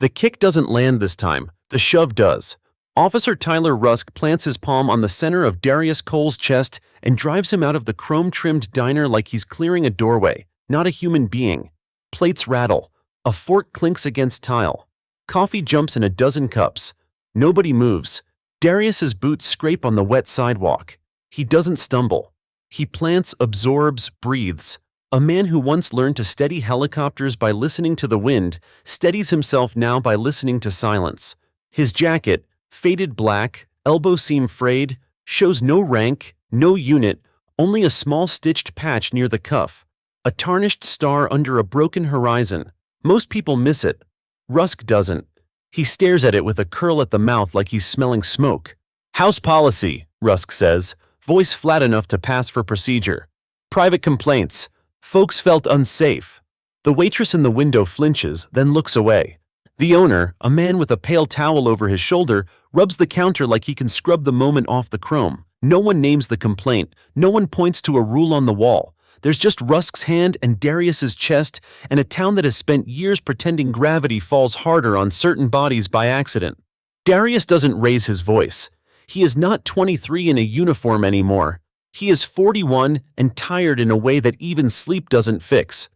The kick doesn't land this time, the shove does. Officer Tyler Rusk plants his palm on the center of Darius Cole's chest and drives him out of the chrome-trimmed diner like he's clearing a doorway, not a human being. Plates rattle. A fork clinks against tile. Coffee jumps in a dozen cups. Nobody moves. Darius's boots scrape on the wet sidewalk. He doesn't stumble. He plants, absorbs, breathes. A man who once learned to steady helicopters by listening to the wind steadies himself now by listening to silence. His jacket, faded black, elbow seam frayed, shows no rank, no unit, only a small stitched patch near the cuff. A tarnished star under a broken horizon. Most people miss it. Rusk doesn't. He stares at it with a curl at the mouth like he's smelling smoke. "House policy," Rusk says, voice flat enough to pass for procedure. "Private complaints. Folks felt unsafe." The waitress in the window flinches, then looks away. The owner, a man with a pale towel over his shoulder, rubs the counter like he can scrub the moment off the chrome. No one names the complaint. No one points to a rule on the wall. There's just Rusk's hand and Darius's chest and a town that has spent years pretending gravity falls harder on certain bodies by accident. Darius doesn't raise his voice. He is not 23 in a uniform anymore. He is 41 and tired in a way that even sleep doesn't fix.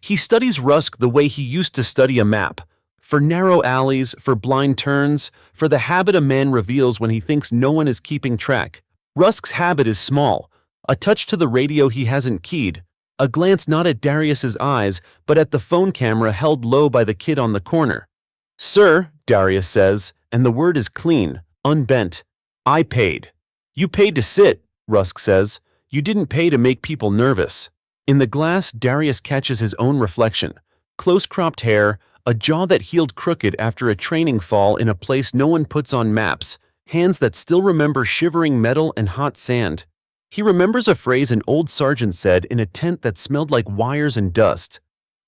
He studies Rusk the way he used to study a map. For narrow alleys, for blind turns, for the habit a man reveals when he thinks no one is keeping track. Rusk's habit is small. A touch to the radio he hasn't keyed. A glance not at Darius's eyes, but at the phone camera held low by the kid on the corner. "Sir," Darius says, and the word is clean, unbent. "I paid." "You paid to sit," Rusk says. "You didn't pay to make people nervous." In the glass, Darius catches his own reflection. Close-cropped hair, a jaw that healed crooked after a training fall in a place no one puts on maps, hands that still remember shivering metal and hot sand. He remembers a phrase an old sergeant said in a tent that smelled like wires and dust.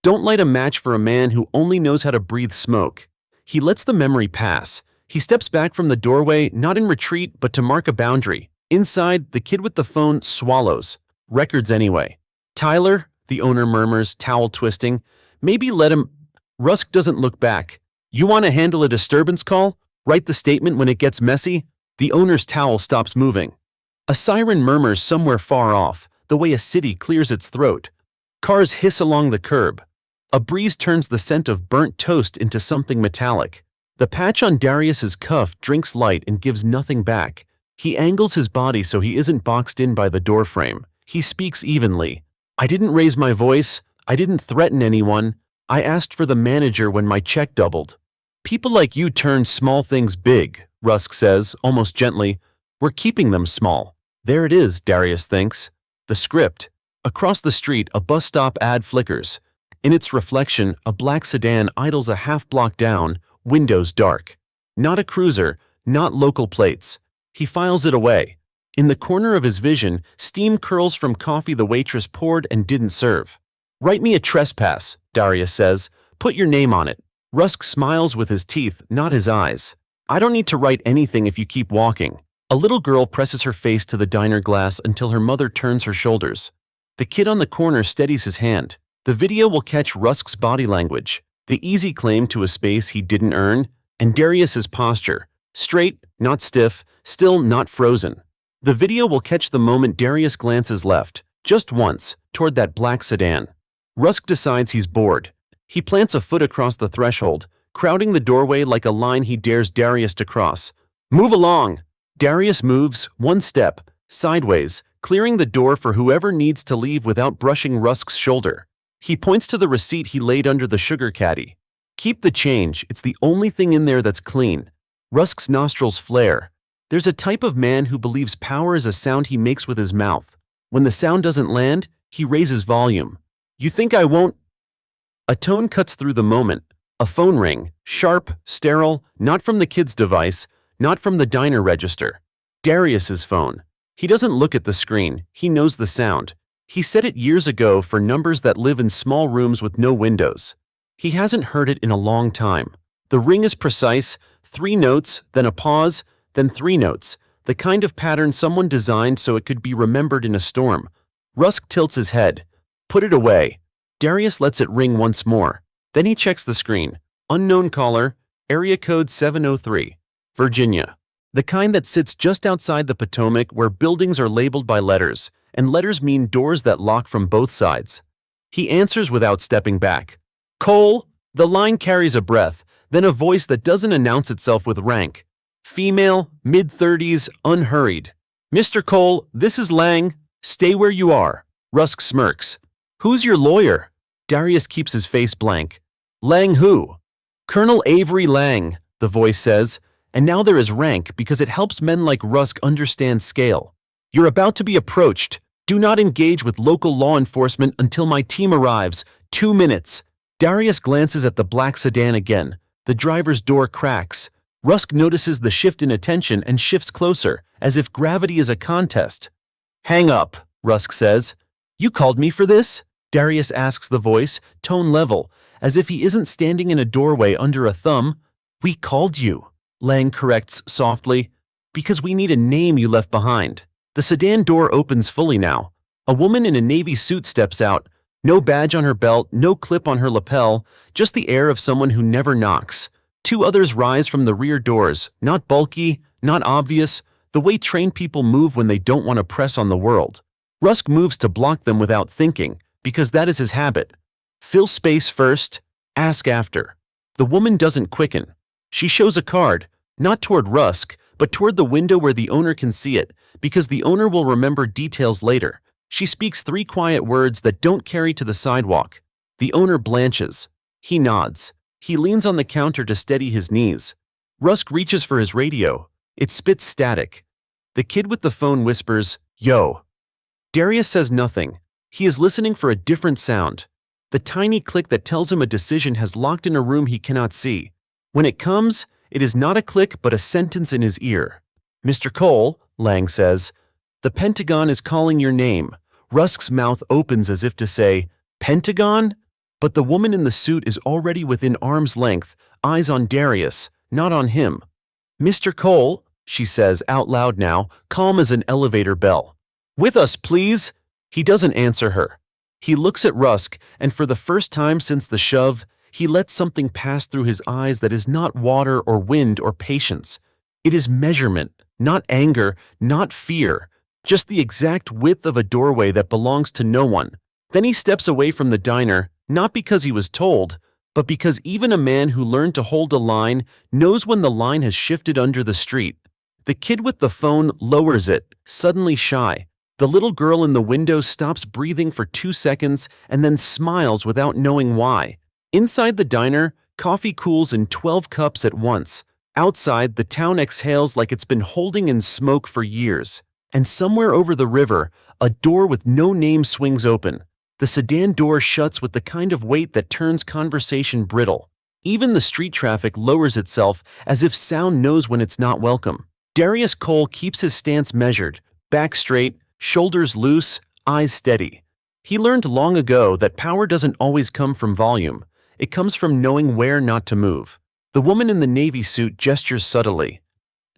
"Don't light a match for a man who only knows how to breathe smoke." He lets the memory pass. He steps back from the doorway, not in retreat, but to mark a boundary. Inside, the kid with the phone swallows. Records anyway. "Tyler," the owner murmurs, towel twisting. "Maybe let him—" Rusk doesn't look back. "You want to handle a disturbance call? Write the statement when it gets messy?" The owner's towel stops moving. A siren murmurs somewhere far off, the way a city clears its throat. Cars hiss along the curb. A breeze turns the scent of burnt toast into something metallic. The patch on Darius's cuff drinks light and gives nothing back. He angles his body so he isn't boxed in by the doorframe. He speaks evenly. "I didn't raise my voice. I didn't threaten anyone. I asked for the manager when my check doubled." "People like you turn small things big," Rusk says, almost gently. "We're keeping them small." There it is, Darius thinks. The script. Across the street, a bus stop ad flickers. In its reflection, a black sedan idles a half block down, windows dark. Not a cruiser, not local plates. He files it away. In the corner of his vision, steam curls from coffee the waitress poured and didn't serve. "Write me a trespass," Darius says. "Put your name on it." Rusk smiles with his teeth, not his eyes. "I don't need to write anything if you keep walking." A little girl presses her face to the diner glass until her mother turns her shoulders. The kid on the corner steadies his hand. The video will catch Rusk's body language, the easy claim to a space he didn't earn, and Darius's posture. Straight, not stiff, still not frozen. The video will catch the moment Darius glances left, just once, toward that black sedan. Rusk decides he's bored. He plants a foot across the threshold, crowding the doorway like a line he dares Darius to cross. "Move along!" Darius moves, one step, sideways, clearing the door for whoever needs to leave without brushing Rusk's shoulder. He points to the receipt he laid under the sugar caddy. "Keep the change, it's the only thing in there that's clean." Rusk's nostrils flare. There's a type of man who believes power is a sound he makes with his mouth. When the sound doesn't land, he raises volume. "You think I won't?" A tone cuts through the moment. A phone ring, sharp, sterile, not from the kid's device, not from the diner register. Darius's phone. He doesn't look at the screen, he knows the sound. He set it years ago for numbers that live in small rooms with no windows. He hasn't heard it in a long time. The ring is precise, 3 notes, then a pause, then 3 notes, the kind of pattern someone designed so it could be remembered in a storm. Rusk tilts his head. "Put it away." Darius lets it ring once more. Then he checks the screen. Unknown caller, area code 703, Virginia. The kind that sits just outside the Potomac where buildings are labeled by letters, and letters mean doors that lock from both sides. He answers without stepping back. Cole? The line carries a breath, then a voice that doesn't announce itself with rank. Female, mid-30s, unhurried. Mr. Cole, this is Lang. Stay where you are. Rusk smirks. Who's your lawyer? Darius keeps his face blank. Lang who? Colonel Avery Lang, the voice says, and now there is rank because it helps men like Rusk understand scale. You're about to be approached. Do not engage with local law enforcement until my team arrives. 2 minutes. Darius glances at the black sedan again. The driver's door cracks. Rusk notices the shift in attention and shifts closer, as if gravity is a contest. Hang up, Rusk says. You called me for this? Darius asks the voice, tone level, as if he isn't standing in a doorway under a thumb. We called you, Lang corrects softly, because we need a name you left behind. The sedan door opens fully now. A woman in a navy suit steps out. No badge on her belt, no clip on her lapel, just the air of someone who never knocks. 2 others rise from the rear doors, not bulky, not obvious, the way trained people move when they don't want to press on the world. Rusk moves to block them without thinking, because that is his habit. Fill space first, ask after. The woman doesn't quicken. She shows a card, not toward Rusk, but toward the window where the owner can see it, because the owner will remember details later. She speaks 3 quiet words that don't carry to the sidewalk. The owner blanches. He nods. He leans on the counter to steady his knees. Rusk reaches for his radio. It spits static. The kid with the phone whispers, "Yo." Darius says nothing. He is listening for a different sound. The tiny click that tells him a decision has locked in a room he cannot see. When it comes, it is not a click but a sentence in his ear. Mr. Cole, Lang says, the Pentagon is calling your name. Rusk's mouth opens as if to say, Pentagon? But the woman in the suit is already within arm's length, eyes on Darius, not on him. Mr. Cole, she says out loud now, calm as an elevator bell. With us, please. He doesn't answer her. He looks at Rusk, and for the first time since the shove, he lets something pass through his eyes that is not water or wind or patience. It is measurement, not anger, not fear, just the exact width of a doorway that belongs to no one. Then he steps away from the diner, not because he was told, but because even a man who learned to hold a line knows when the line has shifted under the street. The kid with the phone lowers it, suddenly shy. The little girl in the window stops breathing for 2 seconds and then smiles without knowing why. Inside the diner, coffee cools in 12 cups at once. Outside, the town exhales like it's been holding in smoke for years. And somewhere over the river, a door with no name swings open. The sedan door shuts with the kind of weight that turns conversation brittle. Even the street traffic lowers itself as if sound knows when it's not welcome. Darius Cole keeps his stance measured, back straight, shoulders loose, eyes steady. He learned long ago that power doesn't always come from volume. It comes from knowing where not to move. The woman in the navy suit gestures subtly.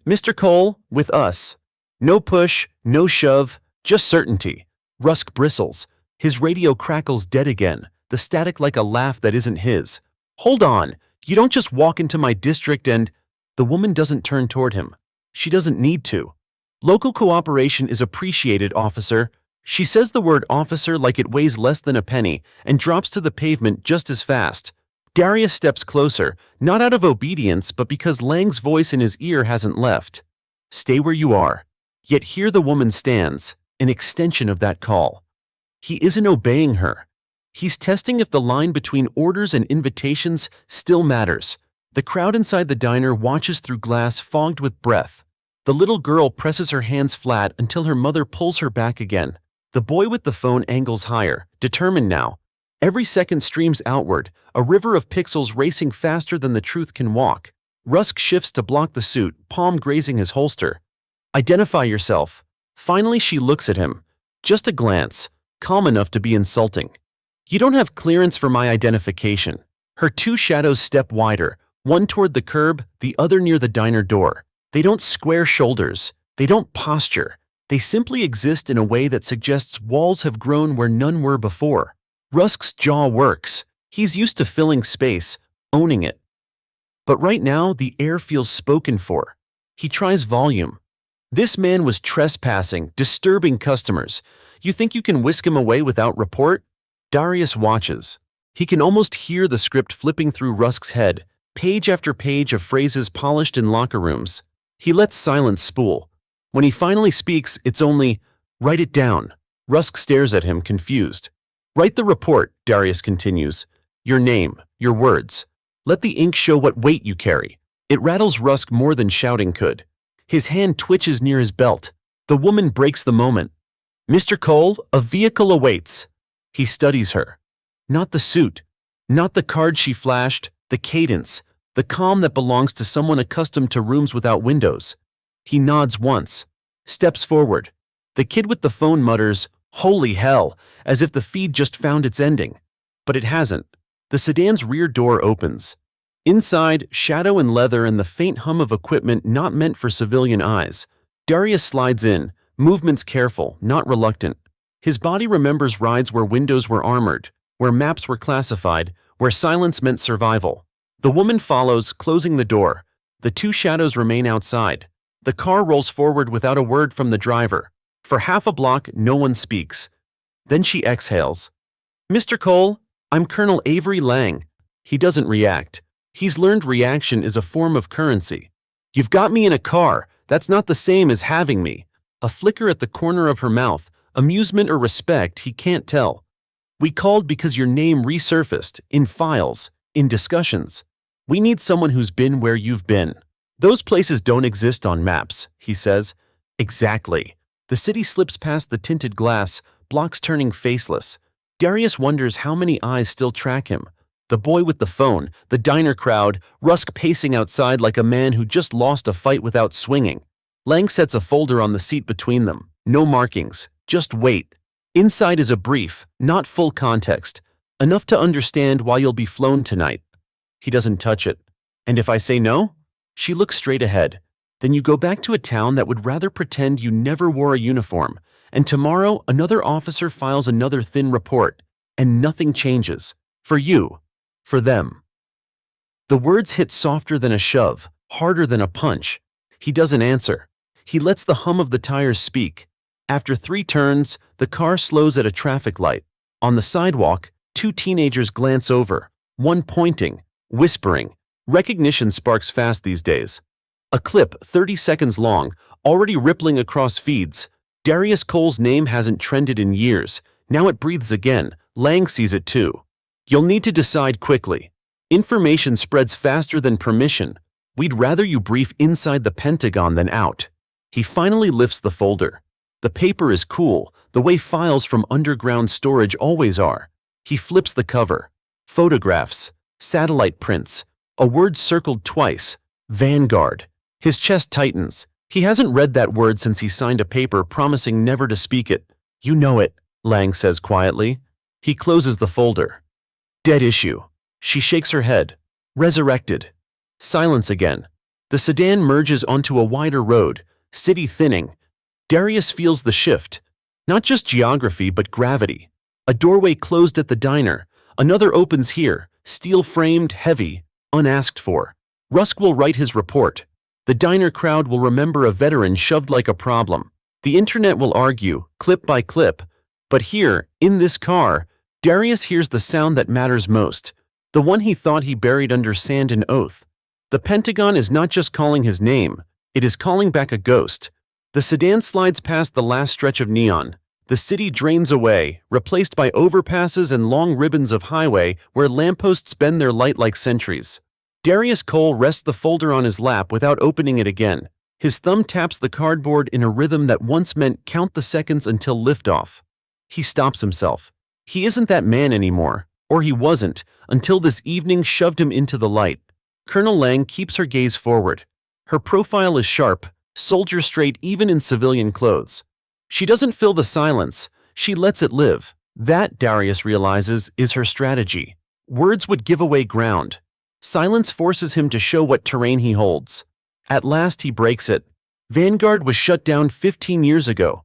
Mr. Cole, with us. No push, no shove, just certainty. Rusk bristles. His radio crackles dead again, the static like a laugh that isn't his. Hold on, you don't just walk into my district and… The woman doesn't turn toward him. She doesn't need to. Local cooperation is appreciated, officer. She says the word officer like it weighs less than a penny and drops to the pavement just as fast. Darius steps closer, not out of obedience but because Lang's voice in his ear hasn't left. Stay where you are. Yet here the woman stands, an extension of that call. He isn't obeying her. He's testing if the line between orders and invitations still matters. The crowd inside the diner watches through glass fogged with breath. The little girl presses her hands flat until her mother pulls her back again. The boy with the phone angles higher, determined now. Every second streams outward, a river of pixels racing faster than the truth can walk. Rusk shifts to block the suit, palm grazing his holster. Identify yourself. Finally she looks at him. Just a glance, calm enough to be insulting. You don't have clearance for my identification. Her 2 shadows step wider, one toward the curb, the other near the diner door. They don't square shoulders. They don't posture. They simply exist in a way that suggests walls have grown where none were before. Rusk's jaw works. He's used to filling space, owning it. But right now, the air feels spoken for. He tries volume. This man was trespassing, disturbing customers. You think you can whisk him away without report? Darius watches. He can almost hear the script flipping through Rusk's head, page after page of phrases polished in locker rooms. He lets silence spool. When he finally speaks, it's only, "Write it down." Rusk stares at him, confused. "Write the report," Darius continues. "Your name, your words. Let the ink show what weight you carry." It rattles Rusk more than shouting could. His hand twitches near his belt. The woman breaks the moment. "Mr. Cole, a vehicle awaits." He studies her. Not the suit, not the card she flashed, the cadence, the calm that belongs to someone accustomed to rooms without windows. He nods once, steps forward. The kid with the phone mutters, "Holy hell," as if the feed just found its ending. But it hasn't. The sedan's rear door opens. Inside, shadow and leather and the faint hum of equipment not meant for civilian eyes. Darius slides in, movements careful, not reluctant. His body remembers rides where windows were armored, where maps were classified, where silence meant survival. The woman follows, closing the door. The two shadows remain outside. The car rolls forward without a word from the driver. For half a block, no one speaks. Then she exhales. "Mr. Cole, I'm Colonel Avery Lang." He doesn't react. He's learned reaction is a form of currency. "You've got me in a car. That's not the same as having me." A flicker at the corner of her mouth, amusement or respect, he can't tell. "We called because your name resurfaced, in files, in discussions. We need someone who's been where you've been." "Those places don't exist on maps," he says. "Exactly." The city slips past the tinted glass, blocks turning faceless. Darius wonders how many eyes still track him. The boy with the phone, the diner crowd, Rusk pacing outside like a man who just lost a fight without swinging. Lang sets a folder on the seat between them. No markings, just weight. Inside is a brief, not full context, enough to understand why you'll be flown tonight. He doesn't touch it. "And if I say no?" She looks straight ahead. "Then you go back to a town that would rather pretend you never wore a uniform, and tomorrow another officer files another thin report, and nothing changes. For you. For them." The words hit softer than a shove, harder than a punch. He doesn't answer. He lets the hum of the tires speak. After 3 turns, the car slows at a traffic light. On the sidewalk, 2 teenagers glance over, one pointing, whispering. Recognition sparks fast these days. A clip 30 seconds long, already rippling across feeds. Darius Cole's name hasn't trended in years. Now it breathes again. Lang sees it too. "You'll need to decide quickly. Information spreads faster than permission. We'd rather you brief inside the Pentagon than out." He finally lifts the folder. The paper is cool, the way files from underground storage always are. He flips the cover. Photographs, satellite prints, a word circled twice, Vanguard. His chest tightens. He hasn't read that word since he signed a paper promising never to speak it. "You know it," Lang says quietly. He closes the folder. Dead issue. She shakes her head. Resurrected. Silence again. The sedan merges onto a wider road, city thinning. Darius feels the shift. Not just geography, but gravity. A doorway closed at the diner. Another opens here, steel-framed, heavy, unasked for. Rusk will write his report. The diner crowd will remember a veteran shoved like a problem. The internet will argue, clip by clip. But here, in this car, Darius hears the sound that matters most, the one he thought he buried under sand and oath. The Pentagon is not just calling his name, it is calling back a ghost. The sedan slides past the last stretch of neon. The city drains away, replaced by overpasses and long ribbons of highway where lampposts bend their light like sentries. Darius Cole rests the folder on his lap without opening it again. His thumb taps the cardboard in a rhythm that once meant count the seconds until liftoff. He stops himself. He isn't that man anymore, or he wasn't, until this evening shoved him into the light. Colonel Lang keeps her gaze forward. Her profile is sharp, soldier straight even in civilian clothes. She doesn't fill the silence, she lets it live. That, Darius realizes, is her strategy. Words would give away ground. Silence forces him to show what terrain he holds. At last he breaks it. Vanguard was shut down 15 years ago.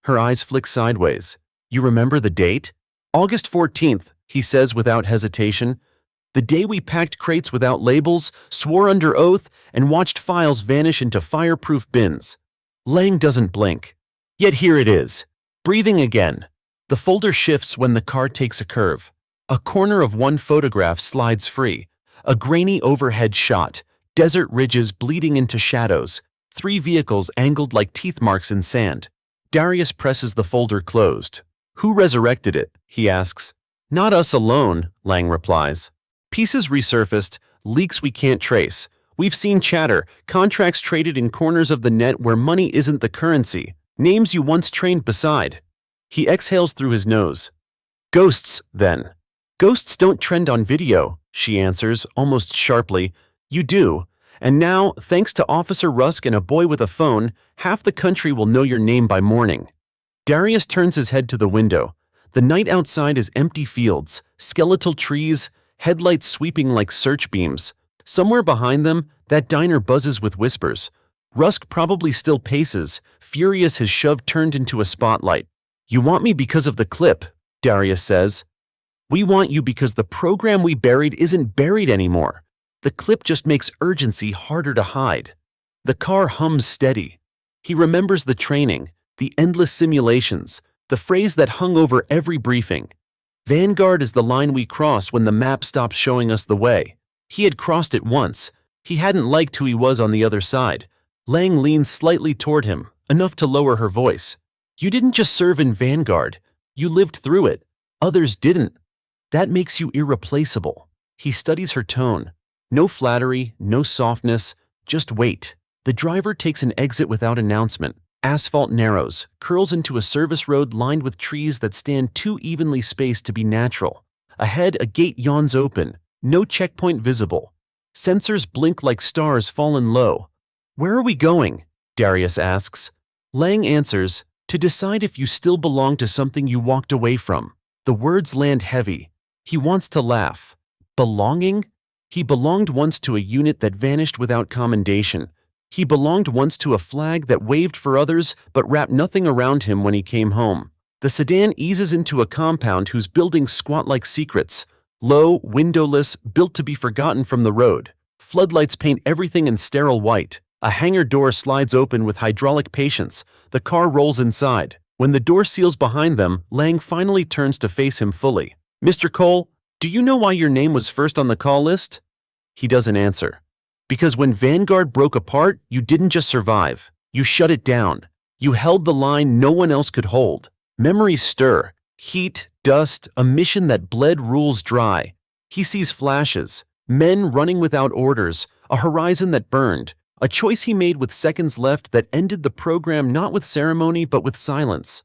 Her eyes flick sideways. You remember the date? August 14th, he says without hesitation. The day we packed crates without labels, swore under oath, and watched files vanish into fireproof bins. Lang doesn't blink. Yet here it is. Breathing again. The folder shifts when the car takes a curve. A corner of one photograph slides free. A grainy overhead shot. Desert ridges bleeding into shadows. 3 vehicles angled like teeth marks in sand. Darius presses the folder closed. Who resurrected it? He asks. Not us alone, Lang replies. Pieces resurfaced, leaks we can't trace. We've seen chatter, contracts traded in corners of the net where money isn't the currency, names you once trained beside. He exhales through his nose. Ghosts, then. Ghosts don't trend on video, she answers, almost sharply. You do. And now, thanks to Officer Rusk and a boy with a phone, half the country will know your name by morning. Darius turns his head to the window. The night outside is empty fields, skeletal trees, headlights sweeping like search beams. Somewhere behind them, that diner buzzes with whispers. Rusk probably still paces, furious his shove turned into a spotlight. You want me because of the clip, Darius says. We want you because the program we buried isn't buried anymore. The clip just makes urgency harder to hide. The car hums steady. He remembers the training, the endless simulations, the phrase that hung over every briefing. Vanguard is the line we cross when the map stops showing us the way. He had crossed it once. He hadn't liked who he was on the other side. Lang leans slightly toward him, enough to lower her voice. You didn't just serve in Vanguard. You lived through it. Others didn't. That makes you irreplaceable. He studies her tone. No flattery, no softness, just weight. The driver takes an exit without announcement. Asphalt narrows, curls into a service road lined with trees that stand too evenly spaced to be natural. Ahead, a gate yawns open. No checkpoint visible. Sensors blink like stars fallen low. Where are we going? Darius asks. Lang answers, to decide if you still belong to something you walked away from. The words land heavy. He wants to laugh. Belonging? He belonged once to a unit that vanished without commendation. He belonged once to a flag that waved for others but wrapped nothing around him when he came home. The sedan eases into a compound whose buildings squat like secrets. Low, windowless, built to be forgotten from the road. Floodlights paint everything in sterile white. A hangar door slides open with hydraulic patience. The car rolls inside. When the door seals behind them, Lang finally turns to face him fully. Mr. Cole, do you know why your name was first on the call list? He doesn't answer. Because when Vanguard broke apart, you didn't just survive. You shut it down. You held the line no one else could hold. Memories stir. Heat, dust, a mission that bled rules dry. He sees flashes. Men running without orders. A horizon that burned. A choice he made with seconds left that ended the program not with ceremony but with silence.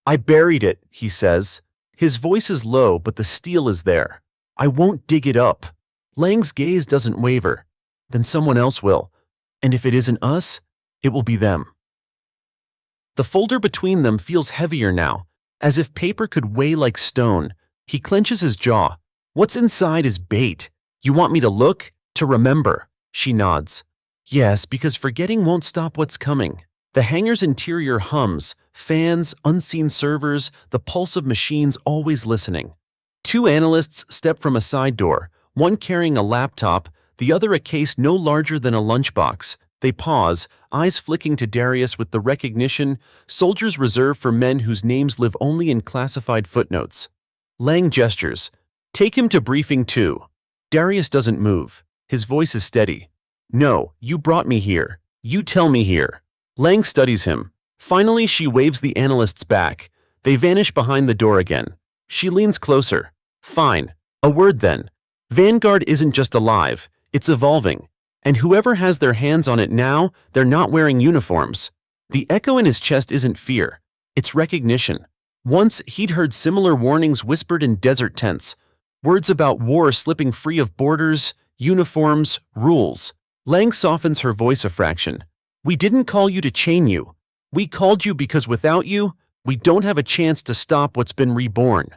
I buried it, he says. His voice is low, but the steel is there. I won't dig it up. Lang's gaze doesn't waver. Then someone else will. And if it isn't us, it will be them. The folder between them feels heavier now, as if paper could weigh like stone. He clenches his jaw. What's inside is bait. You want me to look? To remember? She nods. Yes, because forgetting won't stop what's coming. The hangar's interior hums. Fans, unseen servers, the pulse of machines always listening. 2 analysts step from a side door, one carrying a laptop, the other a case no larger than a lunchbox. They pause, eyes flicking to Darius with the recognition, soldiers reserved for men whose names live only in classified footnotes. Lang gestures. Take him to briefing 2. Darius doesn't move. His voice is steady. No, you brought me here. You tell me here. Lang studies him. Finally, she waves the analysts back. They vanish behind the door again. She leans closer. Fine. A word then. Vanguard isn't just alive. It's evolving. And whoever has their hands on it now, they're not wearing uniforms. The echo in his chest isn't fear. It's recognition. Once, he'd heard similar warnings whispered in desert tents. Words about war slipping free of borders, uniforms, rules. Lang softens her voice a fraction. We didn't call you to chain you. We called you because without you, we don't have a chance to stop what's been reborn.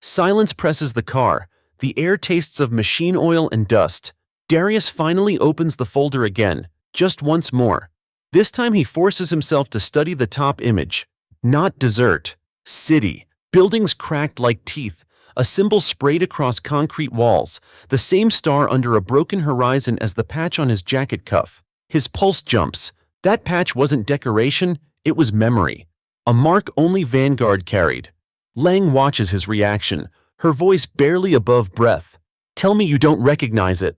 Silence presses the car. The air tastes of machine oil and dust. Darius finally opens the folder again, just once more. This time he forces himself to study the top image. Not desert. City. Buildings cracked like teeth. a symbol sprayed across concrete walls, the same star under a broken horizon as the patch on his jacket cuff. His pulse jumps. That patch wasn't decoration, it was memory. A mark only Vanguard carried. Lang watches his reaction, her voice barely above breath. "Tell me you don't recognize it."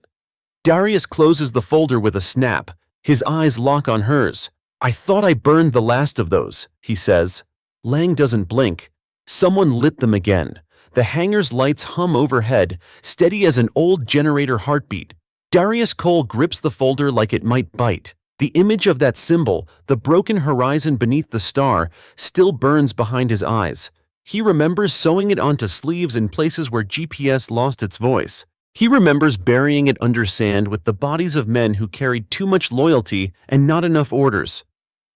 Darius closes the folder with a snap. His eyes lock on hers. "I thought I burned the last of those," he says. Lang doesn't blink. Someone lit them again. The hangar's lights hum overhead, steady as an old generator heartbeat. Darius Cole grips the folder like it might bite. The image of that symbol, the broken horizon beneath the star, still burns behind his eyes. He remembers sewing it onto sleeves in places where GPS lost its voice. He remembers burying it under sand with the bodies of men who carried too much loyalty and not enough orders.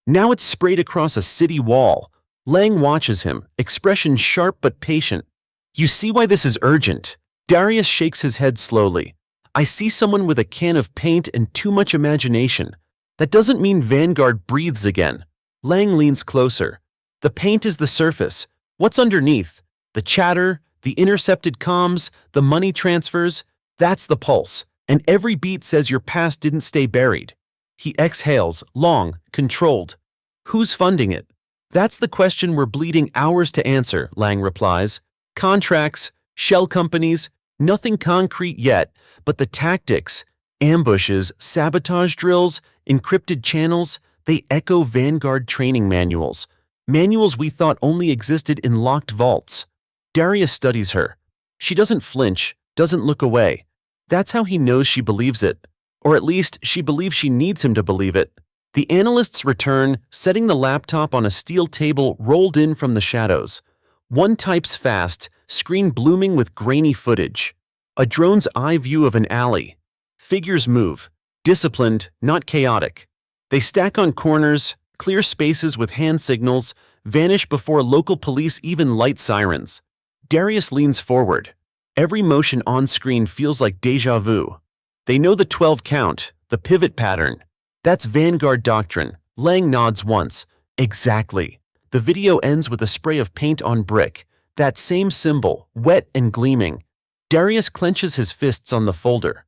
Now it's sprayed across a city wall. Lang watches him, expression sharp but patient. "You see why this is urgent?" Darius shakes his head slowly. "I see someone with a can of paint and too much imagination. That doesn't mean Vanguard breathes again." Lang leans closer. "The paint is the surface. What's underneath? The chatter, the intercepted comms, the money transfers, that's the pulse. And every beat says your past didn't stay buried." He exhales, long, controlled. "Who's funding it?" "That's the question we're bleeding hours to answer," Lang replies. "Contracts, shell companies, nothing concrete yet, but the tactics, ambushes, sabotage drills, encrypted channels, they echo Vanguard training manuals. Manuals we thought only existed in locked vaults." Darius studies her. She doesn't flinch, doesn't look away. That's how he knows she believes it. Or at least, she believes she needs him to believe it. The analysts return, setting the laptop on a steel table rolled in from the shadows. One types fast, screen blooming with grainy footage. A drone's eye view of an alley. Figures move. Disciplined, not chaotic. They stack on corners, clear spaces with hand signals, vanish before local police even light sirens. Darius leans forward. Every motion on screen feels like déjà vu. They know the 12 count, the pivot pattern. That's Vanguard doctrine. Lang nods once. Exactly. The video ends with a spray of paint on brick. That same symbol, wet and gleaming. Darius clenches his fists on the folder.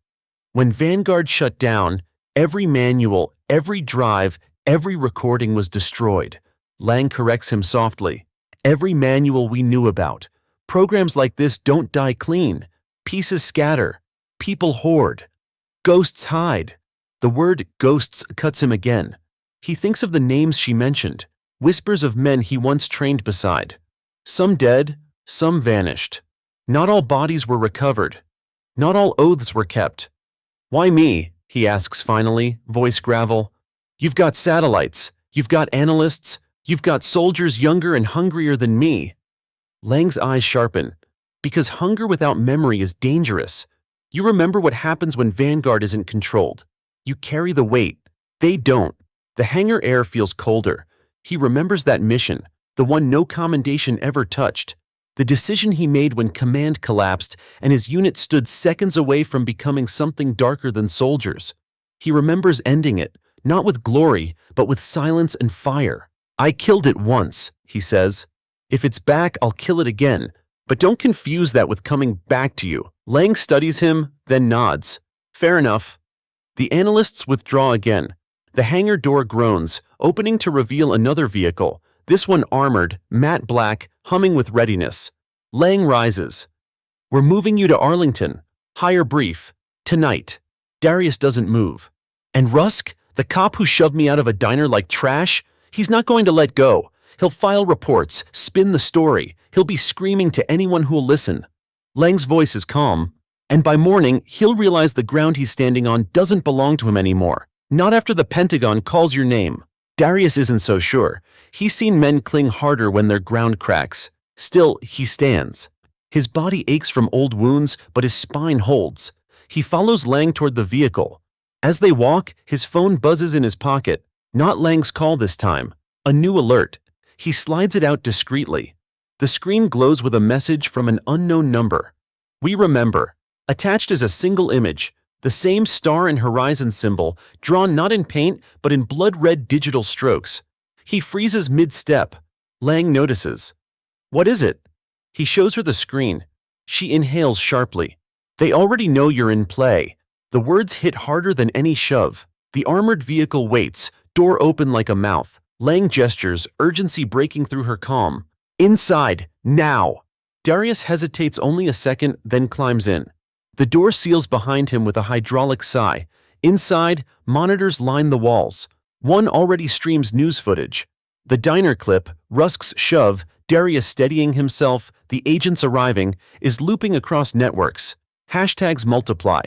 When Vanguard shut down, every manual, every drive, every recording was destroyed. Lang corrects him softly. Every manual we knew about. Programs like this don't die clean. Pieces scatter. People hoard. Ghosts hide. The word ghosts cuts him again. He thinks of the names she mentioned, whispers of men he once trained beside. Some dead, some vanished. Not all bodies were recovered. Not all oaths were kept. "Why me?" he asks finally, voice gravel. "You've got satellites. You've got analysts. You've got soldiers younger and hungrier than me." Lang's eyes sharpen. Because hunger without memory is dangerous. You remember what happens when Vanguard isn't controlled. You carry the weight. They don't. The hangar air feels colder. He remembers that mission, the one no commendation ever touched. The decision he made when command collapsed and his unit stood seconds away from becoming something darker than soldiers. He remembers ending it, not with glory, but with silence and fire. "I killed it once," he says. "If it's back, I'll kill it again. But don't confuse that with coming back to you." Lang studies him, then nods. "Fair enough." The analysts withdraw again. The hangar door groans, opening to reveal another vehicle, this one armored, matte black, humming with readiness. Lang rises. "We're moving you to Arlington. Hire brief. Tonight." Darius doesn't move. "And Rusk, the cop who shoved me out of a diner like trash? He's not going to let go. He'll file reports, spin the story. He'll be screaming to anyone who'll listen." Lang's voice is calm. "And by morning, he'll realize the ground he's standing on doesn't belong to him anymore. Not after the Pentagon calls your name." Darius isn't so sure. He's seen men cling harder when their ground cracks. Still, he stands. His body aches from old wounds, but his spine holds. He follows Lang toward the vehicle. As they walk, his phone buzzes in his pocket. Not Lang's call this time. A new alert. He slides it out discreetly. The screen glows with a message from an unknown number. "We remember." Attached is a single image, the same star and horizon symbol, drawn not in paint, but in blood-red digital strokes. He freezes mid-step. Lang notices. "What is it?" He shows her the screen. She inhales sharply. They already know you're in play. The words hit harder than any shove. The armored vehicle waits, door open like a mouth. Lang gestures, urgency breaking through her calm. Inside, now! Darius hesitates only a second, then climbs in. The door seals behind him with a hydraulic sigh. Inside, monitors line the walls. One already streams news footage. The diner clip, Rusk's shove, Darius steadying himself, the agents arriving, is looping across networks. Hashtags multiply.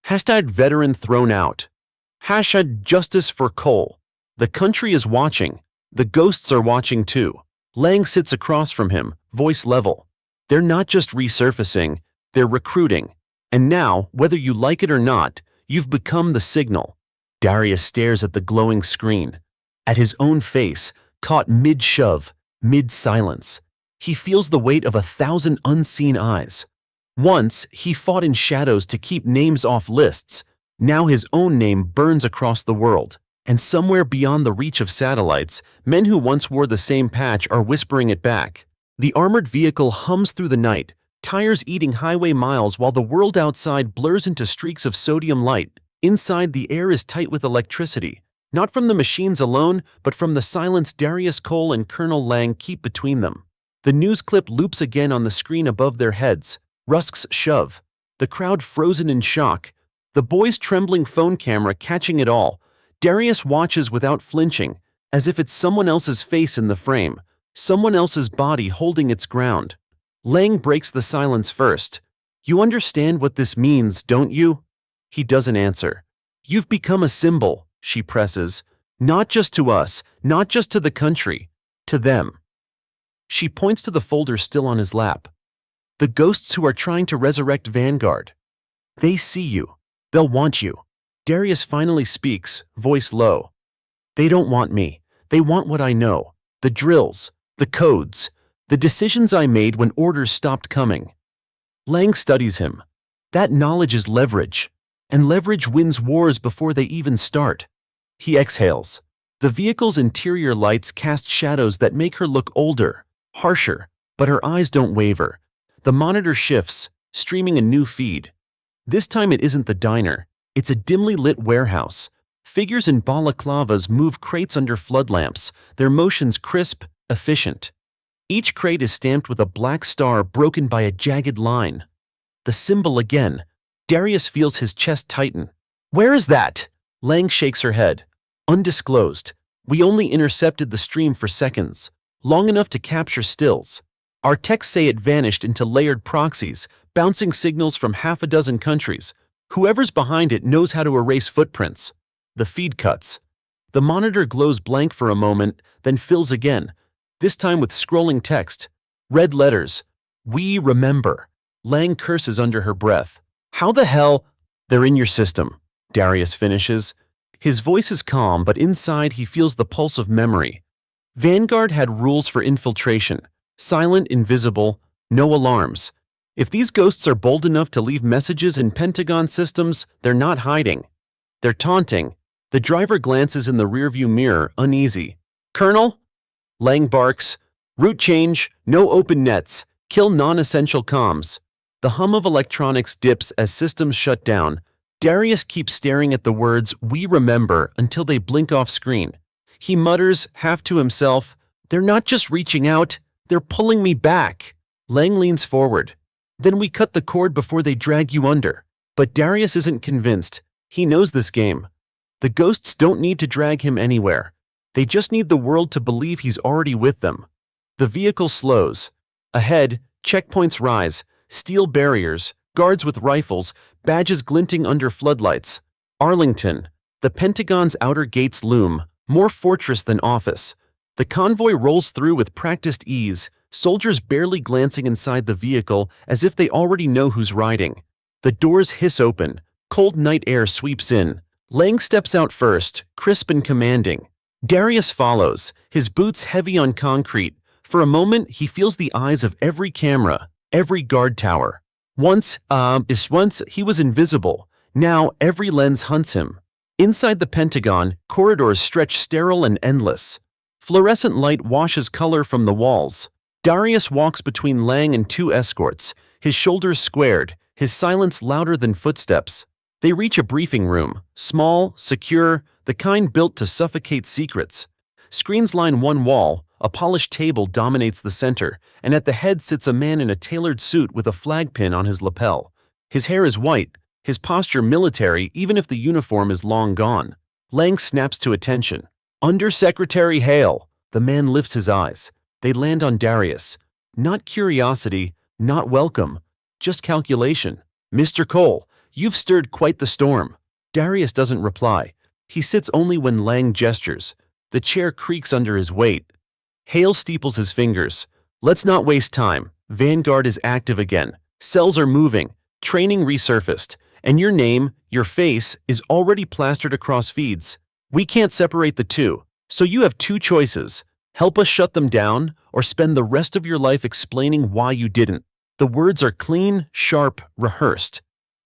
Hashtag veteran thrown out. Hashtag justice for Cole. The country is watching. The ghosts are watching too. Lang sits across from him, voice level. They're not just resurfacing, they're recruiting. And now, whether you like it or not, you've become the signal. Darius stares at the glowing screen. At his own face, caught mid-shove, mid-silence. He feels the weight of 1,000 unseen eyes. Once, he fought in shadows to keep names off lists. Now his own name burns across the world. And somewhere beyond the reach of satellites, men who once wore the same patch are whispering it back. The armored vehicle hums through the night, tires eating highway miles while the world outside blurs into streaks of sodium light. Inside, the air is tight with electricity, not from the machines alone, but from the silence Darius Cole and Colonel Lang keep between them. The news clip loops again on the screen above their heads. Rusk's shove. The crowd frozen in shock. The boy's trembling phone camera catching it all. Darius watches without flinching, as if it's someone else's face in the frame, someone else's body holding its ground. Lang breaks the silence first. You understand what this means, don't you? He doesn't answer. You've become a symbol, she presses. Not just to us, not just to the country, to them. She points to the folder still on his lap. The ghosts who are trying to resurrect Vanguard. They see you. They'll want you. Darius finally speaks, voice low. They don't want me. They want what I know. The drills, the codes, the decisions I made when orders stopped coming. Lang studies him. That knowledge is leverage. And leverage wins wars before they even start. He exhales. The vehicle's interior lights cast shadows that make her look older, harsher, but her eyes don't waver. The monitor shifts, streaming a new feed. This time it isn't the diner. It's a dimly lit warehouse. Figures in balaclavas move crates under floodlamps, their motions crisp, efficient. Each crate is stamped with a black star broken by a jagged line. The symbol again. Darius feels his chest tighten. Where is that? Lang shakes her head. Undisclosed. We only intercepted the stream for seconds, long enough to capture stills. Our techs say it vanished into layered proxies, bouncing signals from half a dozen countries. Whoever's behind it knows how to erase footprints. The feed cuts. The monitor glows blank for a moment, then fills again, this time with scrolling text. Red letters. We remember. Lang curses under her breath. How the hell? They're in your system, Darius finishes. His voice is calm, but inside he feels the pulse of memory. Vanguard had rules for infiltration. Silent, invisible, no alarms. If these ghosts are bold enough to leave messages in Pentagon systems, they're not hiding. They're taunting. The driver glances in the rearview mirror, uneasy. Colonel? Lang barks. Route change, no open nets, kill non-essential comms. The hum of electronics dips as systems shut down. Darius keeps staring at the words, we remember, until they blink off screen. He mutters, half to himself, they're not just reaching out, they're pulling me back. Lang leans forward. Then we cut the cord before they drag you under. But Darius isn't convinced. He knows this game. The ghosts don't need to drag him anywhere. They just need the world to believe he's already with them. The vehicle slows. Ahead, checkpoints rise, steel barriers, guards with rifles, badges glinting under floodlights. Arlington. The Pentagon's outer gates loom, more fortress than office. The convoy rolls through with practiced ease, soldiers barely glancing inside the vehicle as if they already know who's riding. The doors hiss open. Cold night air sweeps in. Lang steps out first, crisp and commanding. Darius follows, his boots heavy on concrete. For a moment, he feels the eyes of every camera, every guard tower. Once he was invisible. Now, every lens hunts him. Inside the Pentagon, corridors stretch sterile and endless. Fluorescent light washes color from the walls. Darius walks between Lang and two escorts, his shoulders squared, his silence louder than footsteps. They reach a briefing room, small, secure, the kind built to suffocate secrets. Screens line one wall, a polished table dominates the center, and at the head sits a man in a tailored suit with a flag pin on his lapel. His hair is white, his posture military even if the uniform is long gone. Lang snaps to attention. "Undersecretary Hale." The man lifts his eyes. They land on Darius. Not curiosity, not welcome, just calculation. "Mr. Cole, you've stirred quite the storm." Darius doesn't reply. He sits only when Lang gestures. The chair creaks under his weight. Hale steeples his fingers. "Let's not waste time. Vanguard is active again. Cells are moving. Training resurfaced. And your name, your face, is already plastered across feeds. We can't separate the two. So you have two choices. Help us shut them down, or spend the rest of your life explaining why you didn't." The words are clean, sharp, rehearsed.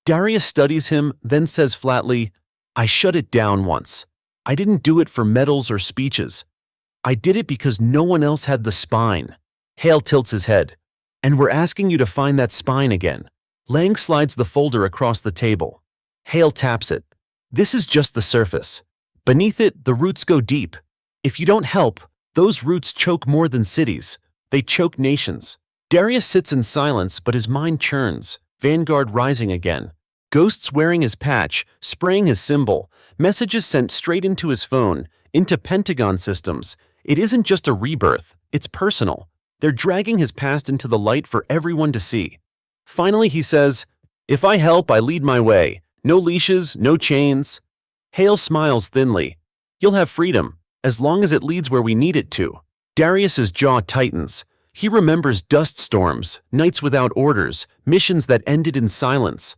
Darius studies him, then says flatly, "I shut it down once. I didn't do it for medals or speeches. I did it because no one else had the spine." Hale tilts his head. "And we're asking you to find that spine again." Lang slides the folder across the table. Hale taps it. "This is just the surface. Beneath it, the roots go deep. If you don't help, those roots choke more than cities. They choke nations." Darius sits in silence, but his mind churns. Vanguard rising again. Ghosts wearing his patch, spraying his symbol, messages sent straight into his phone, into Pentagon systems. It isn't just a rebirth, it's personal. They're dragging his past into the light for everyone to see. Finally he says, "If I help, I lead my way. No leashes, no chains." Hale smiles thinly. "You'll have freedom, as long as it leads where we need it to." Darius's jaw tightens. He remembers dust storms, nights without orders, missions that ended in silence.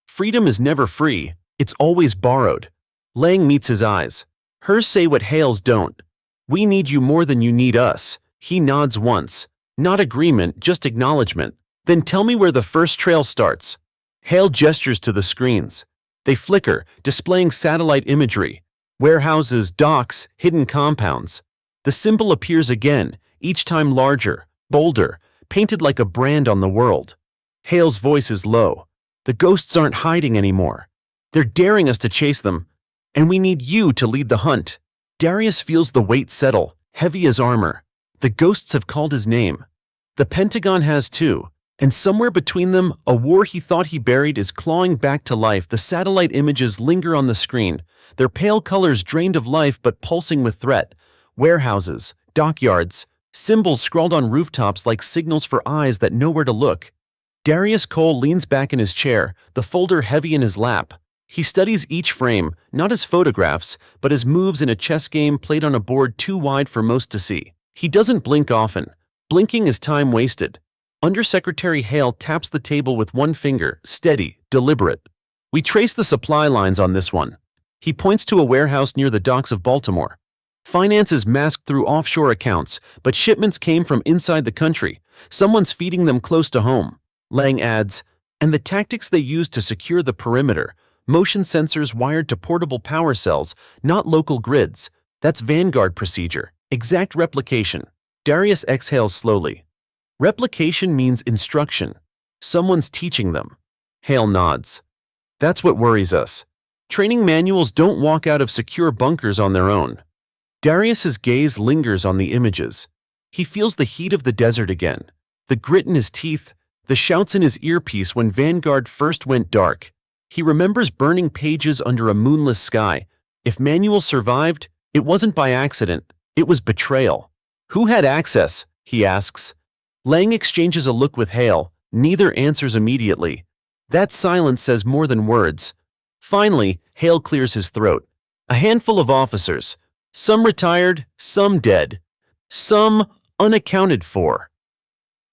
Freedom is never free, it's always borrowed. Lang meets his eyes. Hers say what Hale's don't. "We need you more than you need us." He nods once. Not agreement, just acknowledgement. "Then tell me where the first trail starts." Hale gestures to the screens. They flicker, displaying satellite imagery. Warehouses, docks, hidden compounds. The symbol appears again, each time larger, bolder, painted like a brand on the world. Hale's voice is low. "The ghosts aren't hiding anymore. They're daring us to chase them, and we need you to lead the hunt." Darius feels the weight settle, heavy as armor. The ghosts have called his name. The Pentagon has too, and somewhere between them, a war he thought he buried is clawing back to life. The satellite images linger on the screen, their pale colors drained of life but pulsing with threat. Warehouses, dockyards, symbols scrawled on rooftops like signals for eyes that know where to look. Darius Cole leans back in his chair, the folder heavy in his lap. He studies each frame, not as photographs, but as moves in a chess game played on a board too wide for most to see. He doesn't blink often. Blinking is time wasted. Undersecretary Hale taps the table with one finger, steady, deliberate. "We trace the supply lines on this one." He points to a warehouse near the docks of Baltimore. "Finance is masked through offshore accounts, but shipments came from inside the country. Someone's feeding them close to home." Lang adds, "And the tactics they used to secure the perimeter, motion sensors wired to portable power cells, not local grids. That's Vanguard procedure. Exact replication." Darius exhales slowly. "Replication means instruction. Someone's teaching them." Hale nods. "That's what worries us. Training manuals don't walk out of secure bunkers on their own." Darius's gaze lingers on the images. He feels the heat of the desert again, the grit in his teeth, the shouts in his earpiece when Vanguard first went dark. He remembers burning pages under a moonless sky. If manuals survived, it wasn't by accident, it was betrayal. "Who had access?" he asks. Lang exchanges a look with Hale. Neither answers immediately. That silence says more than words. Finally, Hale clears his throat. "A handful of officers. Some retired, some dead. Some unaccounted for."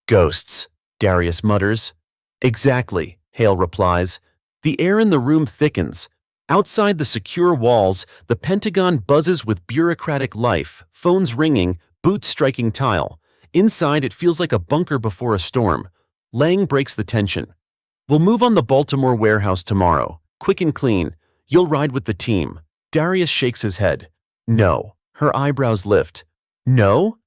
"Ghosts," Darius mutters. "Exactly," Hale replies. The air in the room thickens. Outside the secure walls, the Pentagon buzzes with bureaucratic life, phones ringing, boots striking tile. Inside, it feels like a bunker before a storm. Lang breaks the tension. "We'll move on the Baltimore warehouse tomorrow. Quick and clean. You'll ride with the team." Darius shakes his head. "No." Her eyebrows lift. "No?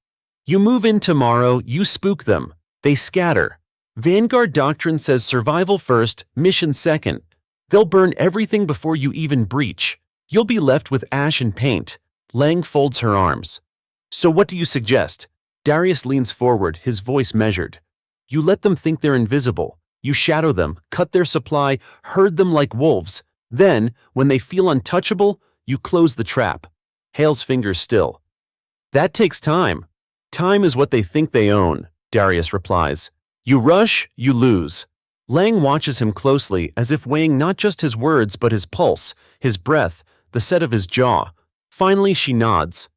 You move in tomorrow, you spook them. They scatter. Vanguard doctrine says survival first, mission second. They'll burn everything before you even breach. You'll be left with ash and paint. Lang folds her arms. So what do you suggest? Darius leans forward, his voice measured. You let them think they're invisible. You shadow them, cut their supply, herd them like wolves. Then, when they feel untouchable, you close the trap. Hale's fingers still. That takes time. Time is what they think they own, Darius replies. You rush, you lose. Lang watches him closely, as if weighing not just his words but his pulse, his breath, the set of his jaw. Finally, she nods.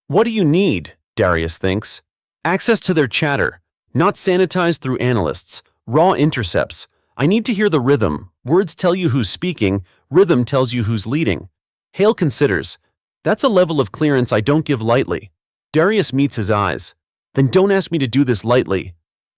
What do you need? Darius thinks. Access to their chatter, not sanitized through analysts, raw intercepts. I need to hear the rhythm. Words tell you who's speaking, rhythm tells you who's leading. Hale considers. That's a level of clearance I don't give lightly. Darius meets his eyes. Then don't ask me to do this lightly.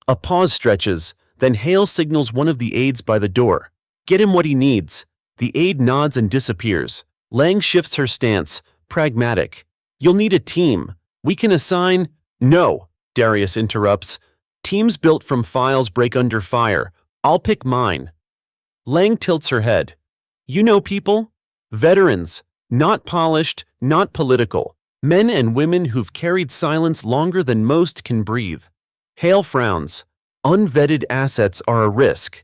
A pause stretches, then Hale signals one of the aides by the door. Get him what he needs. The aide nods and disappears. Lang shifts her stance, pragmatic. You'll need a team. We can assign… No, Darius interrupts. Teams built from files break under fire. I'll pick mine. Lang tilts her head. You know people? Veterans. Not polished, not political. Men and women who've carried silence longer than most can breathe. Hale frowns. Unvetted assets are a risk.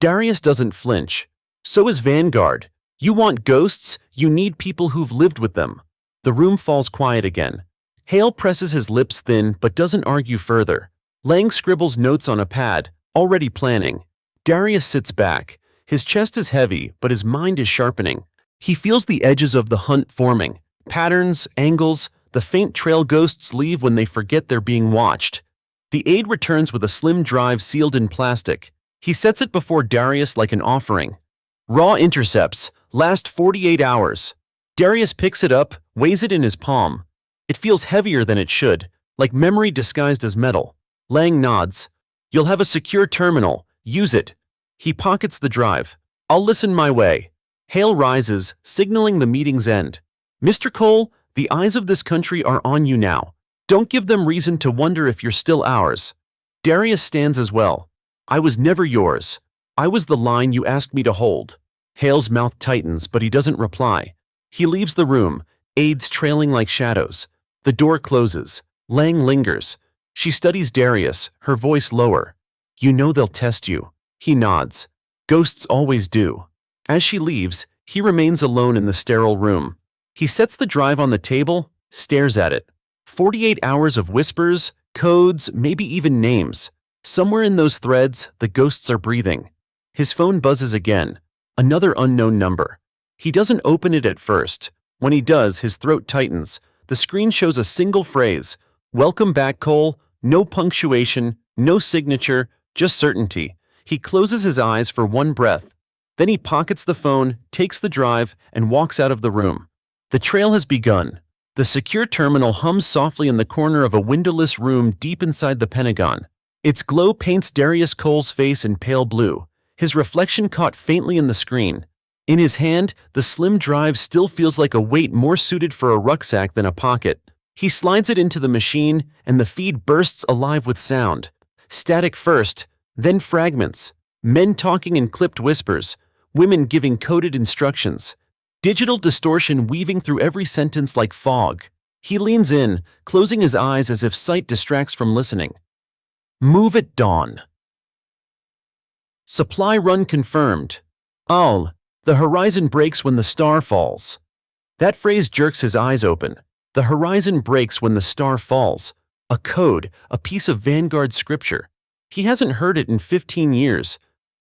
Darius doesn't flinch. So is Vanguard. You want ghosts, you need people who've lived with them. The room falls quiet again. Hale presses his lips thin but doesn't argue further. Lang scribbles notes on a pad, already planning. Darius sits back. His chest is heavy, but his mind is sharpening. He feels the edges of the hunt forming. Patterns, angles, the faint trail ghosts leave when they forget they're being watched. The aide returns with a slim drive sealed in plastic. He sets it before Darius like an offering. Raw intercepts, last 48 hours. Darius picks it up, weighs it in his palm. It feels heavier than it should, like memory disguised as metal. Lang nods. You'll have a secure terminal. Use it. He pockets the drive. I'll listen my way. Hale rises, signaling the meeting's end. Mr. Cole, the eyes of this country are on you now. Don't give them reason to wonder if you're still ours. Darius stands as well. I was never yours. I was the line you asked me to hold. Hale's mouth tightens, but he doesn't reply. He leaves the room, aides trailing like shadows. The door closes. Lang lingers. She studies Darius, her voice lower. You know they'll test you. He nods. Ghosts always do. As she leaves, he remains alone in the sterile room. He sets the drive on the table, stares at it. 48 hours of whispers, codes, maybe even names. Somewhere in those threads, the ghosts are breathing. His phone buzzes again. Another unknown number. He doesn't open it at first. When he does, his throat tightens. The screen shows a single phrase. Welcome back, Cole. No punctuation, no signature, just certainty. He closes his eyes for one breath. Then he pockets the phone, takes the drive, and walks out of the room. The trail has begun. The secure terminal hums softly in the corner of a windowless room deep inside the Pentagon. Its glow paints Darius Cole's face in pale blue, his reflection caught faintly in the screen. In his hand, the slim drive still feels like a weight more suited for a rucksack than a pocket. He slides it into the machine, and the feed bursts alive with sound. Static first, then fragments. Men talking in clipped whispers, women giving coded instructions. Digital distortion weaving through every sentence like fog. He leans in, closing his eyes as if sight distracts from listening. Move at dawn. Supply run confirmed. Al, the horizon breaks when the star falls. That phrase jerks his eyes open. The horizon breaks when the star falls. A code, a piece of Vanguard scripture. He hasn't heard it in 15 years.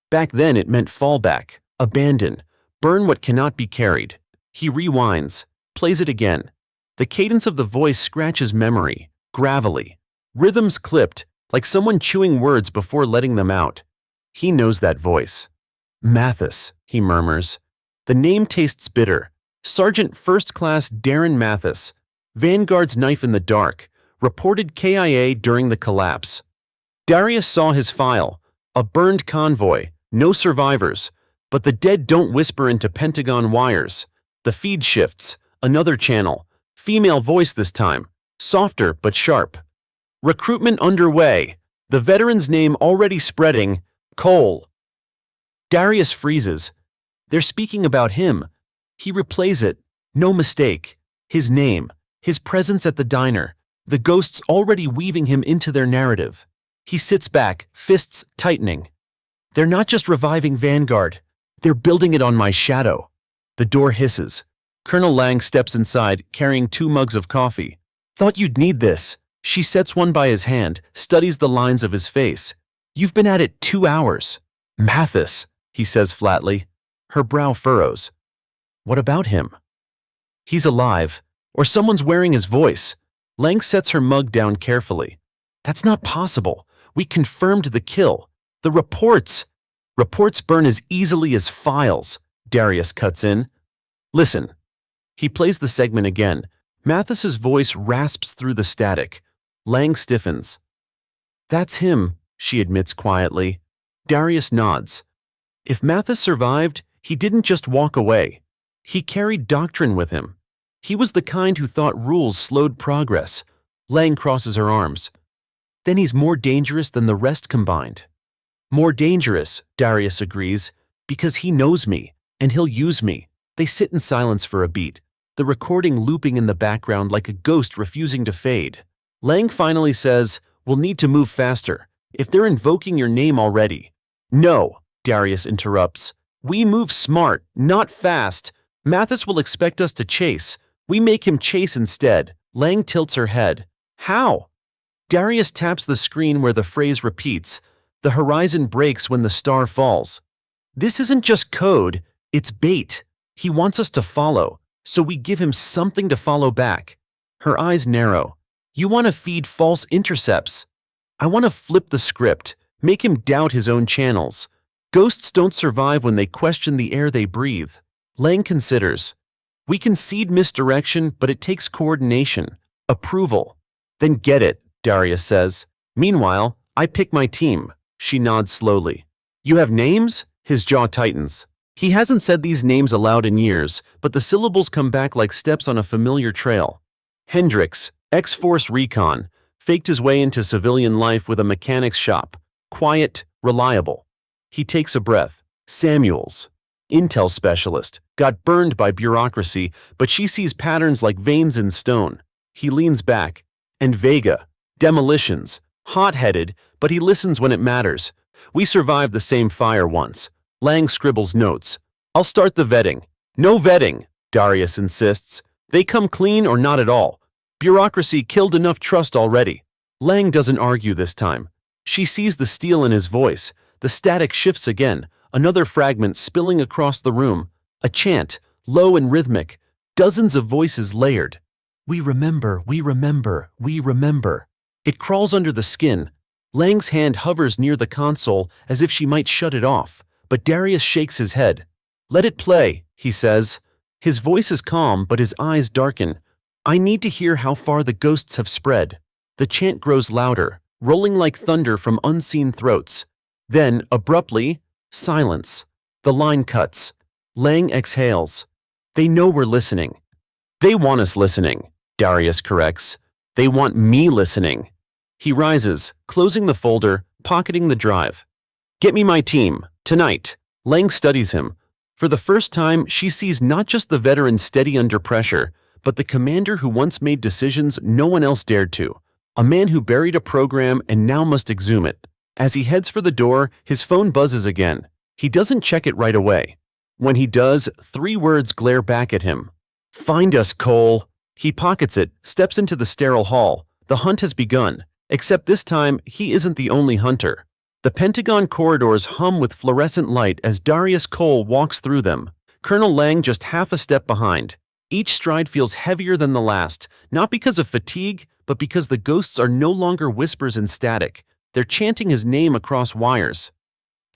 Back then it meant fallback, abandon, burn what cannot be carried. He rewinds, plays it again. The cadence of the voice scratches memory, gravelly. Rhythms clipped, like someone chewing words before letting them out. He knows that voice. Mathis, he murmurs. The name tastes bitter. Sergeant First Class Darren Mathis. Vanguard's knife in the dark. Reported KIA during the collapse. Darius saw his file. A burned convoy. No survivors. But the dead don't whisper into Pentagon wires. The feed shifts. Another channel. Female voice this time. Softer but sharp. Recruitment underway. The veteran's name already spreading, Cole. Darius freezes. They're speaking about him. He replays it. No mistake. His name, his presence at the diner, the ghosts already weaving him into their narrative. He sits back, fists tightening. They're not just reviving Vanguard. They're building it on my shadow. The door hisses. Colonel Lang steps inside, carrying 2 mugs of coffee. Thought you'd need this. She sets one by his hand, studies the lines of his face. You've been at it 2 hours. Mathis, he says flatly. Her brow furrows. What about him? He's alive, or someone's wearing his voice. Lang sets her mug down carefully. That's not possible. We confirmed the kill. The reports burn as easily as files. Darius cuts in. Listen. He plays the segment again. Mathis's voice rasps through the static. Lang stiffens. That's him, she admits quietly. Darius nods. If Mathis survived, he didn't just walk away. He carried doctrine with him. He was the kind who thought rules slowed progress. Lang crosses her arms. Then he's more dangerous than the rest combined. More dangerous, Darius agrees, because he knows me, and he'll use me. They sit in silence for a beat, the recording looping in the background like a ghost refusing to fade. Lang finally says, we'll need to move faster, if they're invoking your name already. No, Darius interrupts. We move smart, not fast. Mathis will expect us to chase. We make him chase instead. Lang tilts her head. How? Darius taps the screen where the phrase repeats. The horizon breaks when the star falls. This isn't just code, it's bait. He wants us to follow, so we give him something to follow back. Her eyes narrow. You want to feed false intercepts. I want to flip the script, make him doubt his own channels. Ghosts don't survive when they question the air they breathe. Lang considers. We concede misdirection, but it takes coordination, approval. Then get it, Darius says. Meanwhile, I pick my team. She nods slowly. You have names? His jaw tightens. He hasn't said these names aloud in years, but the syllables come back like steps on a familiar trail. Hendrix, X-Force Recon, faked his way into civilian life with a mechanic's shop. Quiet, reliable. He takes a breath. Samuels, Intel specialist, got burned by bureaucracy, but she sees patterns like veins in stone. He leans back. And Vega, demolitions, hot-headed, but he listens when it matters. We survived the same fire once. Lang scribbles notes. I'll start the vetting. No vetting, Darius insists. They come clean or not at all. Bureaucracy killed enough trust already. Lang doesn't argue this time. She sees the steel in his voice. The static shifts again, another fragment spilling across the room. A chant, low and rhythmic, dozens of voices layered. We remember, we remember, we remember. It crawls under the skin. Lang's hand hovers near the console as if she might shut it off, but Darius shakes his head. Let it play, he says. His voice is calm, but his eyes darken. I need to hear how far the ghosts have spread. The chant grows louder, rolling like thunder from unseen throats. Then, abruptly, silence. The line cuts. Lang exhales. They know we're listening. They want us listening, Darius corrects. They want me listening. He rises, closing the folder, pocketing the drive. Get me my team, tonight. Lang studies him. For the first time, she sees not just the veteran steady under pressure, but the commander who once made decisions no one else dared to. A man who buried a program and now must exhume it. As he heads for the door, his phone buzzes again. He doesn't check it right away. When he does, 3 words glare back at him. Find us, Cole. He pockets it, steps into the sterile hall. The hunt has begun. Except this time, he isn't the only hunter. The Pentagon corridors hum with fluorescent light as Darius Cole walks through them. Colonel Lang just half a step behind. Each stride feels heavier than the last, not because of fatigue, but because the ghosts are no longer whispers in static. They're chanting his name across wires.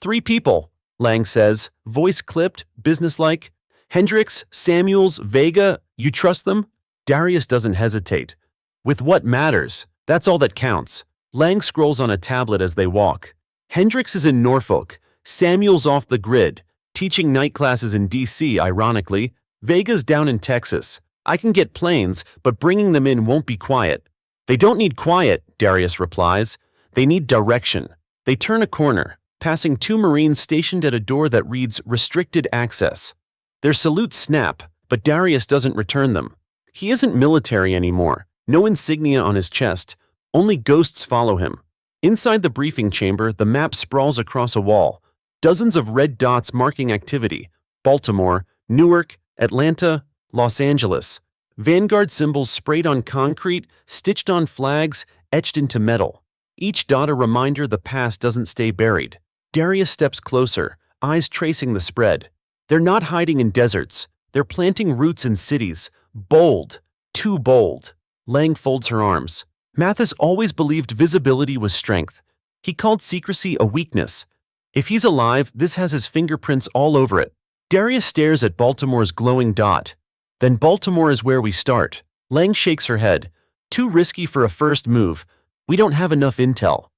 3 people, Lang says, voice clipped, businesslike. Hendrix, Samuels, Vega, you trust them? Darius doesn't hesitate. With what matters? That's all that counts. Lang scrolls on a tablet as they walk. Hendrix is in Norfolk. Samuel's off the grid, teaching night classes in D.C., ironically. Vega's down in Texas. I can get planes, but bringing them in won't be quiet. They don't need quiet, Darius replies. They need direction. They turn a corner, passing 2 Marines stationed at a door that reads restricted access. Their salutes snap, but Darius doesn't return them. He isn't military anymore, no insignia on his chest, only ghosts follow him. Inside the briefing chamber, the map sprawls across a wall, dozens of red dots marking activity: Baltimore, Newark, Atlanta, Los Angeles. Vanguard symbols sprayed on concrete, stitched on flags, etched into metal. Each dot a reminder the past doesn't stay buried. Darius steps closer, eyes tracing the spread. They're not hiding in deserts. They're planting roots in cities. Bold. Too bold. Lang folds her arms. Mathis always believed visibility was strength. He called secrecy a weakness. If he's alive, this has his fingerprints all over it. Darius stares at Baltimore's glowing dot. Then Baltimore is where we start. Lang shakes her head. Too risky for a first move. We don't have enough intel.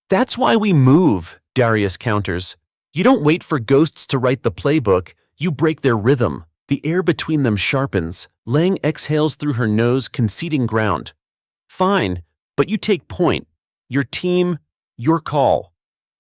That's why we move, Darius counters. You don't wait for ghosts to write the playbook. You break their rhythm. The air between them sharpens. Lang exhales through her nose, conceding ground. Fine, but you take point. Your team, your call.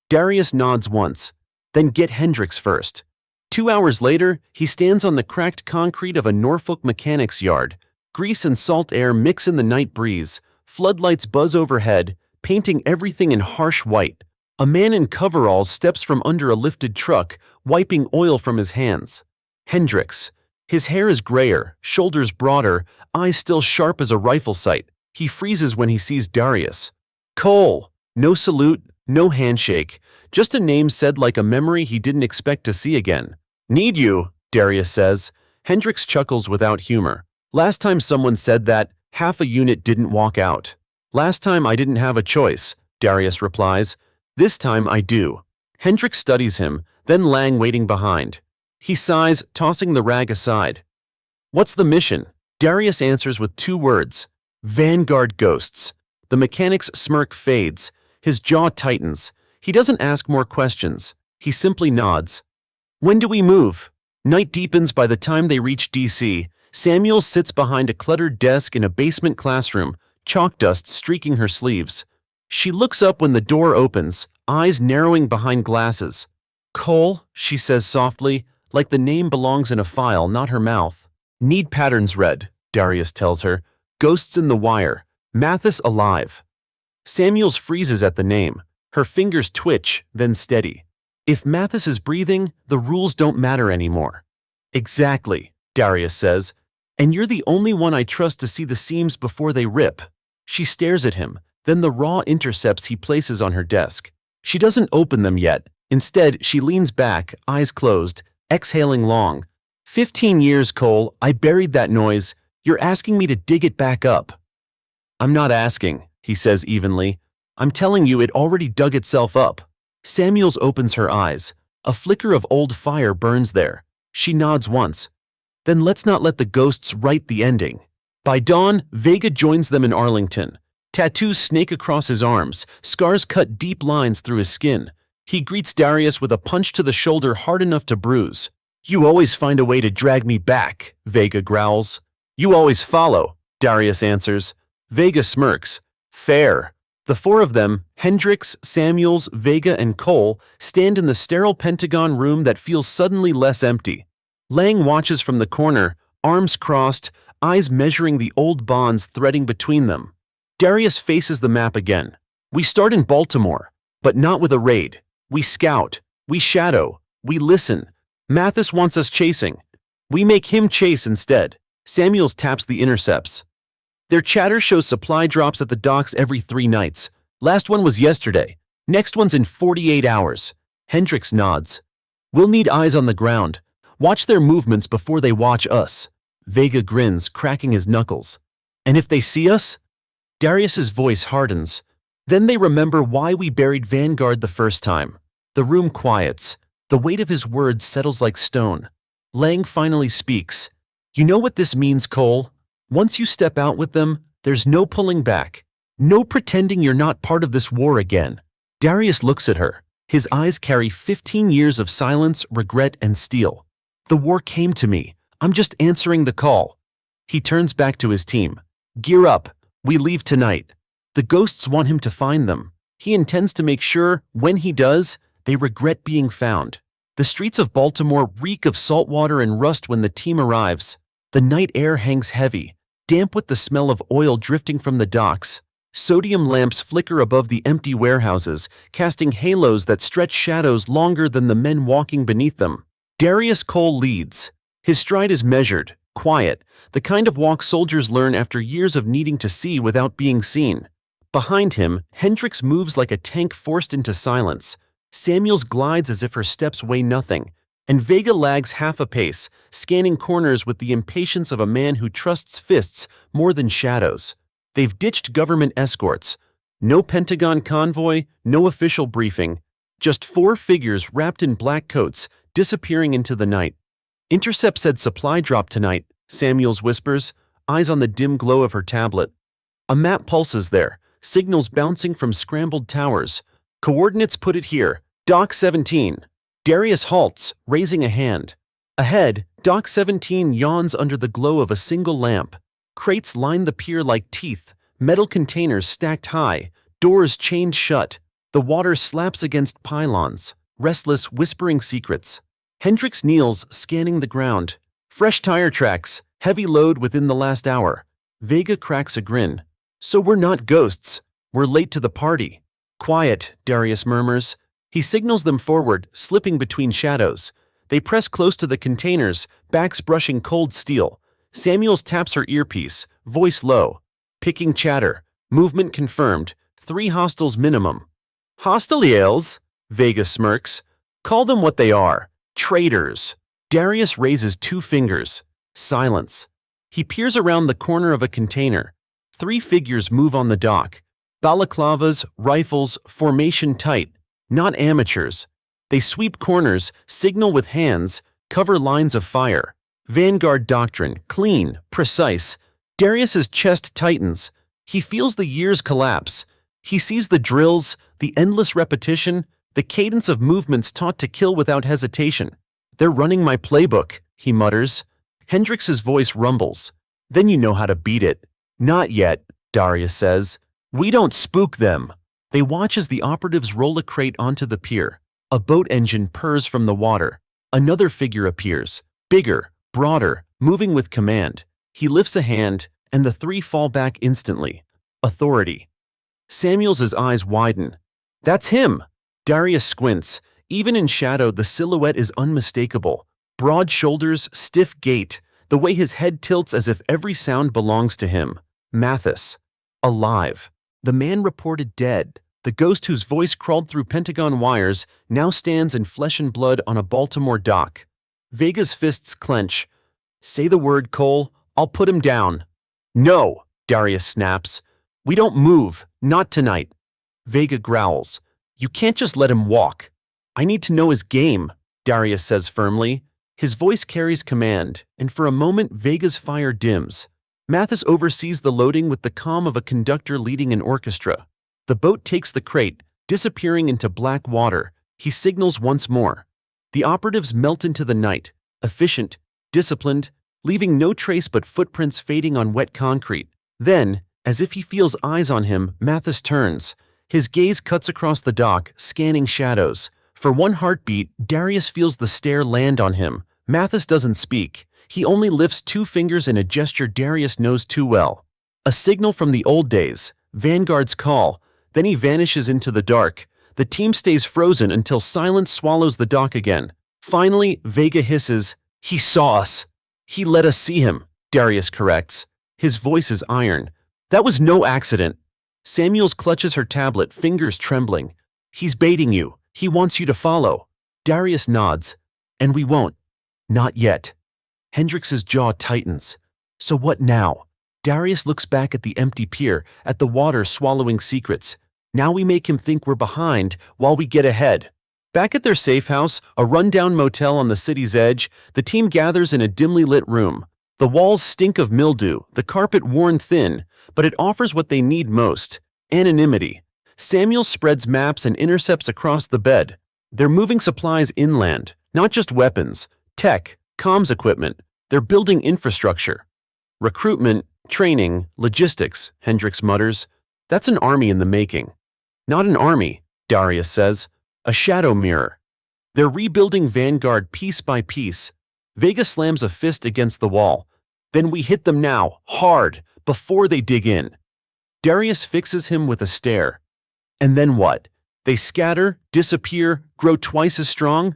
Darius nods once. Then get Hendrix first. 2 hours later, he stands on the cracked concrete of a Norfolk mechanic's yard. Grease and salt air mix in the night breeze. Floodlights buzz overhead, painting everything in harsh white. A man in coveralls steps from under a lifted truck, wiping oil from his hands. Hendrix. His hair is grayer, shoulders broader, eyes still sharp as a rifle sight. He freezes when he sees Darius. Cole. No salute, no handshake, just a name said like a memory he didn't expect to see again. Need you, Darius says. Hendrix chuckles without humor. Last time someone said that, half a unit didn't walk out. Last time I didn't have a choice, Darius replies. This time I do. Hendrix studies him, then Lang waiting behind. He sighs, tossing the rag aside. What's the mission? Darius answers with 2 words. Vanguard ghosts. The mechanic's smirk fades. His jaw tightens. He doesn't ask more questions. He simply nods. When do we move? Night deepens by the time they reach D.C. Samuel sits behind a cluttered desk in a basement classroom, chalk dust streaking her sleeves. She looks up when the door opens, eyes narrowing behind glasses. Cole, she says softly, like the name belongs in a file, not her mouth. Need patterns read, Darius tells her. Ghosts in the wire. Mathis alive. Samuels freezes at the name. Her fingers twitch, then steady. If Mathis is breathing, the rules don't matter anymore. Exactly, Darius says. And you're the only one I trust to see the seams before they rip. She stares at him, then the raw intercepts he places on her desk. She doesn't open them yet. Instead, she leans back, eyes closed, exhaling long. 15 years, Cole, I buried that noise. You're asking me to dig it back up. I'm not asking, he says evenly. I'm telling you it already dug itself up. Samuels opens her eyes. A flicker of old fire burns there. She nods once. Then let's not let the ghosts write the ending. By dawn, Vega joins them in Arlington. Tattoos snake across his arms, scars cut deep lines through his skin. He greets Darius with a punch to the shoulder hard enough to bruise. You always find a way to drag me back, Vega growls. You always follow, Darius answers. Vega smirks. Fair. The 4 of them, Hendrix, Samuels, Vega, and Cole, stand in the sterile Pentagon room that feels suddenly less empty. Lang watches from the corner, arms crossed, eyes measuring the old bonds threading between them. Darius faces the map again. We start in Baltimore, but not with a raid. We scout. We shadow. We listen. Mathis wants us chasing. We make him chase instead. Samuels taps the intercepts. Their chatter shows supply drops at the docks every 3 nights. Last one was yesterday. Next one's in 48 hours. Hendrix nods. We'll need eyes on the ground. Watch their movements before they watch us. Vega grins, cracking his knuckles. And if they see us? Darius's voice hardens. Then they remember why we buried Vanguard the first time. The room quiets. The weight of his words settles like stone. Lang finally speaks. You know what this means, Cole? Once you step out with them, there's no pulling back. No pretending you're not part of this war again. Darius looks at her. His eyes carry 15 years of silence, regret, and steel. The war came to me. I'm just answering the call. He turns back to his team. Gear up. We leave tonight. The ghosts want him to find them. He intends to make sure, when he does, they regret being found. The streets of Baltimore reek of salt water and rust when the team arrives. The night air hangs heavy, damp with the smell of oil drifting from the docks. Sodium lamps flicker above the empty warehouses, casting halos that stretch shadows longer than the men walking beneath them. Darius Cole leads. His stride is measured, quiet, the kind of walk soldiers learn after years of needing to see without being seen. Behind him, Hendrix moves like a tank forced into silence. Samuels glides as if her steps weigh nothing, and Vega lags half a pace, scanning corners with the impatience of a man who trusts fists more than shadows. They've ditched government escorts. No Pentagon convoy, no official briefing. Just 4 figures wrapped in black coats, disappearing into the night. "Intercept said supply drop tonight," Samuels whispers, eyes on the dim glow of her tablet. A map pulses there, signals bouncing from scrambled towers. Coordinates put it here, Dock 17. Darius halts, raising a hand. Ahead, Dock 17 yawns under the glow of a single lamp. Crates line the pier like teeth, metal containers stacked high, doors chained shut. The water slaps against pylons, restless, whispering secrets. Hendrix kneels, scanning the ground. Fresh tire tracks, heavy load within the last hour. Vega cracks a grin. "So we're not ghosts. We're late to the party." "Quiet," Darius murmurs. He signals them forward, slipping between shadows. They press close to the containers, backs brushing cold steel. Samuels taps her earpiece, voice low. Picking chatter. Movement confirmed. 3 hostiles minimum. "Hostiles?" Vega smirks. "Call them what they are. Traitors." Darius raises 2 fingers. Silence. He peers around the corner of a container. 3 figures move on the dock. Balaclavas, rifles, formation tight. Not amateurs. They sweep corners, signal with hands, cover lines of fire. Vanguard doctrine, clean, precise. Darius's chest tightens. He feels the years collapse. He sees the drills, the endless repetition, the cadence of movements taught to kill without hesitation. "They're running my playbook," he mutters. Hendrix's voice rumbles. "Then you know how to beat it." "Not yet," Darius says. "We don't spook them." They watch as the operatives roll a crate onto the pier. A boat engine purrs from the water. Another figure appears, bigger, broader, moving with command. He lifts a hand, and the 3 fall back instantly. Authority. Samuels's eyes widen. "That's him!" Darius squints. Even in shadow, the silhouette is unmistakable. Broad shoulders, stiff gait, the way his head tilts as if every sound belongs to him. Mathis. Alive. The man reported dead, the ghost whose voice crawled through Pentagon wires, now stands in flesh and blood on a Baltimore dock. Vega's fists clench. "Say the word, Cole. I'll put him down." "No," Darius snaps. "We don't move. Not tonight." Vega growls. "You can't just let him walk." "I need to know his game," Darius says firmly. His voice carries command, and for a moment Vega's fire dims. Mathis oversees the loading with the calm of a conductor leading an orchestra. The boat takes the crate, disappearing into black water. He signals once more. The operatives melt into the night, efficient, disciplined, leaving no trace but footprints fading on wet concrete. Then, as if he feels eyes on him, Mathis turns. His gaze cuts across the dock, scanning shadows. For one heartbeat, Darius feels the stare land on him. Mathis doesn't speak. He only lifts 2 fingers in a gesture Darius knows too well. A signal from the old days, Vanguard's call. Then he vanishes into the dark. The team stays frozen until silence swallows the dock again. Finally, Vega hisses, "He saw us." "He let us see him," Darius corrects. His voice is iron. "That was no accident." Samuels clutches her tablet, fingers trembling. "He's baiting you. He wants you to follow." Darius nods. "And we won't." "Not yet." Hendrix's jaw tightens. "So what now?" Darius looks back at the empty pier, at the water swallowing secrets. "Now we make him think we're behind while we get ahead." Back at their safe house, a rundown motel on the city's edge, the team gathers in a dimly lit room. The walls stink of mildew, the carpet worn thin, but it offers what they need most: anonymity. Samuel spreads maps and intercepts across the bed. They're moving supplies inland, not just weapons, tech, comms equipment. They're building infrastructure. "Recruitment, training, logistics," Hendrix mutters. "That's an army in the making." Not an army, Darius says. A shadow mirror. They're rebuilding Vanguard piece by piece. Vega slams a fist against the wall. Then we hit them now, hard, before they dig in. Darius fixes him with a stare. And then what? They scatter, disappear, grow twice as strong?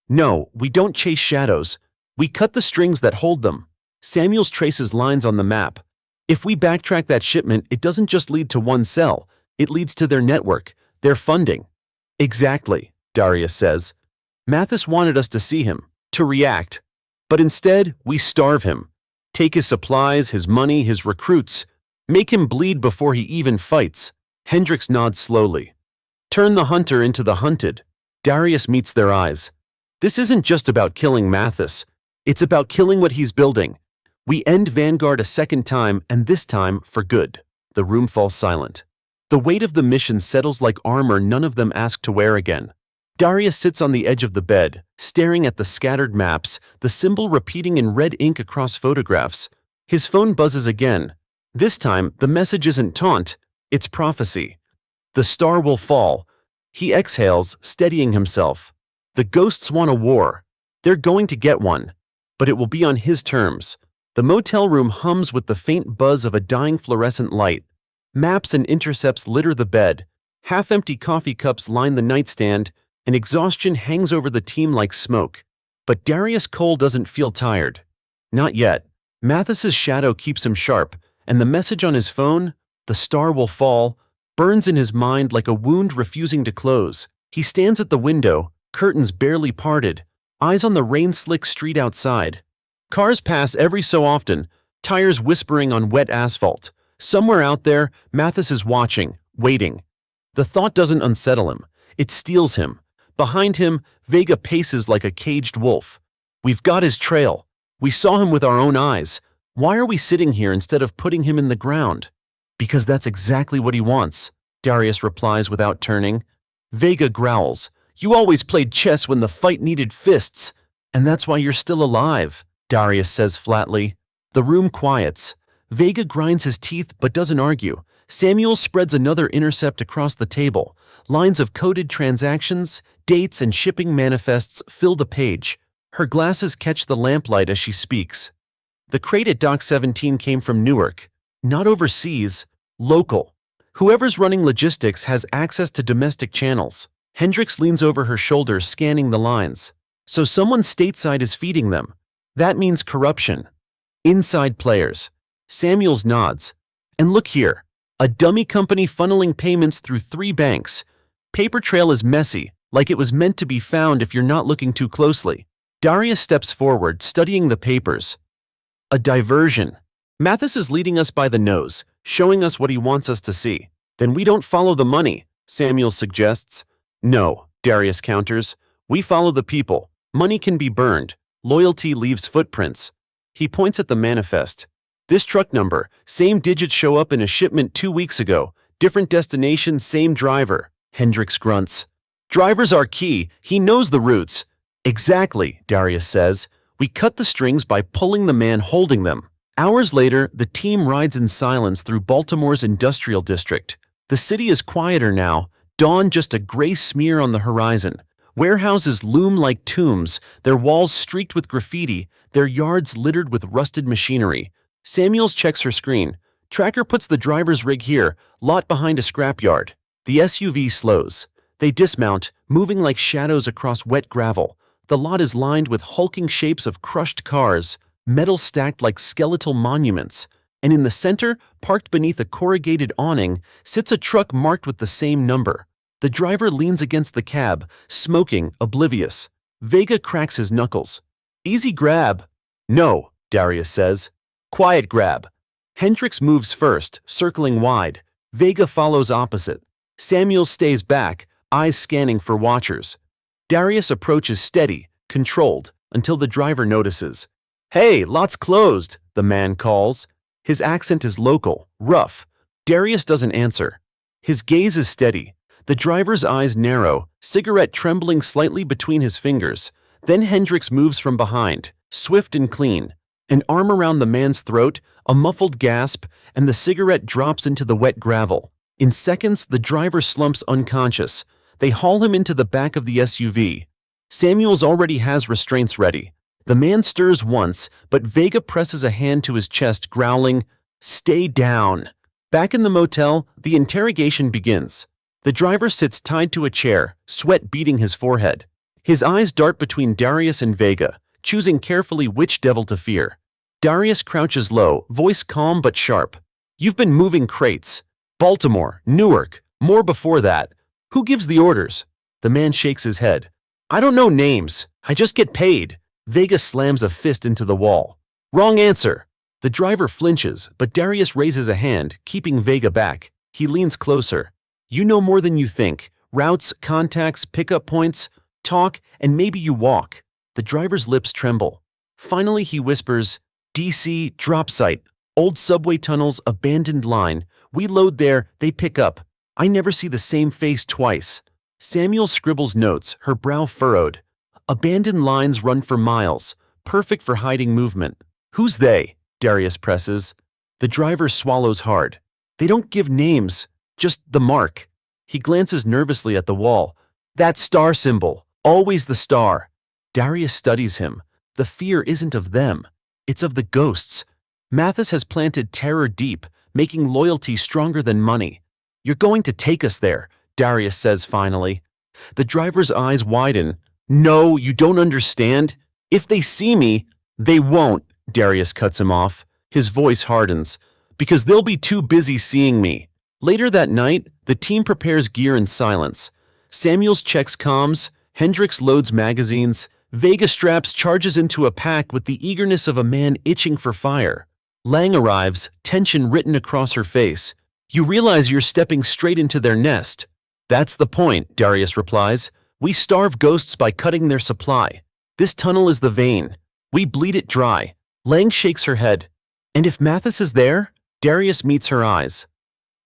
No, we don't chase shadows. We cut the strings that hold them. Samuels traces lines on the map. If we backtrack that shipment, it doesn't just lead to one cell. It leads to their network, their funding. Exactly, Darius says. Mathis wanted us to see him, to react. But instead, we starve him. Take his supplies, his money, his recruits. Make him bleed before he even fights. Hendrix nods slowly. Turn the hunter into the hunted. Darius meets their eyes. This isn't just about killing Mathis. It's about killing what he's building. We end Vanguard a second time, and this time for good. The room falls silent. The weight of the mission settles like armor none of them ask to wear again. Darius sits on the edge of the bed, staring at the scattered maps, the symbol repeating in red ink across photographs. His phone buzzes again. This time, the message isn't taunt, it's prophecy. The star will fall. He exhales, steadying himself. The ghosts want a war. They're going to get one. But it will be on his terms. The motel room hums with the faint buzz of a dying fluorescent light. Maps and intercepts litter the bed. Half-empty coffee cups line the nightstand, and exhaustion hangs over the team like smoke. But Darius Cole doesn't feel tired. Not yet. Mathis's shadow keeps him sharp, and the message on his phone, the star will fall, burns in his mind like a wound refusing to close. He stands at the window, curtains barely parted, eyes on the rain-slick street outside. Cars pass every so often, tires whispering on wet asphalt. Somewhere out there, Mathis is watching, waiting. The thought doesn't unsettle him. It steals him. Behind him, Vega paces like a caged wolf. We've got his trail. We saw him with our own eyes. Why are we sitting here instead of putting him in the ground? Because that's exactly what he wants, Darius replies without turning. Vega growls. You always played chess when the fight needed fists. And that's why you're still alive, Darius says flatly. The room quiets. Vega grinds his teeth but doesn't argue. Samuel spreads another intercept across the table. Lines of coded transactions, dates, and shipping manifests fill the page. Her glasses catch the lamplight as she speaks. The crate at Dock 17 came from Newark. Not overseas, local. Whoever's running logistics has access to domestic channels. Hendrix leans over her shoulder, scanning the lines. So someone stateside is feeding them. That means corruption. Inside players. Samuels nods. And look here. A dummy company funneling payments through 3 banks. Paper trail is messy, like it was meant to be found if you're not looking too closely. Darius steps forward, studying the papers. A diversion. Mathis is leading us by the nose, showing us what he wants us to see. Then we don't follow the money, Samuel suggests. No, Darius counters. We follow the people. Money can be burned. Loyalty leaves footprints. He points at the manifest. This truck number, same digits show up in a shipment 2 weeks ago. Different destination, same driver. Hendrix grunts. Drivers are key. He knows the routes. Exactly, Darius says. We cut the strings by pulling the man holding them. Hours later, the team rides in silence through Baltimore's industrial district. The city is quieter now, dawn just a gray smear on the horizon. Warehouses loom like tombs, their walls streaked with graffiti, their yards littered with rusted machinery. Samuels checks her screen. Tracker puts the driver's rig here, lot behind a scrapyard. The SUV slows. They dismount, moving like shadows across wet gravel. The lot is lined with hulking shapes of crushed cars, metal stacked like skeletal monuments. And in the center, parked beneath a corrugated awning, sits a truck marked with the same number. The driver leans against the cab, smoking, oblivious. Vega cracks his knuckles. Easy grab. No, Darius says. Quiet grab. Hendrix moves first, circling wide. Vega follows opposite. Samuel stays back, eyes scanning for watchers. Darius approaches steady, controlled, until the driver notices. Hey, lot's closed, the man calls. His accent is local, rough. Darius doesn't answer. His gaze is steady. The driver's eyes narrow, cigarette trembling slightly between his fingers. Then Hendrix moves from behind, swift and clean. An arm around the man's throat, a muffled gasp, and the cigarette drops into the wet gravel. In seconds, the driver slumps unconscious. They haul him into the back of the SUV. Samuels already has restraints ready. The man stirs once, but Vega presses a hand to his chest, growling, "Stay down." Back in the motel, the interrogation begins. The driver sits tied to a chair, sweat beading his forehead. His eyes dart between Darius and Vega, choosing carefully which devil to fear. Darius crouches low, voice calm but sharp. "You've been moving crates. Baltimore, Newark, more before that. Who gives the orders?" The man shakes his head. "I don't know names. I just get paid." Vega slams a fist into the wall. "Wrong answer." The driver flinches, but Darius raises a hand, keeping Vega back. He leans closer. "You know more than you think. Routes, contacts, pickup points. Talk, and maybe you walk." The driver's lips tremble. Finally he whispers, "DC, drop site. Old subway tunnels, abandoned line. We load there, they pick up. I never see the same face twice." Samuel scribbles notes, her brow furrowed. "Abandoned lines run for miles. Perfect for hiding movement." "Who's they?" Darius presses. The driver swallows hard. "They don't give names, just the mark." He glances nervously at the wall. "That star symbol, always the star." Darius studies him. The fear isn't of them. It's of the ghosts. Mathis has planted terror deep, making loyalty stronger than money. "You're going to take us there," Darius says finally. The driver's eyes widen. "No, you don't understand. If they see me, they won't." Darius cuts him off. His voice hardens. "Because they'll be too busy seeing me." Later that night, the team prepares gear in silence. Samuels checks comms, Hendrix loads magazines, Vega straps charges into a pack with the eagerness of a man itching for fire. Lang arrives, tension written across her face. "You realize you're stepping straight into their nest." "That's the point," Darius replies. "We starve ghosts by cutting their supply. This tunnel is the vein. We bleed it dry." Lang shakes her head. "And if Mathis is there?" Darius meets her eyes.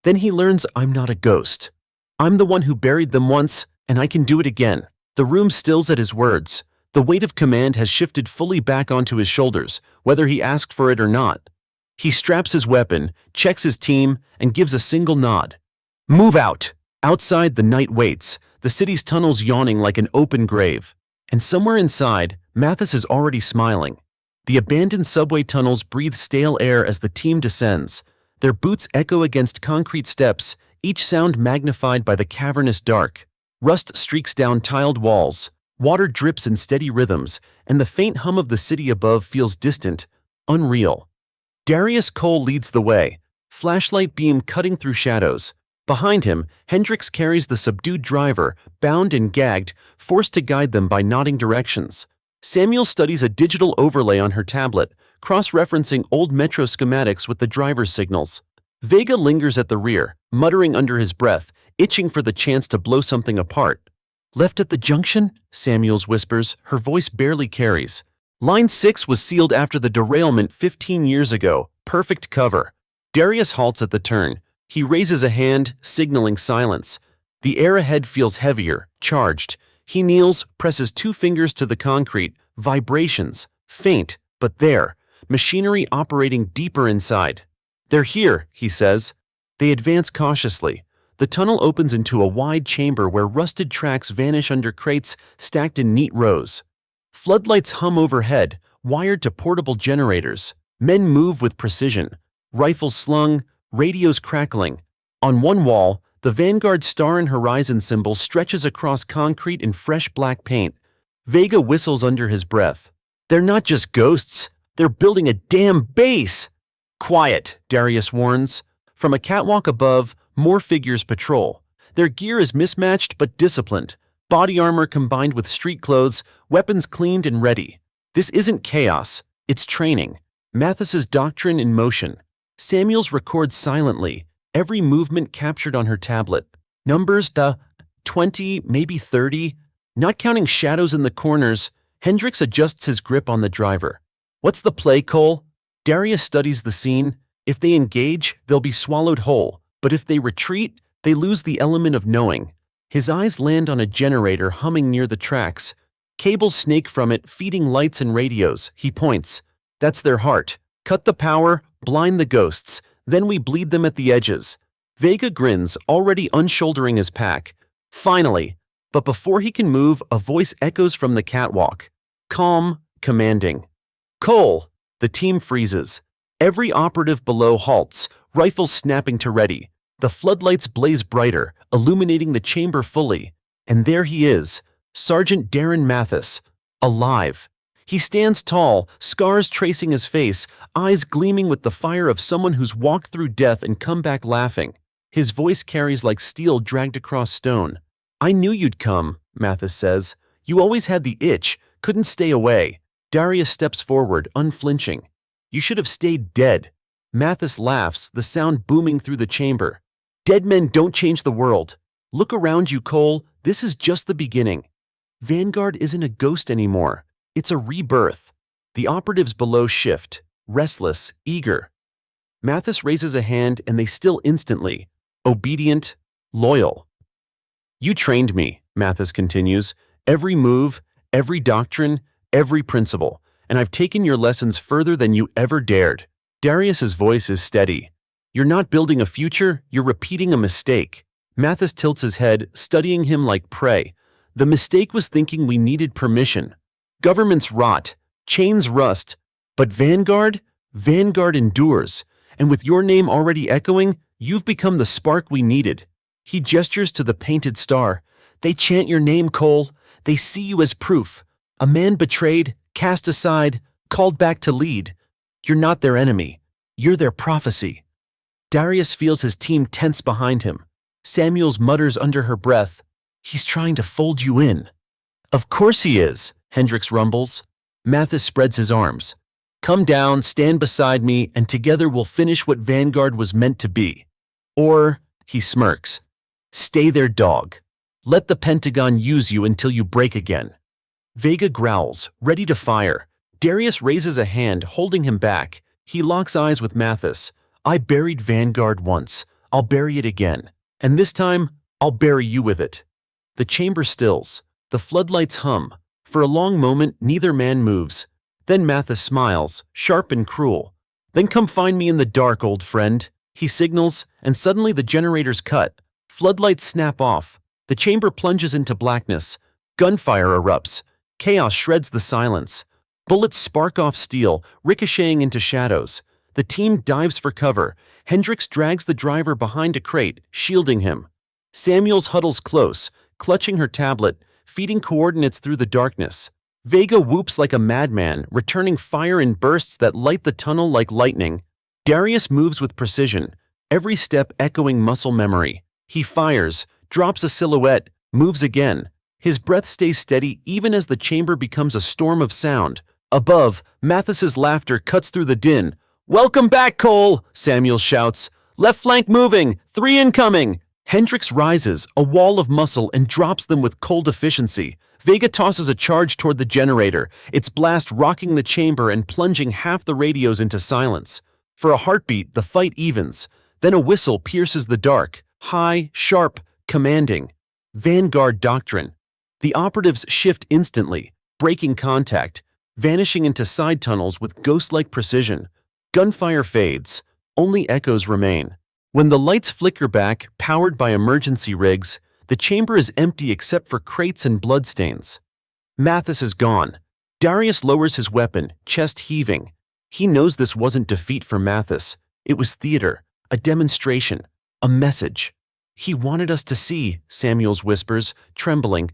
"Then he learns I'm not a ghost. I'm the one who buried them once, and I can do it again." The room stills at his words. The weight of command has shifted fully back onto his shoulders, whether he asked for it or not. He straps his weapon, checks his team, and gives a single nod. "Move out!" Outside, the night waits, the city's tunnels yawning like an open grave. And somewhere inside, Mathis is already smiling. The abandoned subway tunnels breathe stale air as the team descends. Their boots echo against concrete steps, each sound magnified by the cavernous dark. Rust streaks down tiled walls. Water drips in steady rhythms, and the faint hum of the city above feels distant, unreal. Darius Cole leads the way, flashlight beam cutting through shadows. Behind him, Hendrix carries the subdued driver, bound and gagged, forced to guide them by nodding directions. Samuel studies a digital overlay on her tablet, cross-referencing old metro schematics with the driver's signals. Vega lingers at the rear, muttering under his breath, itching for the chance to blow something apart. "Left at the junction?" Samuels whispers, her voice barely carries. "Line 6 was sealed after the derailment 15 years ago. Perfect cover." Darius halts at the turn. He raises a hand, signaling silence. The air ahead feels heavier, charged. He kneels, presses 2 fingers to the concrete. Vibrations. Faint, but there. Machinery operating deeper inside. "They're here," he says. They advance cautiously. The tunnel opens into a wide chamber where rusted tracks vanish under crates stacked in neat rows. Floodlights hum overhead, wired to portable generators. Men move with precision. Rifles slung, radios crackling. On one wall, the Vanguard star and horizon symbol stretches across concrete in fresh black paint. Vega whistles under his breath. "They're not just ghosts, they're building a damn base!" "Quiet," Darius warns. From a catwalk above, more figures patrol. Their gear is mismatched but disciplined. Body armor combined with street clothes, weapons cleaned and ready. This isn't chaos, it's training. Mathis's doctrine in motion. Samuels records silently, every movement captured on her tablet. Numbers, 20, maybe 30. Not counting shadows in the corners, Hendrix adjusts his grip on the driver. "What's the play, Cole?" Darius studies the scene. If they engage, they'll be swallowed whole. But if they retreat, they lose the element of knowing. His eyes land on a generator humming near the tracks. Cables snake from it, feeding lights and radios. He points. "That's their heart. Cut the power, blind the ghosts, then we bleed them at the edges." Vega grins, already unshouldering his pack. Finally, but before he can move, a voice echoes from the catwalk. Calm, commanding. Cole! The team freezes. Every operative below halts, rifles snapping to ready. The floodlights blaze brighter, illuminating the chamber fully. And there he is, Sergeant Darren Mathis, alive. He stands tall, scars tracing his face, eyes gleaming with the fire of someone who's walked through death and come back laughing. His voice carries like steel dragged across stone. I knew you'd come, Mathis says. You always had the itch, couldn't stay away. Darius steps forward, unflinching. You should have stayed dead. Mathis laughs, the sound booming through the chamber. Dead men don't change the world. Look around you, Cole. This is just the beginning. Vanguard isn't a ghost anymore. It's a rebirth. The operatives below shift, restless, eager. Mathis raises a hand and they still instantly. Obedient, loyal. You trained me, Mathis continues. Every move, every doctrine, every principle. And I've taken your lessons further than you ever dared. Darius's voice is steady. You're not building a future, you're repeating a mistake. Mathis tilts his head, studying him like prey. The mistake was thinking we needed permission. Governments rot, chains rust, but Vanguard endures. And with your name already echoing, you've become the spark we needed. He gestures to the painted star. They chant your name, Cole. They see you as proof. A man betrayed, cast aside, called back to lead. You're not their enemy. You're their prophecy. Darius feels his team tense behind him. Samuels mutters under her breath, He's trying to fold you in. Of course he is, Hendrix rumbles. Mathis spreads his arms. Come down, stand beside me, and together we'll finish what Vanguard was meant to be. Or, he smirks, stay there, dog. Let the Pentagon use you until you break again. Vega growls, ready to fire. Darius raises a hand, holding him back. He locks eyes with Mathis. I buried Vanguard once. I'll bury it again. And this time, I'll bury you with it. The chamber stills. The floodlights hum. For a long moment, neither man moves. Then Mathis smiles, sharp and cruel. Then come find me in the dark, old friend. He signals, and suddenly the generators cut. Floodlights snap off. The chamber plunges into blackness. Gunfire erupts. Chaos shreds the silence. Bullets spark off steel, ricocheting into shadows. The team dives for cover. Hendrix drags the driver behind a crate, shielding him. Samuels huddles close, clutching her tablet, feeding coordinates through the darkness. Vega whoops like a madman, returning fire in bursts that light the tunnel like lightning. Darius moves with precision, every step echoing muscle memory. He fires, drops a silhouette, moves again. His breath stays steady even as the chamber becomes a storm of sound. Above, Mathis's laughter cuts through the din. Welcome back, Cole, Samuel shouts. Left flank moving, 3 incoming. Hendrix rises, a wall of muscle, and drops them with cold efficiency. Vega tosses a charge toward the generator, its blast rocking the chamber and plunging half the radios into silence. For a heartbeat, the fight evens. Then a whistle pierces the dark, high, sharp, commanding. Vanguard doctrine. The operatives shift instantly, breaking contact, vanishing into side tunnels with ghost-like precision. Gunfire fades. Only echoes remain. When the lights flicker back, powered by emergency rigs, the chamber is empty except for crates and bloodstains. Mathis is gone. Darius lowers his weapon, chest heaving. He knows this wasn't defeat for Mathis. It was theater, a demonstration, a message. He wanted us to see, Samuels whispers, trembling.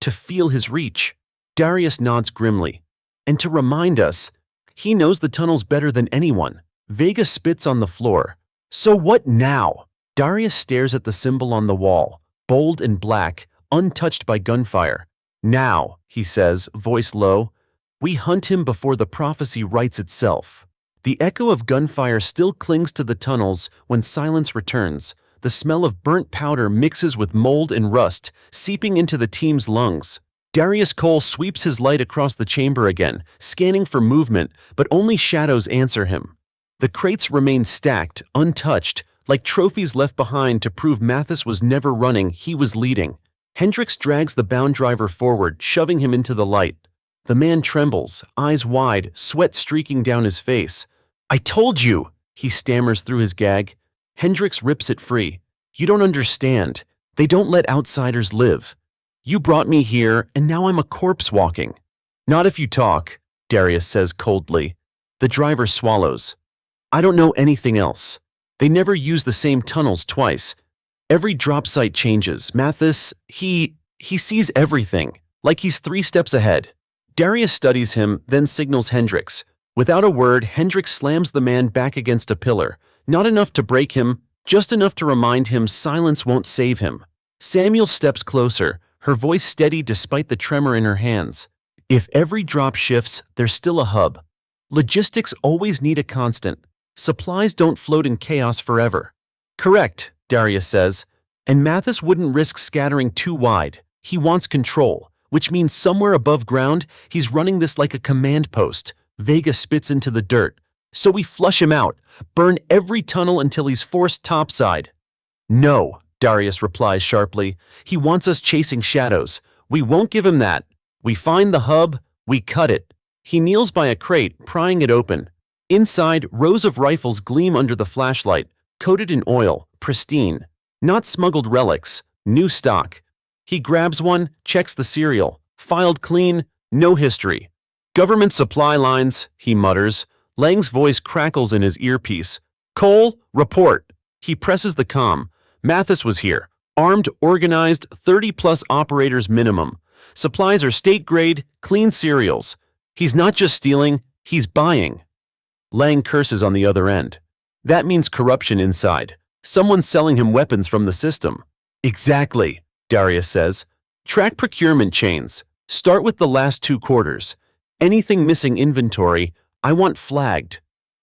To feel his reach. Darius nods grimly. And to remind us, he knows the tunnels better than anyone. Vega spits on the floor. So what now? Darius stares at the symbol on the wall, bold and black, untouched by gunfire. Now, he says, voice low, we hunt him before the prophecy writes itself. The echo of gunfire still clings to the tunnels when silence returns. The smell of burnt powder mixes with mold and rust, seeping into the team's lungs. Darius Cole sweeps his light across the chamber again, scanning for movement, but only shadows answer him. The crates remain stacked, untouched, like trophies left behind to prove Mathis was never running, he was leading. Hendrix drags the bound driver forward, shoving him into the light. The man trembles, eyes wide, sweat streaking down his face. I told you, he stammers through his gag. Hendrix rips it free. You don't understand. They don't let outsiders live. You brought me here, and now I'm a corpse walking. Not if you talk, Darius says coldly. The driver swallows. I don't know anything else. They never use the same tunnels twice. Every drop site changes. Mathis, he sees everything, like he's 3 steps ahead. Darius studies him, then signals Hendrix. Without a word, Hendrix slams the man back against a pillar. Not enough to break him, just enough to remind him silence won't save him. Samuel steps closer, her voice steady despite the tremor in her hands. If every drop shifts, there's still a hub. Logistics always need a constant. Supplies don't float in chaos forever. Correct, Darius says. And Mathis wouldn't risk scattering too wide. He wants control, which means somewhere above ground, he's running this like a command post. Vega spits into the dirt. So we flush him out, burn every tunnel until he's forced topside. No, Darius replies sharply. He wants us chasing shadows. We won't give him that. We find the hub, we cut it. He kneels by a crate, prying it open. Inside, rows of rifles gleam under the flashlight, coated in oil, pristine. Not smuggled relics, new stock. He grabs one, checks the serial. Filed clean, no history. Government supply lines, he mutters. Lang's voice crackles in his earpiece. Cole, report. He presses the comm. Mathis was here. Armed, organized, 30-plus operators minimum. Supplies are state-grade, clean serials. He's not just stealing, he's buying. Lang curses on the other end. That means corruption inside. Someone's selling him weapons from the system. Exactly, Darius says. Track procurement chains. Start with the last 2 quarters. Anything missing inventory, I want flagged.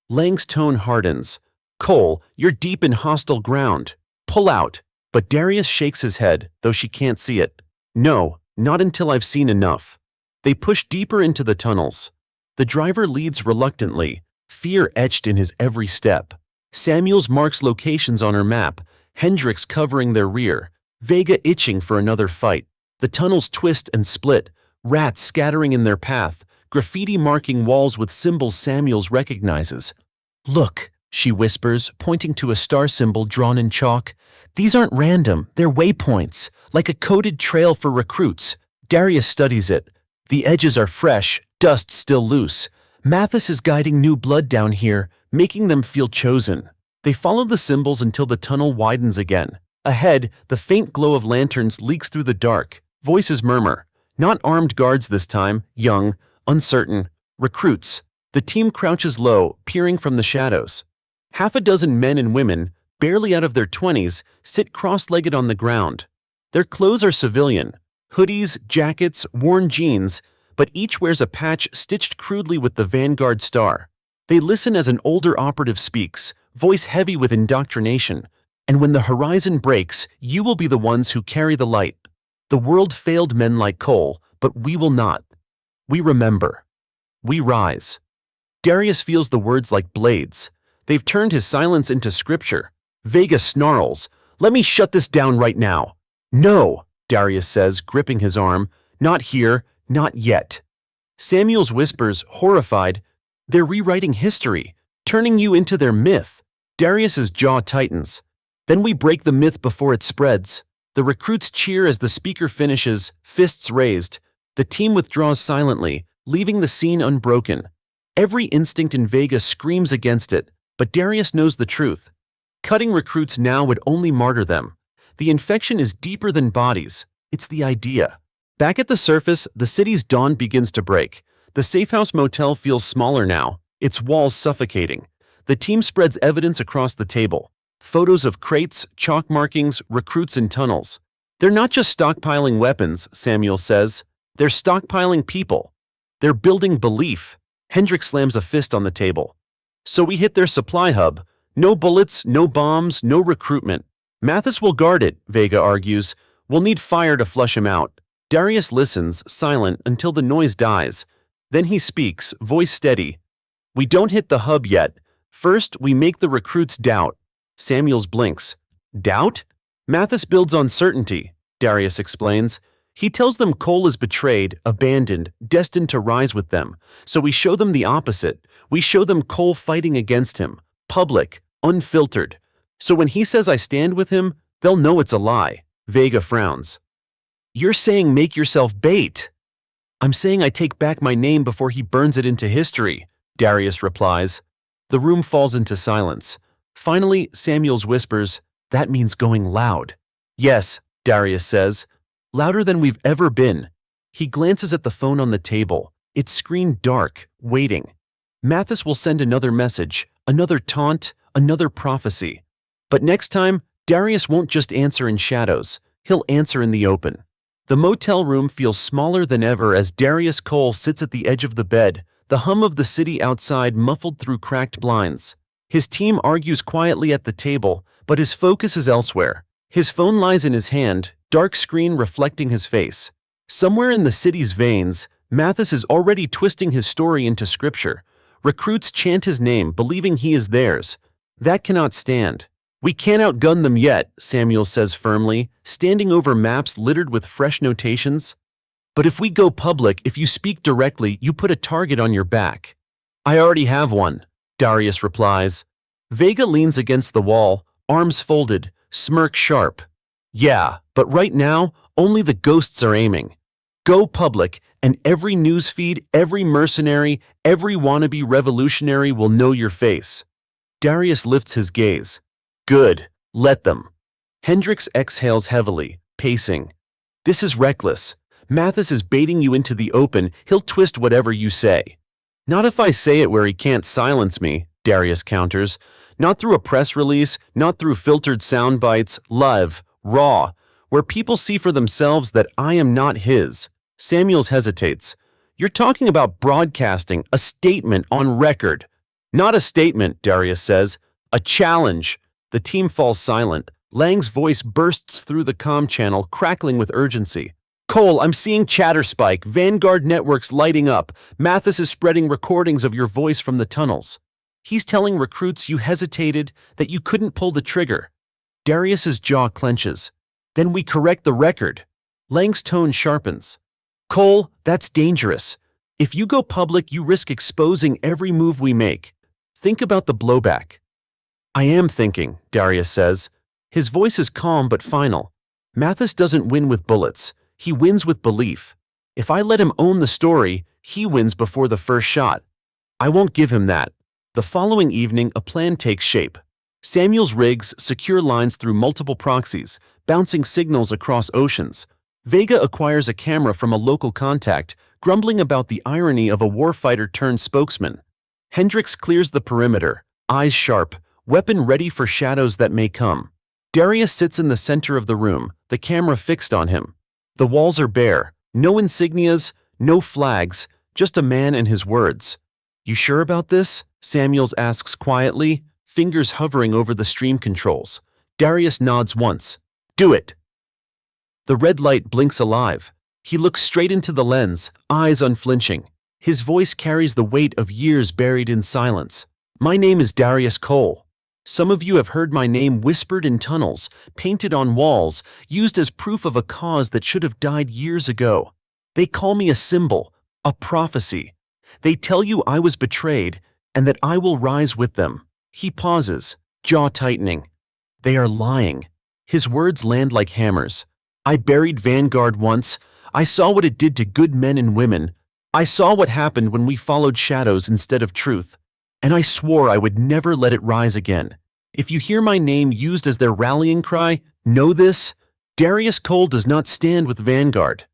Lang's tone hardens. Cole, you're deep in hostile ground. Pull out. But Darius shakes his head, though she can't see it. No, not until I've seen enough. They push deeper into the tunnels. The driver leads reluctantly, fear etched in his every step. Samuels marks locations on her map, Hendrix covering their rear, Vega itching for another fight. The tunnels twist and split, rats scattering in their path, graffiti marking walls with symbols Samuels recognizes. Look, she whispers, pointing to a star symbol drawn in chalk. These aren't random, they're waypoints, like a coded trail for recruits. Darius studies it. The edges are fresh, dust still loose. Mathis is guiding new blood down here, making them feel chosen. They follow the symbols until the tunnel widens again. Ahead, the faint glow of lanterns leaks through the dark. Voices murmur. Not armed guards this time, young, uncertain. Recruits. The team crouches low, peering from the shadows. Half a dozen men and women, barely out of their 20s, sit cross-legged on the ground. Their clothes are civilian. Hoodies, jackets, worn jeans, but each wears a patch stitched crudely with the Vanguard star. They listen as an older operative speaks, voice heavy with indoctrination. And when the horizon breaks, you will be the ones who carry the light. The world failed men like Cole, but we will not. We remember. We rise. Darius feels the words like blades. They've turned his silence into scripture. Vega snarls. Let me shut this down right now. No, Darius says, gripping his arm. Not here, not yet. Samuels whispers, horrified. They're rewriting history, turning you into their myth. Darius's jaw tightens. Then we break the myth before it spreads. The recruits cheer as the speaker finishes, fists raised. The team withdraws silently, leaving the scene unbroken. Every instinct in Vega screams against it, but Darius knows the truth. Cutting recruits now would only martyr them. The infection is deeper than bodies. It's the idea. Back at the surface, the city's dawn begins to break. The Safehouse Motel feels smaller now, its walls suffocating. The team spreads evidence across the table. Photos of crates, chalk markings, recruits in tunnels. They're not just stockpiling weapons, Samuel says. They're stockpiling people. They're building belief. Hendrix slams a fist on the table. So we hit their supply hub. No bullets, no bombs, no recruitment. Mathis will guard it, Vega argues. We'll need fire to flush him out. Darius listens, silent, until the noise dies. Then he speaks, voice steady. We don't hit the hub yet. First, we make the recruits doubt. Samuels blinks. Doubt? Mathis builds on certainty, Darius explains. He tells them Cole is betrayed, abandoned, destined to rise with them. So we show them the opposite. We show them Cole fighting against him. Public, unfiltered. So when he says I stand with him, they'll know it's a lie. Vega frowns. You're saying make yourself bait. I'm saying I take back my name before he burns it into history, Darius replies. The room falls into silence. Finally, Samuels whispers, that means going loud. Yes, Darius says. Louder than we've ever been. He glances at the phone on the table. It's screened dark, waiting. Mathis will send another message, another taunt, another prophecy. But next time, Darius won't just answer in shadows. He'll answer in the open. The motel room feels smaller than ever as Darius Cole sits at the edge of the bed, the hum of the city outside muffled through cracked blinds. His team argues quietly at the table, but his focus is elsewhere. His phone lies in his hand, dark screen reflecting his face. Somewhere in the city's veins, Mathis is already twisting his story into scripture. Recruits chant his name, believing he is theirs. That cannot stand. We can't outgun them yet, Samuel says firmly, standing over maps littered with fresh notations. But if we go public, if you speak directly, you put a target on your back. I already have one, Darius replies. Vega leans against the wall, arms folded, smirk sharp. Yeah, but right now, only the ghosts are aiming. Go public, and every newsfeed, every mercenary, every wannabe revolutionary will know your face. Darius lifts his gaze. Good, let them. Hendrix exhales heavily, pacing. This is reckless. Mathis is baiting you into the open, he'll twist whatever you say. Not if I say it where he can't silence me, Darius counters. Not through a press release, not through filtered sound bites, live, raw, where people see for themselves that I am not his. Samuels hesitates. You're talking about broadcasting, a statement on record. Not a statement, Darius says. A challenge. The team falls silent. Lang's voice bursts through the comm channel, crackling with urgency. Cole, I'm seeing chatter spike. Vanguard networks lighting up. Mathis is spreading recordings of your voice from the tunnels. He's telling recruits you hesitated, that you couldn't pull the trigger. Darius's jaw clenches. Then we correct the record. Lang's tone sharpens. Cole, that's dangerous. If you go public, you risk exposing every move we make. Think about the blowback. I am thinking, Darius says. His voice is calm but final. Mathis doesn't win with bullets. He wins with belief. If I let him own the story, he wins before the first shot. I won't give him that. The following evening, a plan takes shape. Samuels rigs secure lines through multiple proxies, bouncing signals across oceans. Vega acquires a camera from a local contact, grumbling about the irony of a warfighter turned spokesman. Hendrix clears the perimeter, eyes sharp, weapon ready for shadows that may come. Darius sits in the center of the room, the camera fixed on him. The walls are bare, no insignias, no flags, just a man and his words. You sure about this? Samuels asks quietly, fingers hovering over the stream controls. Darius nods once. Do it. The red light blinks alive. He looks straight into the lens, eyes unflinching. His voice carries the weight of years buried in silence. My name is Darius Cole. Some of you have heard my name whispered in tunnels, painted on walls, used as proof of a cause that should have died years ago. They call me a symbol, a prophecy. They tell you I was betrayed and that I will rise with them. He pauses, jaw tightening. They are lying. His words land like hammers. I buried Vanguard once. I saw what it did to good men and women. I saw what happened when we followed shadows instead of truth. And I swore I would never let it rise again. If you hear my name used as their rallying cry, know this: Darius Cole does not stand with Vanguard.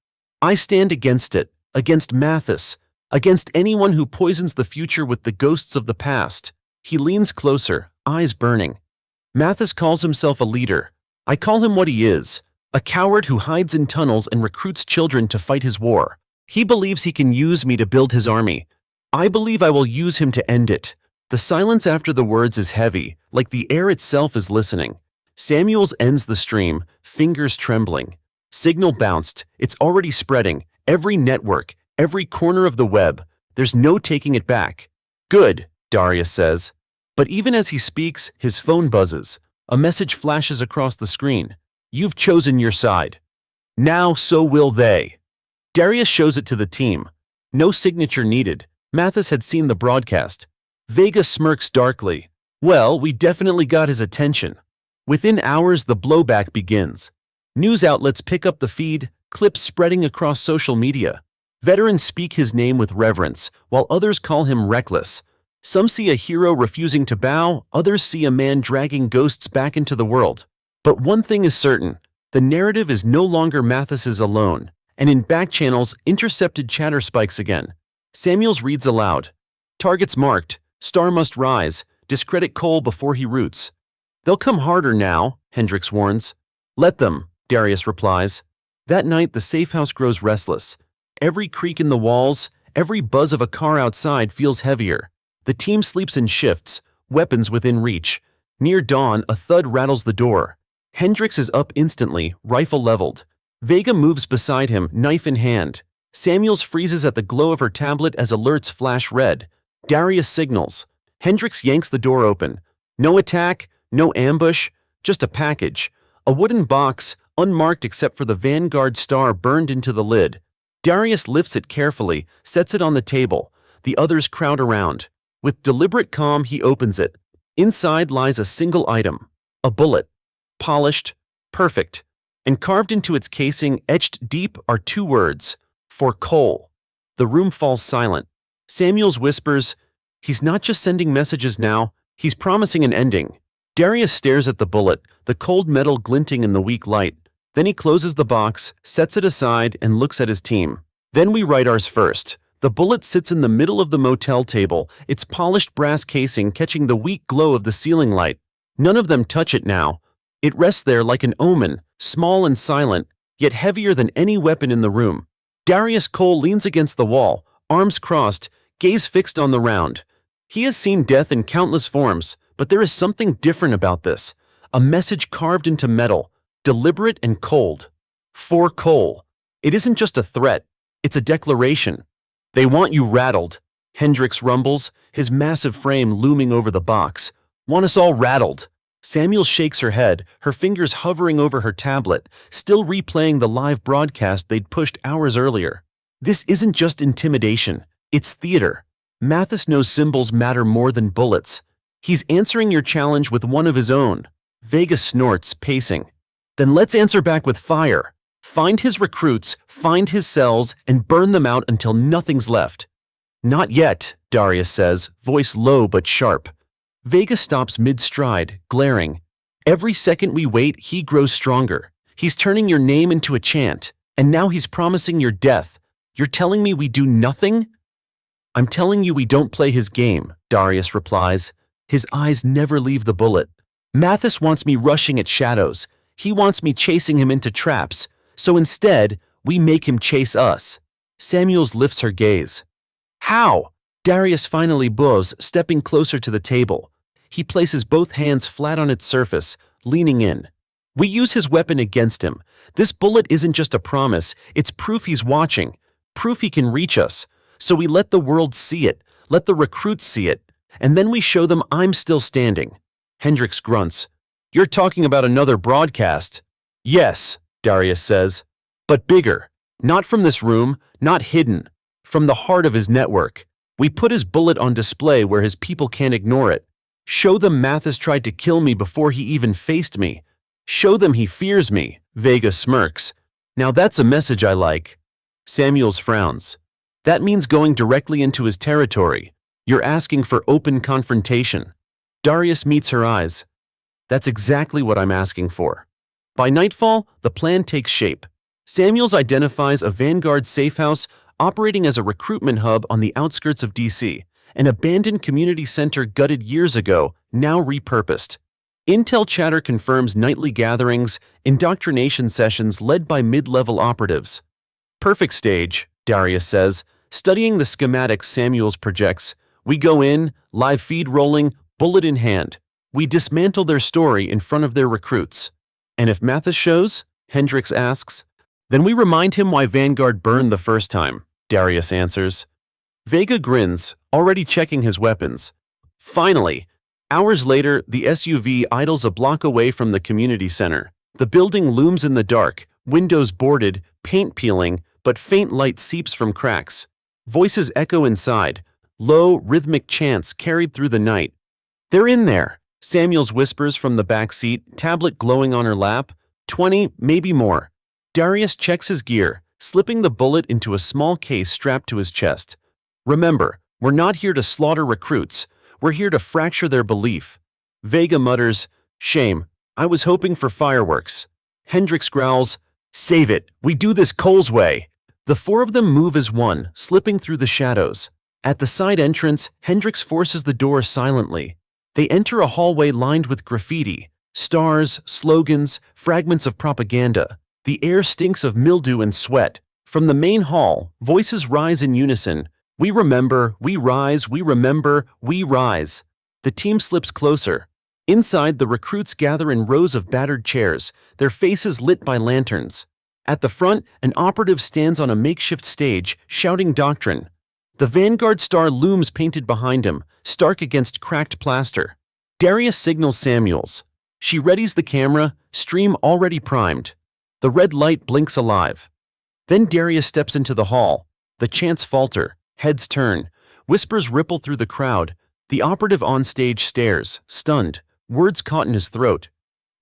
I stand against it, against Mathis, against anyone who poisons the future with the ghosts of the past. He leans closer, eyes burning. Mathis calls himself a leader. I call him what he is, a coward who hides in tunnels and recruits children to fight his war. He believes he can use me to build his army. I believe I will use him to end it. The silence after the words is heavy, like the air itself is listening. Samuels ends the stream, fingers trembling. Signal bounced, it's already spreading, every network, every corner of the web. There's no taking it back. Good, Darius says. But even as he speaks, his phone buzzes. A message flashes across the screen. You've chosen your side. Now so will they. Darius shows it to the team. No signature needed. Mathis had seen the broadcast. Vega smirks darkly. Well, we definitely got his attention. Within hours, the blowback begins. News outlets pick up the feed, clips spreading across social media. Veterans speak his name with reverence, while others call him reckless. Some see a hero refusing to bow, others see a man dragging ghosts back into the world. But one thing is certain, the narrative is no longer Mathis's alone, and in back channels, intercepted chatter spikes again. Samuels reads aloud. Targets marked, star must rise, discredit Cole before he roots. They'll come harder now, Hendrix warns. Let them, Darius replies. That night, the safe house grows restless. Every creak in the walls, every buzz of a car outside feels heavier. The team sleeps in shifts, weapons within reach. Near dawn, a thud rattles the door. Hendrix is up instantly, rifle leveled. Vega moves beside him, knife in hand. Samuels freezes at the glow of her tablet as alerts flash red. Darius signals. Hendrix yanks the door open. No attack, no ambush, just a package. A wooden box, unmarked except for the Vanguard star burned into the lid. Darius lifts it carefully, sets it on the table. The others crowd around. With deliberate calm, he opens it. Inside lies a single item. A bullet. Polished, perfect. And carved into its casing, etched deep, are two words. For Cole. The room falls silent. Samuels whispers, he's not just sending messages now, he's promising an ending. Darius stares at the bullet, the cold metal glinting in the weak light. Then he closes the box, sets it aside, and looks at his team. Then we write ours first. The bullet sits in the middle of the motel table, its polished brass casing catching the weak glow of the ceiling light. None of them touch it now. It rests there like an omen, small and silent, yet heavier than any weapon in the room. Darius Cole leans against the wall, arms crossed, gaze fixed on the round. He has seen death in countless forms, but there is something different about this. A message carved into metal, deliberate and cold. For Cole. It isn't just a threat, it's a declaration. They want you rattled, Hendrix rumbles, his massive frame looming over the box. Want us all rattled. Samuel shakes her head, her fingers hovering over her tablet, still replaying the live broadcast they'd pushed hours earlier. This isn't just intimidation, it's theater. Mathis knows symbols matter more than bullets. He's answering your challenge with one of his own. Vega snorts, pacing. Then let's answer back with fire. Find his recruits, find his cells, and burn them out until nothing's left. Not yet, Darius says, voice low but sharp. Vega stops mid-stride, glaring. Every second we wait, he grows stronger. He's turning your name into a chant, and now he's promising your death. You're telling me we do nothing? I'm telling you we don't play his game, Darius replies. His eyes never leave the bullet. Mathis wants me rushing at shadows. He wants me chasing him into traps. So instead, we make him chase us. Samuels lifts her gaze. How? Darius finally bows, stepping closer to the table. He places both hands flat on its surface, leaning in. We use his weapon against him. This bullet isn't just a promise, it's proof he's watching, proof he can reach us. So we let the world see it, let the recruits see it, and then we show them I'm still standing. Hendrix grunts. You're talking about another broadcast? Yes, Darius says. But bigger. Not from this room, not hidden. From the heart of his network. We put his bullet on display where his people can't ignore it. Show them Mathis tried to kill me before he even faced me. Show them he fears me, Vega smirks. Now that's a message I like. Samuels frowns. That means going directly into his territory. You're asking for open confrontation. Darius meets her eyes. That's exactly what I'm asking for. By nightfall, the plan takes shape. Samuels identifies a Vanguard safehouse operating as a recruitment hub on the outskirts of DC, an abandoned community center gutted years ago, now repurposed. Intel chatter confirms nightly gatherings, indoctrination sessions led by mid-level operatives. Perfect stage, Darius says, studying the schematics Samuels projects. We go in, live feed rolling, bullet in hand. We dismantle their story in front of their recruits. And if Mathis shows, Hendrix asks, then we remind him why Vanguard burned the first time, Darius answers. Vega grins, already checking his weapons. Finally, hours later, the SUV idles a block away from the community center. The building looms in the dark, windows boarded, paint peeling, but faint light seeps from cracks. Voices echo inside, low, rhythmic chants carried through the night. They're in there. Samuels whispers from the back seat, tablet glowing on her lap. 20, maybe more. Darius checks his gear, slipping the bullet into a small case strapped to his chest. Remember, we're not here to slaughter recruits. We're here to fracture their belief. Vega mutters, shame. I was hoping for fireworks. Hendrix growls, save it. We do this Cole's way. The four of them move as one, slipping through the shadows. At the side entrance, Hendrix forces the door silently. They enter a hallway lined with graffiti, stars, slogans, fragments of propaganda. The air stinks of mildew and sweat. From the main hall, voices rise in unison. We remember, we rise, we remember, we rise. The team slips closer. Inside, the recruits gather in rows of battered chairs, their faces lit by lanterns. At the front, an operative stands on a makeshift stage, shouting doctrine. The Vanguard star looms painted behind him, stark against cracked plaster. Darius signals Samuels. She readies the camera, stream already primed. The red light blinks alive. Then Darius steps into the hall. The chants falter, heads turn, whispers ripple through the crowd. The operative on stage stares, stunned, words caught in his throat.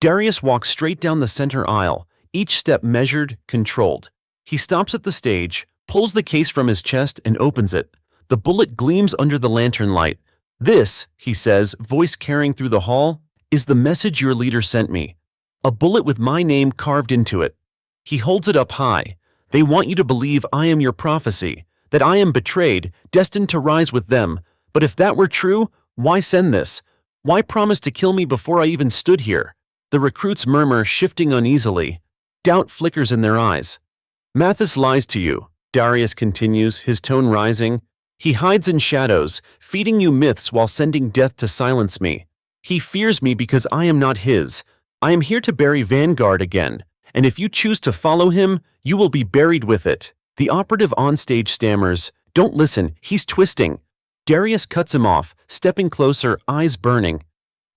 Darius walks straight down the center aisle, each step measured, controlled. He stops at the stage, pulls the case from his chest and opens it. The bullet gleams under the lantern light. This, he says, voice carrying through the hall, is the message your leader sent me. A bullet with my name carved into it. He holds it up high. They want you to believe I am your prophecy, that I am betrayed, destined to rise with them. But if that were true, why send this? Why promise to kill me before I even stood here? The recruits murmur, shifting uneasily. Doubt flickers in their eyes. Mathis lies to you, Darius continues, his tone rising. He hides in shadows, feeding you myths while sending death to silence me. He fears me because I am not his. I am here to bury Vanguard again, and if you choose to follow him, you will be buried with it. The operative on stage stammers, don't listen, he's twisting. Darius cuts him off, stepping closer, eyes burning.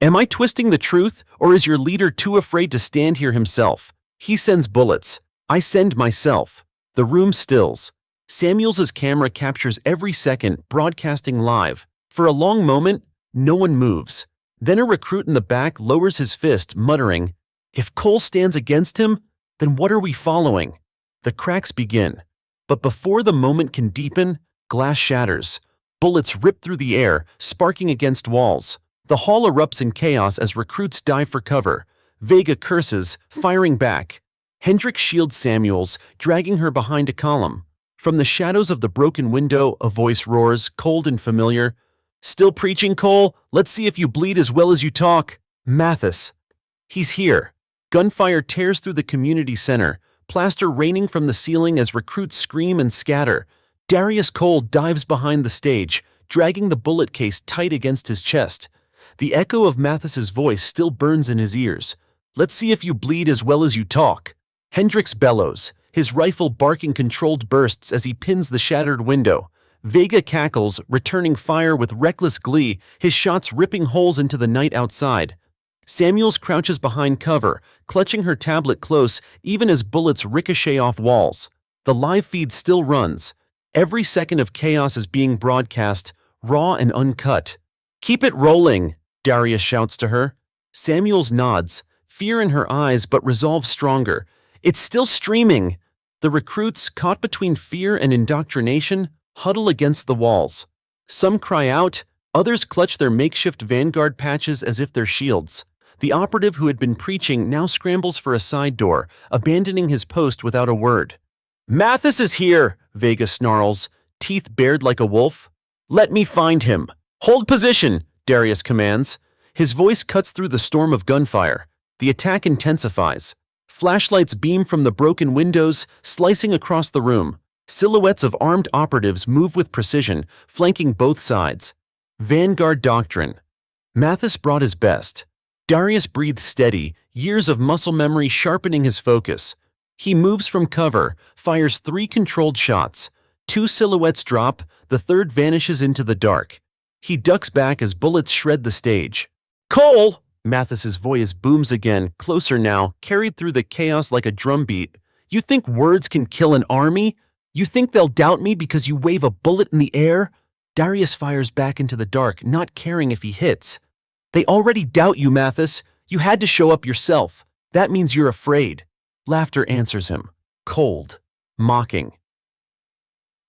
Am I twisting the truth, or is your leader too afraid to stand here himself? He sends bullets. I send myself. The room stills. Samuels's camera captures every second, broadcasting live. For a long moment, no one moves. Then a recruit in the back lowers his fist, muttering, if Cole stands against him, then what are we following? The cracks begin. But before the moment can deepen, glass shatters. Bullets rip through the air, sparking against walls. The hall erupts in chaos as recruits dive for cover. Vega curses, firing back. Hendrix shields Samuels, dragging her behind a column. From the shadows of the broken window, a voice roars, cold and familiar. Still preaching, Cole? Let's see if you bleed as well as you talk. Mathis. He's here. Gunfire tears through the community center, plaster raining from the ceiling as recruits scream and scatter. Darius Cole dives behind the stage, dragging the bullet case tight against his chest. The echo of Mathis's voice still burns in his ears. Let's see if you bleed as well as you talk. Hendrix bellows, his rifle barking controlled bursts as he pins the shattered window. Vega cackles, returning fire with reckless glee, his shots ripping holes into the night outside. Samuels crouches behind cover, clutching her tablet close even as bullets ricochet off walls. The live feed still runs. Every second of chaos is being broadcast, raw and uncut. Keep it rolling, Darius shouts to her. Samuels nods, fear in her eyes but resolve stronger. It's still streaming. The recruits, caught between fear and indoctrination, huddle against the walls. Some cry out, others clutch their makeshift Vanguard patches as if they're shields. The operative who had been preaching now scrambles for a side door, abandoning his post without a word. Mathis is here, Vega snarls, teeth bared like a wolf. Let me find him. Hold position, Darius commands. His voice cuts through the storm of gunfire. The attack intensifies. Flashlights beam from the broken windows, slicing across the room. Silhouettes of armed operatives move with precision, flanking both sides. Vanguard doctrine. Mathis brought his best. Darius breathes steady, years of muscle memory sharpening his focus. He moves from cover, fires 3 controlled shots. 2 silhouettes drop, the third vanishes into the dark. He ducks back as bullets shred the stage. Cole! Mathis's voice booms again, closer now, carried through the chaos like a drumbeat. You think words can kill an army? You think they'll doubt me because you wave a bullet in the air? Darius fires back into the dark, not caring if he hits. They already doubt you, Mathis. You had to show up yourself. That means you're afraid. Laughter answers him, cold, mocking.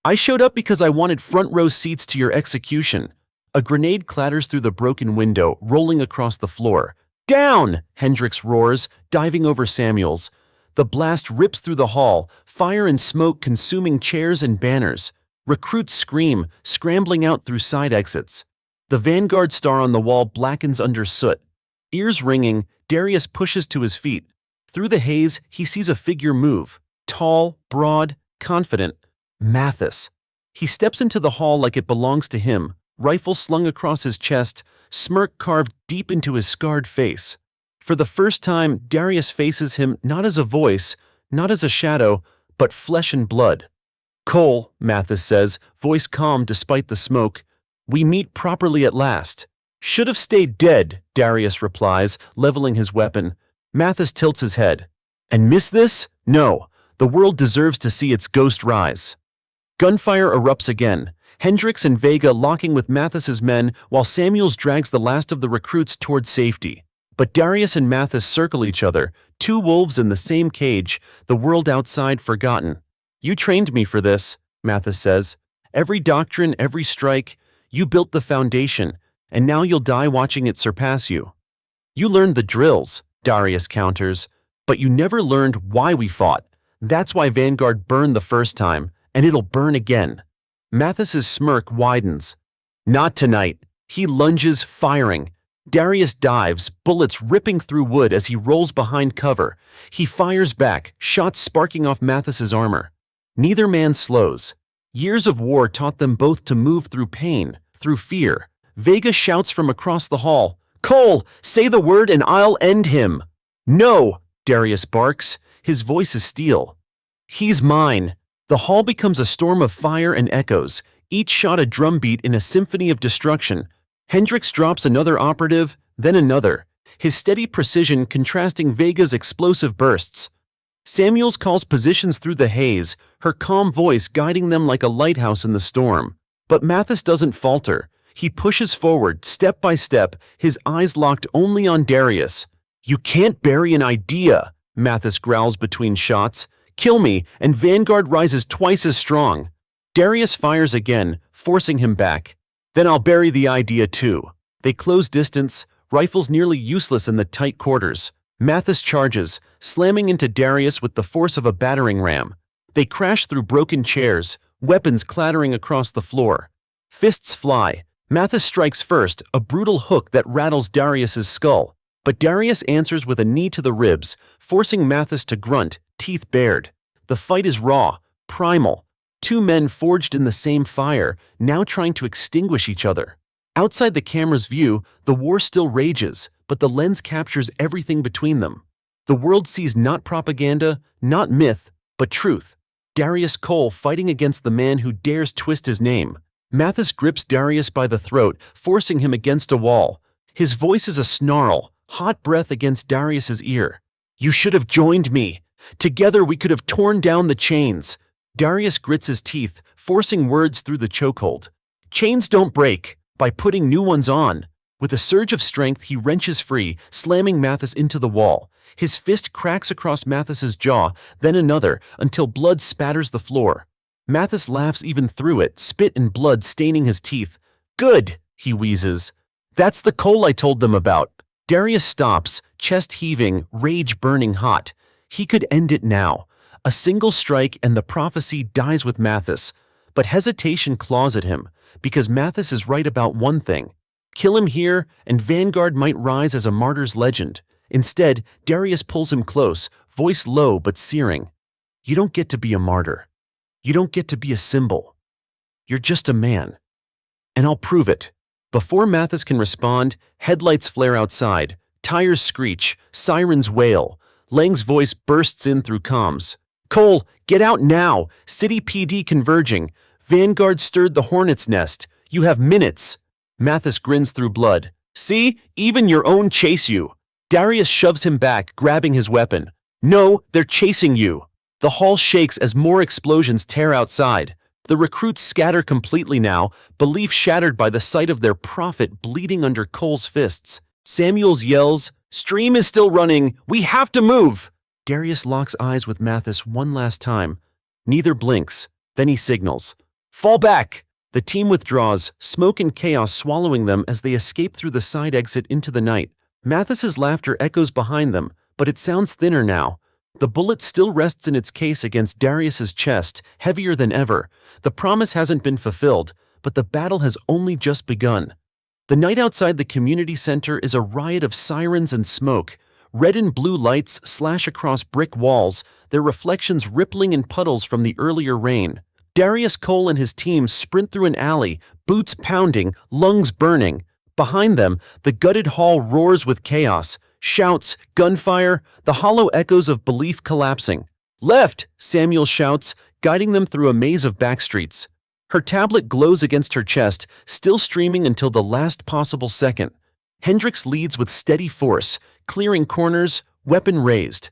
I showed up because I wanted front row seats to your execution. A grenade clatters through the broken window, rolling across the floor. Down! Hendrix roars, diving over Samuels. The blast rips through the hall, fire and smoke consuming chairs and banners. Recruits scream, scrambling out through side exits. The Vanguard star on the wall blackens under soot. Ears ringing, Darius pushes to his feet. Through the haze, he sees a figure move. Tall, broad, confident. Mathis. He steps into the hall like it belongs to him, rifle slung across his chest, smirk carved deep into his scarred face. For the first time, Darius faces him not as a voice, not as a shadow, but flesh and blood. Cole, Mathis says, voice calm despite the smoke. We meet properly at last. Should have stayed dead, Darius replies, leveling his weapon. Mathis tilts his head. And miss this? No. The world deserves to see its ghost rise. Gunfire erupts again. Hendrix and Vega locking with Mathis's men while Samuels drags the last of the recruits toward safety. But Darius and Mathis circle each other, two wolves in the same cage, the world outside forgotten. You trained me for this, Mathis says. Every doctrine, every strike, you built the foundation, and now you'll die watching it surpass you. You learned the drills, Darius counters, but you never learned why we fought. That's why Vanguard burned the first time, and it'll burn again. Mathis's smirk widens. Not tonight. He lunges, firing. Darius dives, bullets ripping through wood as he rolls behind cover. He fires back, shots sparking off Mathis's armor. Neither man slows. Years of war taught them both to move through pain, through fear. Vega shouts from across the hall, Cole, say the word and I'll end him. No, Darius barks. His voice is steel. He's mine. The hall becomes a storm of fire and echoes, each shot a drumbeat in a symphony of destruction. Hendrix drops another operative, then another, his steady precision contrasting Vega's explosive bursts. Samuels calls positions through the haze, her calm voice guiding them like a lighthouse in the storm. But Mathis doesn't falter. He pushes forward, step by step, his eyes locked only on Darius. You can't bury an idea, Mathis growls between shots. Kill me, and Vanguard rises twice as strong. Darius fires again, forcing him back. Then I'll bury the idea too. They close distance, rifles nearly useless in the tight quarters. Mathis charges, slamming into Darius with the force of a battering ram. They crash through broken chairs, weapons clattering across the floor. Fists fly. Mathis strikes first, a brutal hook that rattles Darius's skull. But Darius answers with a knee to the ribs, forcing Mathis to grunt, teeth bared. The fight is raw, primal. Two men forged in the same fire, now trying to extinguish each other. Outside the camera's view, the war still rages, but the lens captures everything between them. The world sees not propaganda, not myth, but truth. Darius Cole fighting against the man who dares twist his name. Mathis grips Darius by the throat, forcing him against a wall. His voice is a snarl, hot breath against Darius's ear. You should have joined me. Together we could have torn down the chains. Darius grits his teeth, forcing words through the chokehold. Chains don't break by putting new ones on. With a surge of strength, he wrenches free, slamming Mathis into the wall. His fist cracks across Mathis's jaw, then another, until blood spatters the floor. Mathis laughs even through it, spit and blood staining his teeth. Good, he wheezes. That's the Cole I told them about. Darius stops, chest heaving, rage burning hot. He could end it now. A single strike and the prophecy dies with Mathis. But hesitation claws at him, because Mathis is right about one thing. Kill him here, and Vanguard might rise as a martyr's legend. Instead, Darius pulls him close, voice low but searing. You don't get to be a martyr. You don't get to be a symbol. You're just a man. And I'll prove it. Before Mathis can respond, headlights flare outside, tires screech, sirens wail. Lang's voice bursts in through comms. Cole, get out now! City PD converging. Vanguard stirred the hornet's nest. You have minutes. Mathis grins through blood. See? Even your own chase you. Darius shoves him back, grabbing his weapon. No, they're chasing you. The hall shakes as more explosions tear outside. The recruits scatter completely now, belief shattered by the sight of their prophet bleeding under Cole's fists. Samuels yells, "Stream is still running! We have to move!" Darius locks eyes with Mathis one last time. Neither blinks. Then he signals, "Fall back!" The team withdraws, smoke and chaos swallowing them as they escape through the side exit into the night. Mathis's laughter echoes behind them, but it sounds thinner now. The bullet still rests in its case against Darius's chest, heavier than ever. The promise hasn't been fulfilled, but the battle has only just begun. The night outside the community center is a riot of sirens and smoke. Red and blue lights slash across brick walls, their reflections rippling in puddles from the earlier rain. Darius Cole and his team sprint through an alley, boots pounding, lungs burning. Behind them, the gutted hall roars with chaos. Shouts, gunfire, the hollow echoes of belief collapsing. "Left!" Samuel shouts, guiding them through a maze of backstreets. Her tablet glows against her chest, still streaming until the last possible second. Hendrix leads with steady force, clearing corners, weapon raised.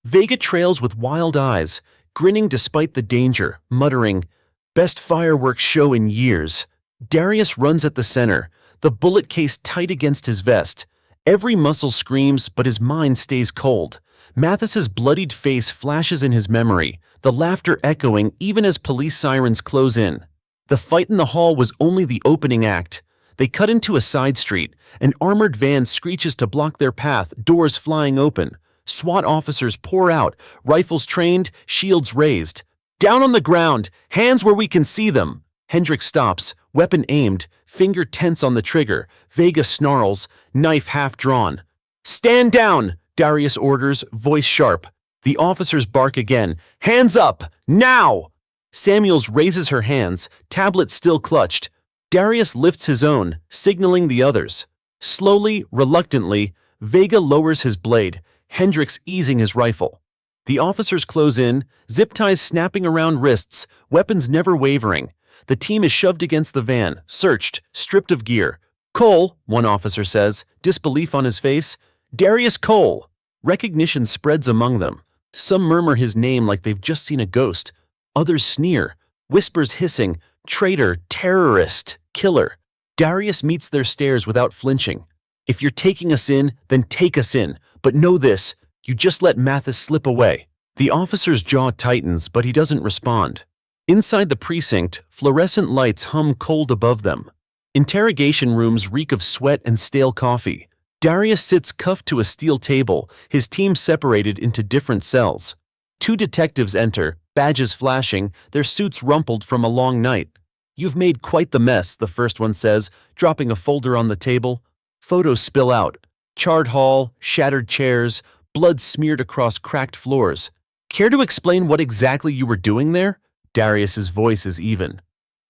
Vega trails with wild eyes, grinning despite the danger, muttering, "Best fireworks show in years." Darius runs at the center, the bullet case tight against his vest. Every muscle screams, but his mind stays cold. Mathis's bloodied face flashes in his memory, the laughter echoing even as police sirens close in. The fight in the hall was only the opening act. They cut into a side street. An armored van screeches to block their path, doors flying open. SWAT officers pour out, rifles trained, shields raised. "Down on the ground! Hands where we can see them!" Hendrix stops, weapon aimed, finger tense on the trigger. Vega snarls, knife half drawn. "Stand down!" Darius orders, voice sharp. The officers bark again. "Hands up! Now!" Samuels raises her hands, tablet still clutched. Darius lifts his own, signaling the others. Slowly, reluctantly, Vega lowers his blade, Hendrix easing his rifle. The officers close in, zip ties snapping around wrists, weapons never wavering. The team is shoved against the van, searched, stripped of gear. "Cole," one officer says, disbelief on his face. "Darius Cole." Recognition spreads among them. Some murmur his name like they've just seen a ghost. Others sneer, whispers hissing, "Traitor, terrorist, killer." Darius meets their stares without flinching. "If you're taking us in, then take us in. But know this, you just let Mathis slip away." The officer's jaw tightens, but he doesn't respond. Inside the precinct, fluorescent lights hum cold above them. Interrogation rooms reek of sweat and stale coffee. Darius sits cuffed to a steel table, his team separated into different cells. Two detectives enter, badges flashing, their suits rumpled from a long night. "You've made quite the mess," the first one says, dropping a folder on the table. Photos spill out. Charred hall, shattered chairs, blood smeared across cracked floors. "Care to explain what exactly you were doing there?" Darius's voice is even.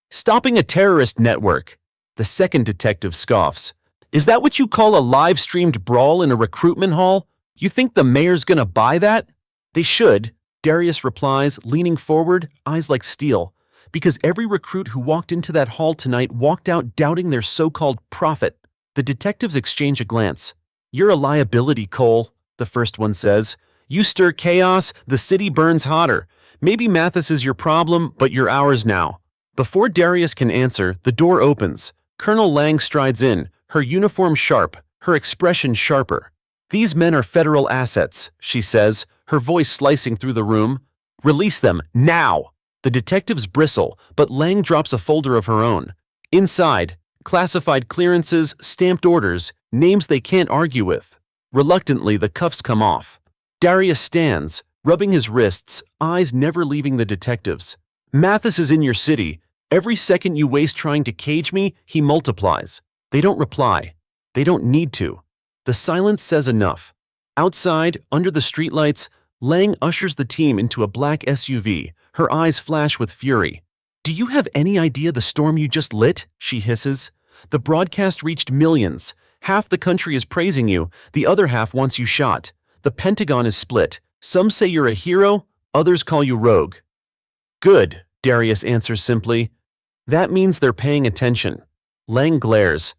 "Stopping a terrorist network." The second detective scoffs. "Is that what you call a live-streamed brawl in a recruitment hall? You think the mayor's gonna buy that?" "They should," Darius replies, leaning forward, eyes like steel. "Because every recruit who walked into that hall tonight walked out doubting their so-called prophet." The detectives exchange a glance. "You're a liability, Cole," the first one says. "You stir chaos, the city burns hotter. Maybe Mathis is your problem, but you're ours now." Before Darius can answer, the door opens. Colonel Lang strides in, her uniform sharp, her expression sharper. "These men are federal assets," she says, her voice slicing through the room. "Release them, now!" The detectives bristle, but Lang drops a folder of her own. Inside, classified clearances, stamped orders, names they can't argue with. Reluctantly, the cuffs come off. Darius stands, rubbing his wrists, eyes never leaving the detectives. "Mathis is in your city. Every second you waste trying to cage me, he multiplies." They don't reply. They don't need to. The silence says enough. Outside, under the streetlights, Lang ushers the team into a black SUV. Her eyes flash with fury. "Do you have any idea the storm you just lit?" she hisses. "The broadcast reached millions. Half the country is praising you, the other half wants you shot. The Pentagon is split. Some say you're a hero, others call you rogue." "Good," Darius answers simply. "That means they're paying attention." Lang glares.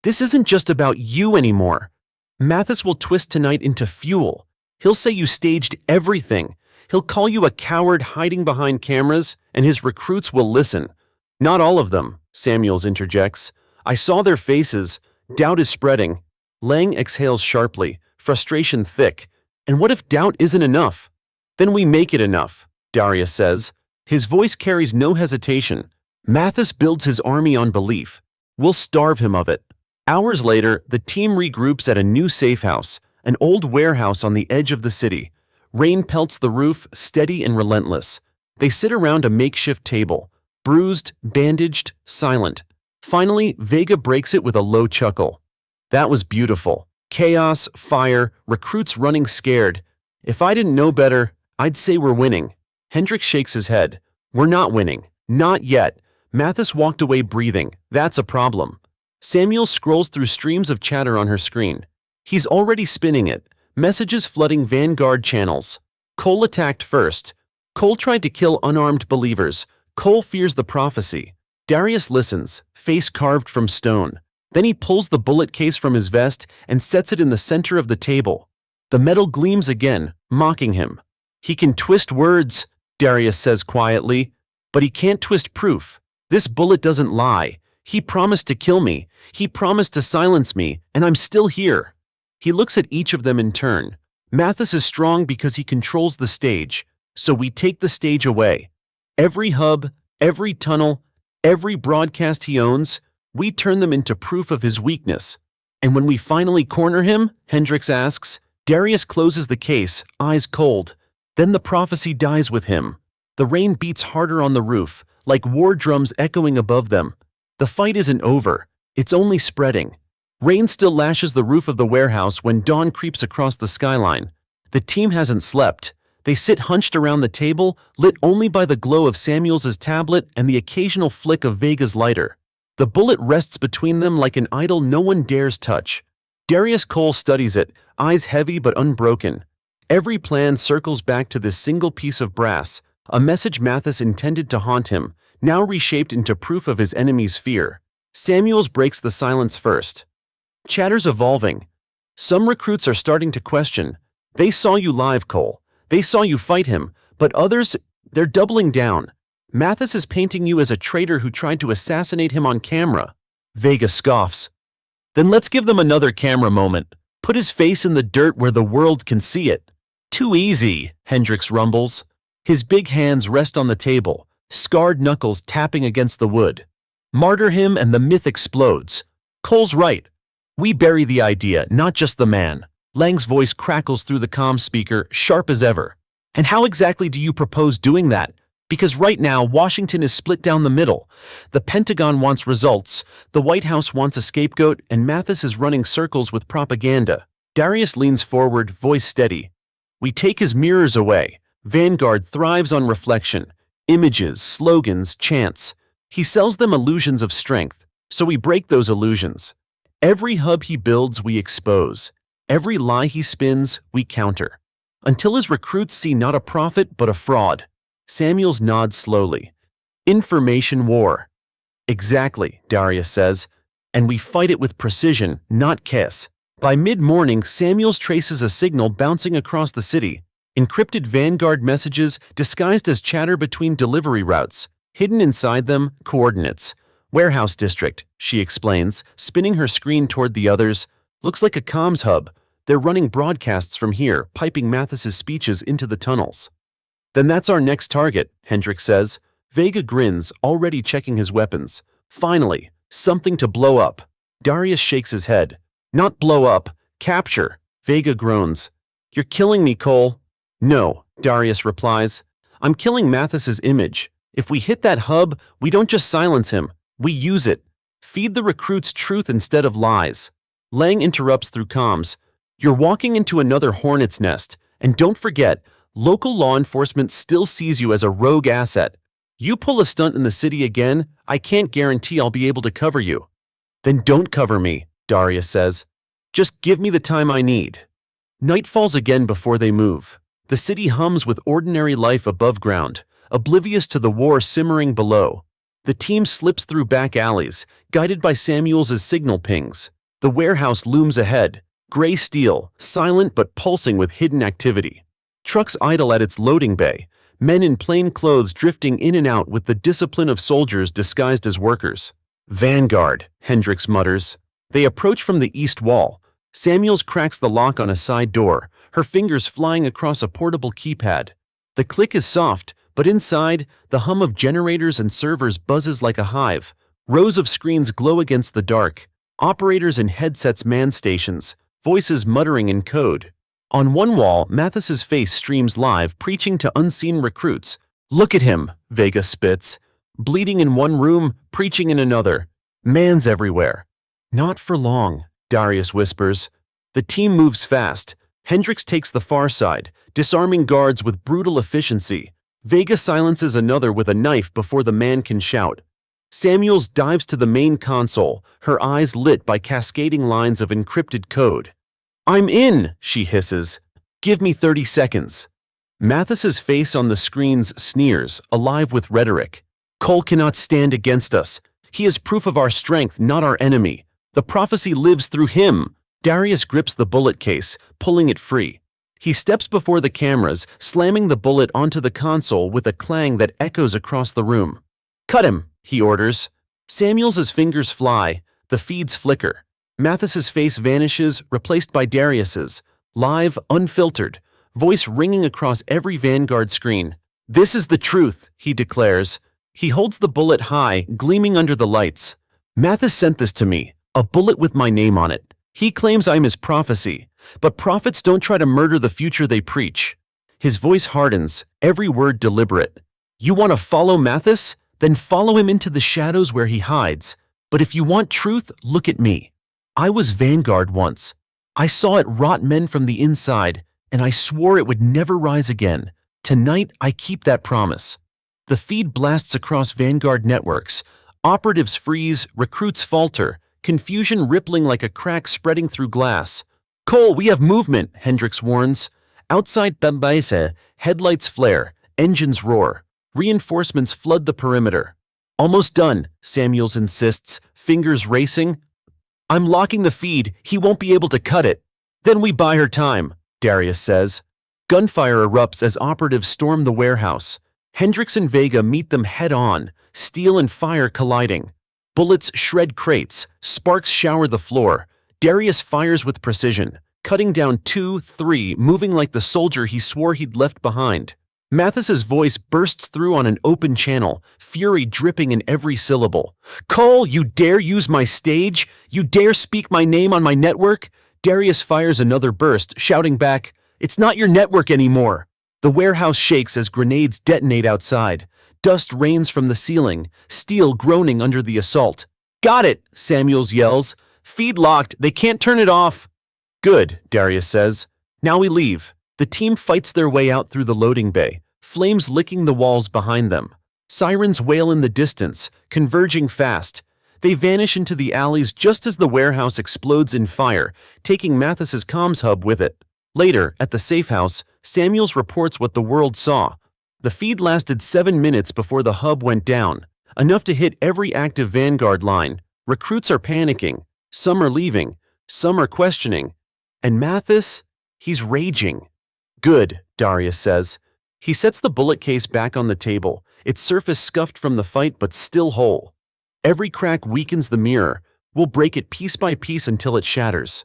"This isn't just about you anymore. Mathis will twist tonight into fuel. He'll say you staged everything. He'll call you a coward hiding behind cameras, and his recruits will listen." "Not all of them," Samuels interjects. "I saw their faces. Doubt is spreading." Lang exhales sharply, frustration thick. And what if doubt isn't enough? Then we make it enough, Darius says. His voice carries no hesitation. Mathis builds his army on belief. We'll starve him of it. Hours later, the team regroups at a new safe house, an old warehouse on the edge of the city. Rain pelts the roof, steady and relentless. They sit around a makeshift table, bruised, bandaged, silent. Finally, Vega breaks it with a low chuckle. That was beautiful. Chaos, fire, recruits running scared. If I didn't know better, I'd say we're winning. Hendrix shakes his head. We're not winning. Not yet. Mathis walked away breathing. That's a problem. Samuel scrolls through streams of chatter on her screen. He's already spinning it. Messages flooding Vanguard channels. Cole attacked first. Cole tried to kill unarmed believers. Cole fears the prophecy. Darius listens, face carved from stone. Then he pulls the bullet case from his vest and sets it in the center of the table. The metal gleams again, mocking him. He can twist words, Darius says quietly, but he can't twist proof. This bullet doesn't lie. He promised to kill me. He promised to silence me, and I'm still here. He looks at each of them in turn. Mathis is strong because he controls the stage, so we take the stage away. Every hub, every tunnel, every broadcast he owns, we turn them into proof of his weakness. And when we finally corner him, Hendrix asks, Darius closes the case, eyes cold. Then the prophecy dies with him. The rain beats harder on the roof, like war drums echoing above them. The fight isn't over. It's only spreading. Rain still lashes the roof of the warehouse when dawn creeps across the skyline. The team hasn't slept. They sit hunched around the table, lit only by the glow of Samuel's tablet and the occasional flick of Vega's lighter. The bullet rests between them like an idol no one dares touch. Darius Cole studies it, eyes heavy but unbroken. Every plan circles back to this single piece of brass, a message Mathis intended to haunt him, now reshaped into proof of his enemy's fear. Samuels breaks the silence first. Chatter's evolving. Some recruits are starting to question. They saw you live, Cole. They saw you fight him, but others, they're doubling down. Mathis is painting you as a traitor who tried to assassinate him on camera. Vega scoffs. Then let's give them another camera moment. Put his face in the dirt where the world can see it. Too easy, Hendrix rumbles. His big hands rest on the table, scarred knuckles tapping against the wood. Martyr him and the myth explodes. Cole's right. We bury the idea, not just the man. Lang's voice crackles through the comm speaker, sharp as ever. And how exactly do you propose doing that? Because right now, Washington is split down the middle. The Pentagon wants results, the White House wants a scapegoat, and Mathis is running circles with propaganda. Darius leans forward, voice steady. We take his mirrors away. Vanguard thrives on reflection. Images, slogans, chants. He sells them illusions of strength, so we break those illusions. Every hub he builds, we expose. Every lie he spins, we counter. Until his recruits see not a prophet, but a fraud. Samuels nods slowly. Information war. Exactly, Darius says, and we fight it with precision, not chaos. By mid-morning, Samuels traces a signal bouncing across the city. Encrypted Vanguard messages disguised as chatter between delivery routes. Hidden inside them, coordinates. Warehouse district, she explains, spinning her screen toward the others. Looks like a comms hub. They're running broadcasts from here, piping Mathis's speeches into the tunnels. Then that's our next target, Hendrix says. Vega grins, already checking his weapons. Finally, something to blow up. Darius shakes his head. Not blow up, capture. Vega groans. You're killing me, Cole. No, Darius replies. I'm killing Mathis's image. If we hit that hub, we don't just silence him. We use it. Feed the recruits truth instead of lies. Lang interrupts through comms. You're walking into another hornet's nest. And don't forget, local law enforcement still sees you as a rogue asset. You pull a stunt in the city again, I can't guarantee I'll be able to cover you. Then don't cover me, Darius says. Just give me the time I need. Night falls again before they move. The city hums with ordinary life above ground, oblivious to the war simmering below. The team slips through back alleys, guided by Samuels' signal pings. The warehouse looms ahead, gray steel, silent but pulsing with hidden activity. Trucks idle at its loading bay, men in plain clothes drifting in and out with the discipline of soldiers disguised as workers. Vanguard, Hendrix mutters. They approach from the east wall. Samuels cracks the lock on a side door, her fingers flying across a portable keypad. The click is soft, but inside, the hum of generators and servers buzzes like a hive. Rows of screens glow against the dark. Operators in headsets man stations, voices muttering in code. On one wall, Mathis's face streams live, preaching to unseen recruits. "Look at him," Vega spits. "Bleeding in one room, preaching in another. Man's everywhere." "Not for long," Darius whispers. The team moves fast. Hendrix takes the far side, disarming guards with brutal efficiency. Vega silences another with a knife before the man can shout. Samuels dives to the main console, her eyes lit by cascading lines of encrypted code. "I'm in," she hisses. "Give me 30 seconds. Mathis's face on the screens sneers, alive with rhetoric. "Cole cannot stand against us. He is proof of our strength, not our enemy. The prophecy lives through him." Darius grips the bullet case, pulling it free. He steps before the cameras, slamming the bullet onto the console with a clang that echoes across the room. "Cut him," he orders. Samuels's fingers fly, the feeds flicker. Mathis's face vanishes, replaced by Darius's, live, unfiltered, voice ringing across every Vanguard screen. "This is the truth," he declares. He holds the bullet high, gleaming under the lights. "Mathis sent this to me, a bullet with my name on it. He claims I'm his prophecy, but prophets don't try to murder the future they preach." His voice hardens, every word deliberate. "You want to follow Mathis? Then follow him into the shadows where he hides. But if you want truth, look at me. I was Vanguard once. I saw it rot men from the inside, and I swore it would never rise again. Tonight, I keep that promise." The feed blasts across Vanguard networks. Operatives freeze, recruits falter, confusion rippling like a crack spreading through glass. "Cole, we have movement," Hendrix warns. Outside Bambaise, headlights flare, engines roar. Reinforcements flood the perimeter. "Almost done," Samuels insists, fingers racing. "I'm locking the feed, he won't be able to cut it." "Then we buy her time," Darius says. Gunfire erupts as operatives storm the warehouse. Hendrix and Vega meet them head-on, steel and fire colliding. Bullets shred crates, sparks shower the floor. Darius fires with precision, cutting down 2, 3, moving like the soldier he swore he'd left behind. Mathis's voice bursts through on an open channel, fury dripping in every syllable. "Cole, you dare use my stage? You dare speak my name on my network?" Darius fires another burst, shouting back, "It's not your network anymore." The warehouse shakes as grenades detonate outside. Dust rains from the ceiling, steel groaning under the assault. "Got it," Samuels yells. "Feed locked, they can't turn it off." "Good," Darius says. "Now we leave." The team fights their way out through the loading bay, flames licking the walls behind them. Sirens wail in the distance, converging fast. They vanish into the alleys just as the warehouse explodes in fire, taking Mathis's comms hub with it. Later, at the safe house, Samuels reports what the world saw. The feed lasted 7 minutes before the hub went down, enough to hit every active Vanguard line. Recruits are panicking. Some are leaving. Some are questioning. And Mathis? He's raging. "Good," Darius says. He sets the bullet case back on the table, its surface scuffed from the fight but still whole. "Every crack weakens the mirror. We'll break it piece by piece until it shatters."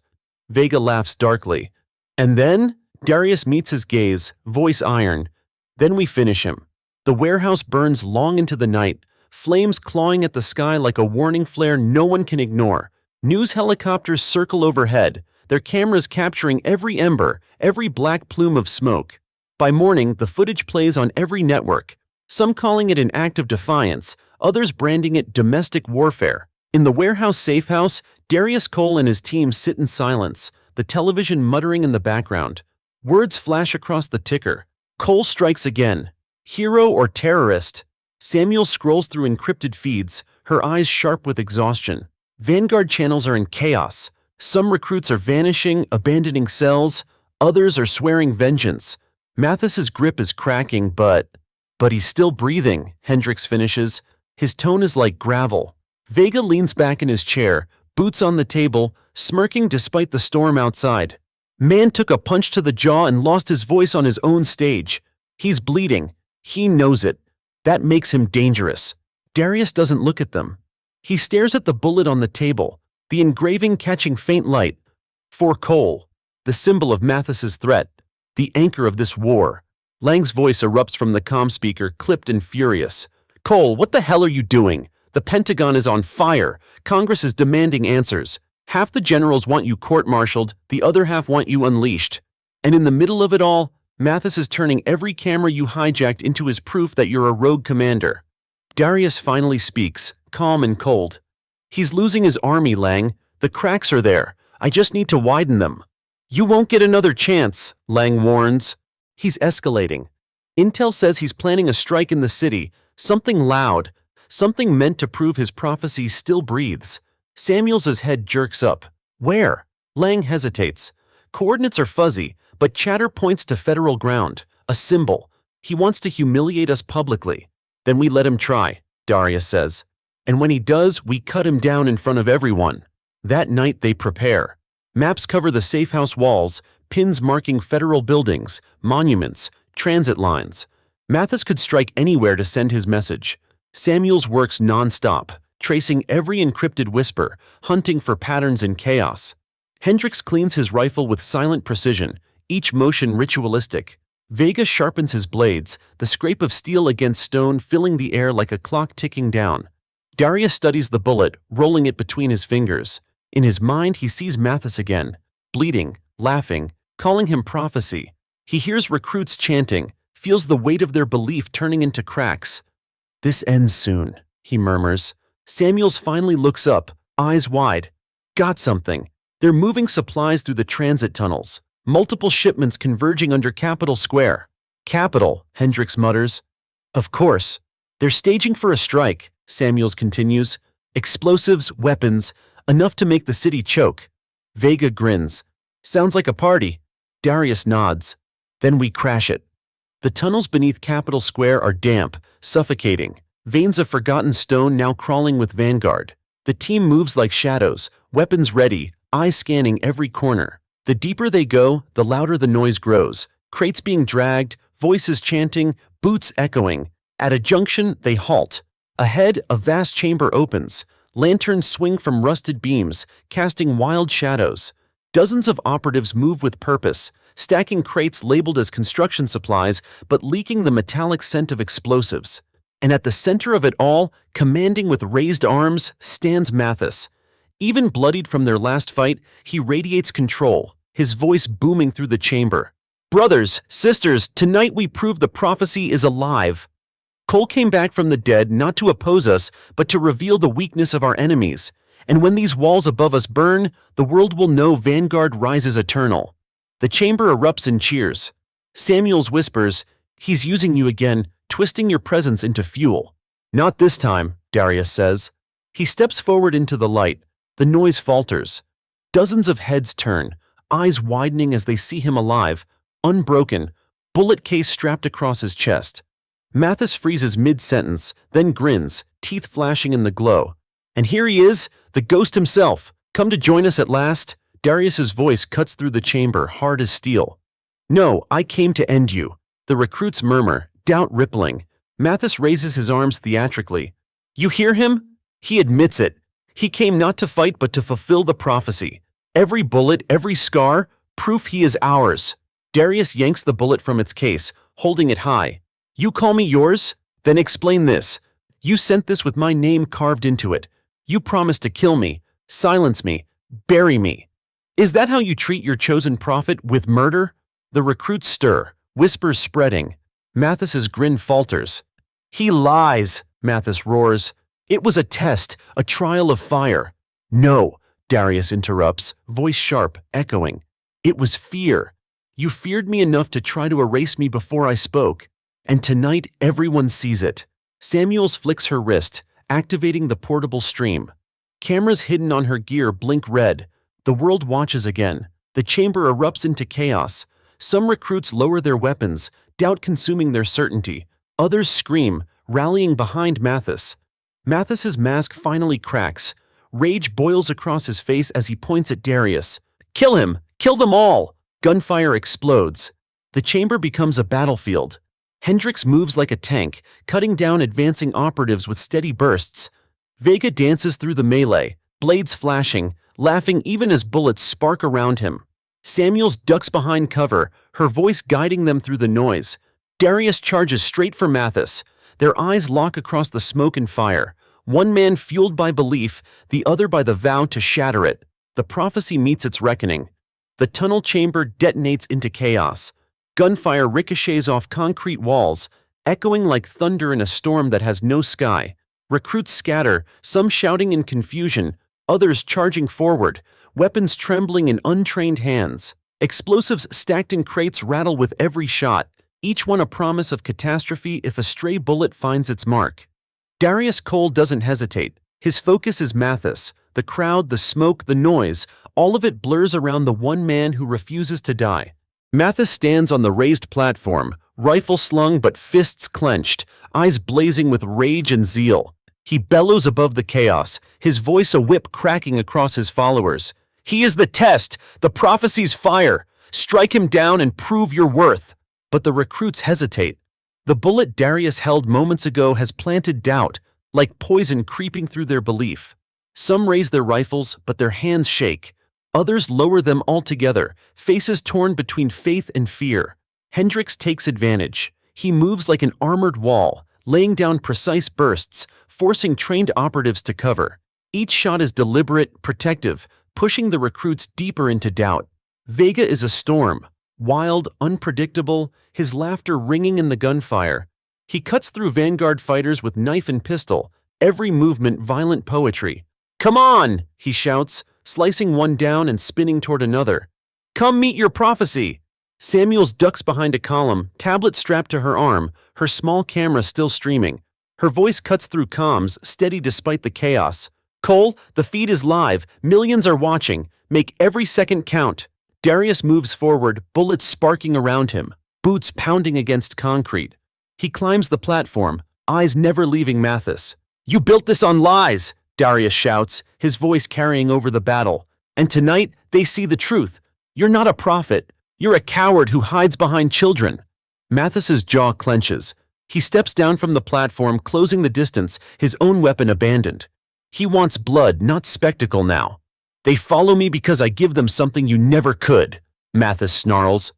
Vega laughs darkly. "And then?" Darius meets his gaze, voice iron. "Then we finish him." The warehouse burns long into the night, flames clawing at the sky like a warning flare no one can ignore. News helicopters circle overhead, their cameras capturing every ember, every black plume of smoke. By morning, the footage plays on every network, some calling it an act of defiance, others branding it domestic warfare. In the warehouse safehouse, Darius Cole and his team sit in silence, the television muttering in the background. Words flash across the ticker. Cole strikes again. Hero or terrorist? Samuel scrolls through encrypted feeds, her eyes sharp with exhaustion. Vanguard channels are in chaos. Some recruits are vanishing, abandoning cells. Others are swearing vengeance. Mathis's grip is cracking, but he's still breathing, Hendrix finishes. His tone is like gravel. Vega leans back in his chair, boots on the table, smirking despite the storm outside. Man took a punch to the jaw and lost his voice on his own stage. He's bleeding. He knows it. That makes him dangerous. Darius doesn't look at them. He stares at the bullet on the table, the engraving catching faint light. For Cole, the symbol of Mathis's threat, the anchor of this war. Lang's voice erupts from the comm speaker, clipped and furious. Cole, what the hell are you doing? The Pentagon is on fire. Congress is demanding answers. Half the generals want you court-martialed, the other half want you unleashed. And in the middle of it all, Mathis is turning every camera you hijacked into his proof that you're a rogue commander. Darius finally speaks, calm and cold. He's losing his army, Lang. The cracks are there. I just need to widen them. You won't get another chance, Lang warns. He's escalating. Intel says he's planning a strike in the city, something loud, something meant to prove his prophecy still breathes. Samuels's head jerks up. Where? Lang hesitates. Coordinates are fuzzy, but chatter points to federal ground, a symbol. He wants to humiliate us publicly. Then we let him try, Darius says. And when he does, we cut him down in front of everyone. That night they prepare. Maps cover the safe house walls, pins marking federal buildings, monuments, transit lines. Mathis could strike anywhere to send his message. Samuels works non-stop, tracing every encrypted whisper, hunting for patterns in chaos. Hendrix cleans his rifle with silent precision, each motion ritualistic. Vega sharpens his blades, the scrape of steel against stone filling the air like a clock ticking down. Darius studies the bullet, rolling it between his fingers. In his mind, he sees Mathis again, bleeding, laughing, calling him prophecy. He hears recruits chanting, feels the weight of their belief turning into cracks. This ends soon, he murmurs. Samuels finally looks up, eyes wide. Got something. They're moving supplies through the transit tunnels. Multiple shipments converging under Capitol Square. Capitol, Hendrix mutters. Of course. They're staging for a strike, Samuels continues. Explosives, weapons, enough to make the city choke. Vega grins. Sounds like a party. Darius nods. Then we crash it. The tunnels beneath Capitol Square are damp, suffocating. Veins of forgotten stone now crawling with Vanguard. The team moves like shadows, weapons ready, eyes scanning every corner. The deeper they go, the louder the noise grows. Crates being dragged, voices chanting, boots echoing. At a junction, they halt. Ahead, a vast chamber opens. Lanterns swing from rusted beams, casting wild shadows. Dozens of operatives move with purpose, stacking crates labeled as construction supplies, but leaking the metallic scent of explosives. And at the center of it all, commanding with raised arms, stands Mathis. Even bloodied from their last fight, he radiates control, his voice booming through the chamber. Brothers, sisters, tonight we prove the prophecy is alive. Cole came back from the dead not to oppose us, but to reveal the weakness of our enemies. And when these walls above us burn, the world will know Vanguard rises eternal. The chamber erupts in cheers. Samuels whispers, he's using you again, twisting your presence into fuel. Not this time, Darius says. He steps forward into the light. The noise falters. Dozens of heads turn, eyes widening as they see him alive, unbroken, bullet case strapped across his chest. Mathis freezes mid-sentence, then grins, teeth flashing in the glow. And here he is, the ghost himself. Come to join us at last? Darius's voice cuts through the chamber, hard as steel. No, I came to end you. The recruits murmur, doubt rippling. Mathis raises his arms theatrically. You hear him? He admits it. He came not to fight but to fulfill the prophecy. Every bullet, every scar, proof he is ours. Darius yanks the bullet from its case, holding it high. You call me yours? Then explain this. You sent this with my name carved into it. You promised to kill me, silence me, bury me. Is that how you treat your chosen prophet, with murder? The recruits stir, whispers spreading. Mathis's grin falters. He lies, Mathis roars. It was a test, a trial of fire. No, Darius interrupts, voice sharp, echoing. It was fear. You feared me enough to try to erase me before I spoke. And tonight everyone sees it. Samuels flicks her wrist, activating the portable stream. Cameras hidden on her gear blink red. The world watches again. The chamber erupts into chaos. Some recruits lower their weapons, doubt consuming their certainty. Others scream, rallying behind Mathis. Mathis's mask finally cracks. Rage boils across his face as he points at Darius. Kill him! Kill them all! Gunfire explodes. The chamber becomes a battlefield. Hendrix moves like a tank, cutting down advancing operatives with steady bursts. Vega dances through the melee, blades flashing, laughing even as bullets spark around him. Samuels ducks behind cover, her voice guiding them through the noise. Darius charges straight for Mathis. Their eyes lock across the smoke and fire. One man fueled by belief, the other by the vow to shatter it. The prophecy meets its reckoning. The tunnel chamber detonates into chaos. Gunfire ricochets off concrete walls, echoing like thunder in a storm that has no sky. Recruits scatter, some shouting in confusion, others charging forward, weapons trembling in untrained hands. Explosives stacked in crates rattle with every shot, each one a promise of catastrophe if a stray bullet finds its mark. Darius Cole doesn't hesitate. His focus is Mathis. The crowd, the smoke, the noise, all of it blurs around the one man who refuses to die. Mathis stands on the raised platform, rifle slung but fists clenched, eyes blazing with rage and zeal. He bellows above the chaos, his voice a whip cracking across his followers. He is the test, the prophecy's fire. Strike him down and prove your worth. But the recruits hesitate. The bullet Darius held moments ago has planted doubt, like poison creeping through their belief. Some raise their rifles, but their hands shake. Others lower them altogether, faces torn between faith and fear. Hendrix takes advantage. He moves like an armored wall, laying down precise bursts, forcing trained operatives to cover. Each shot is deliberate, protective, pushing the recruits deeper into doubt. Vega is a storm, wild, unpredictable, his laughter ringing in the gunfire. He cuts through Vanguard fighters with knife and pistol, every movement violent poetry. "Come on!" he shouts, slicing one down and spinning toward another. "Come meet your prophecy!" Samuels ducks behind a column, tablet strapped to her arm, her small camera still streaming. Her voice cuts through comms, steady despite the chaos. "Cole, the feed is live. Millions are watching. Make every second count." Darius moves forward, bullets sparking around him, boots pounding against concrete. He climbs the platform, eyes never leaving Mathis. "You built this on lies!" Darius shouts, his voice carrying over the battle. "And tonight, they see the truth. You're not a prophet. You're a coward who hides behind children." Mathis's jaw clenches. He steps down from the platform, closing the distance, his own weapon abandoned. He wants blood, not spectacle now. "They follow me because I give them something you never could," Mathis snarls.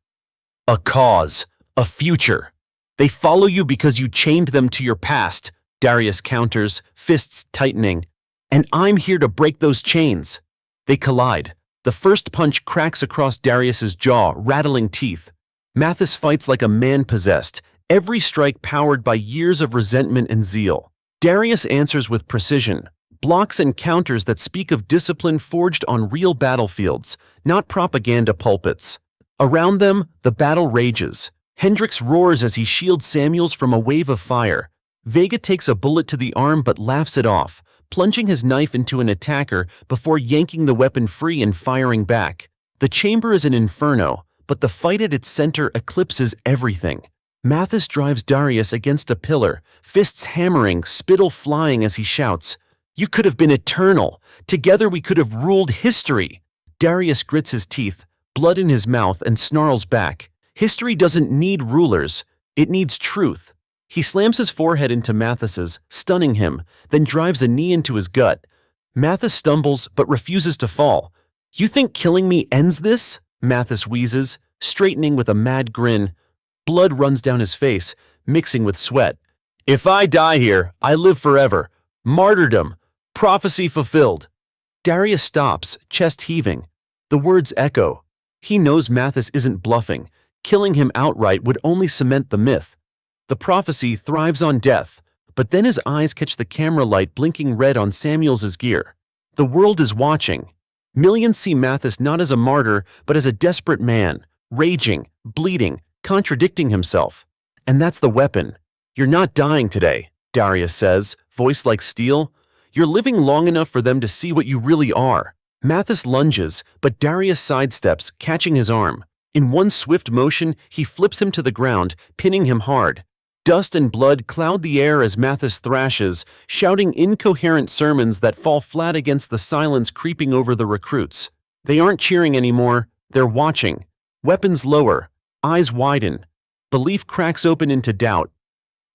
"A cause, a future. They follow you because you chained them to your past," Darius counters, fists tightening. "And I'm here to break those chains." They collide. The first punch cracks across Darius's jaw, rattling teeth. Mathis fights like a man possessed, every strike powered by years of resentment and zeal. Darius answers with precision, blocks and counters that speak of discipline forged on real battlefields, not propaganda pulpits. Around them, the battle rages. Hendrix roars as he shields Samuels from a wave of fire. Vega takes a bullet to the arm but laughs it off, plunging his knife into an attacker before yanking the weapon free and firing back. The chamber is an inferno, but the fight at its center eclipses everything. Mathis drives Darius against a pillar, fists hammering, spittle flying as he shouts, "You could have been eternal. Together we could have ruled history." Darius grits his teeth, blood in his mouth, and snarls back. History doesn't need rulers. It needs truth. He slams his forehead into Mathis's, stunning him, then drives a knee into his gut. Mathis stumbles but refuses to fall. "You think killing me ends this?" Mathis wheezes, straightening with a mad grin. Blood runs down his face, mixing with sweat. "If I die here, I live forever. Martyrdom. Prophecy fulfilled." Darius stops, chest heaving. The words echo. He knows Mathis isn't bluffing. Killing him outright would only cement the myth. The prophecy thrives on death, but then his eyes catch the camera light blinking red on Samuels's gear. The world is watching. Millions see Mathis not as a martyr, but as a desperate man, raging, bleeding, contradicting himself. And that's the weapon. "You're not dying today," Darius says, voice like steel. "You're living long enough for them to see what you really are." Mathis lunges, but Darius sidesteps, catching his arm. In one swift motion, he flips him to the ground, pinning him hard. Dust and blood cloud the air as Mathis thrashes, shouting incoherent sermons that fall flat against the silence creeping over the recruits. They aren't cheering anymore, they're watching. Weapons lower, eyes widen. Belief cracks open into doubt.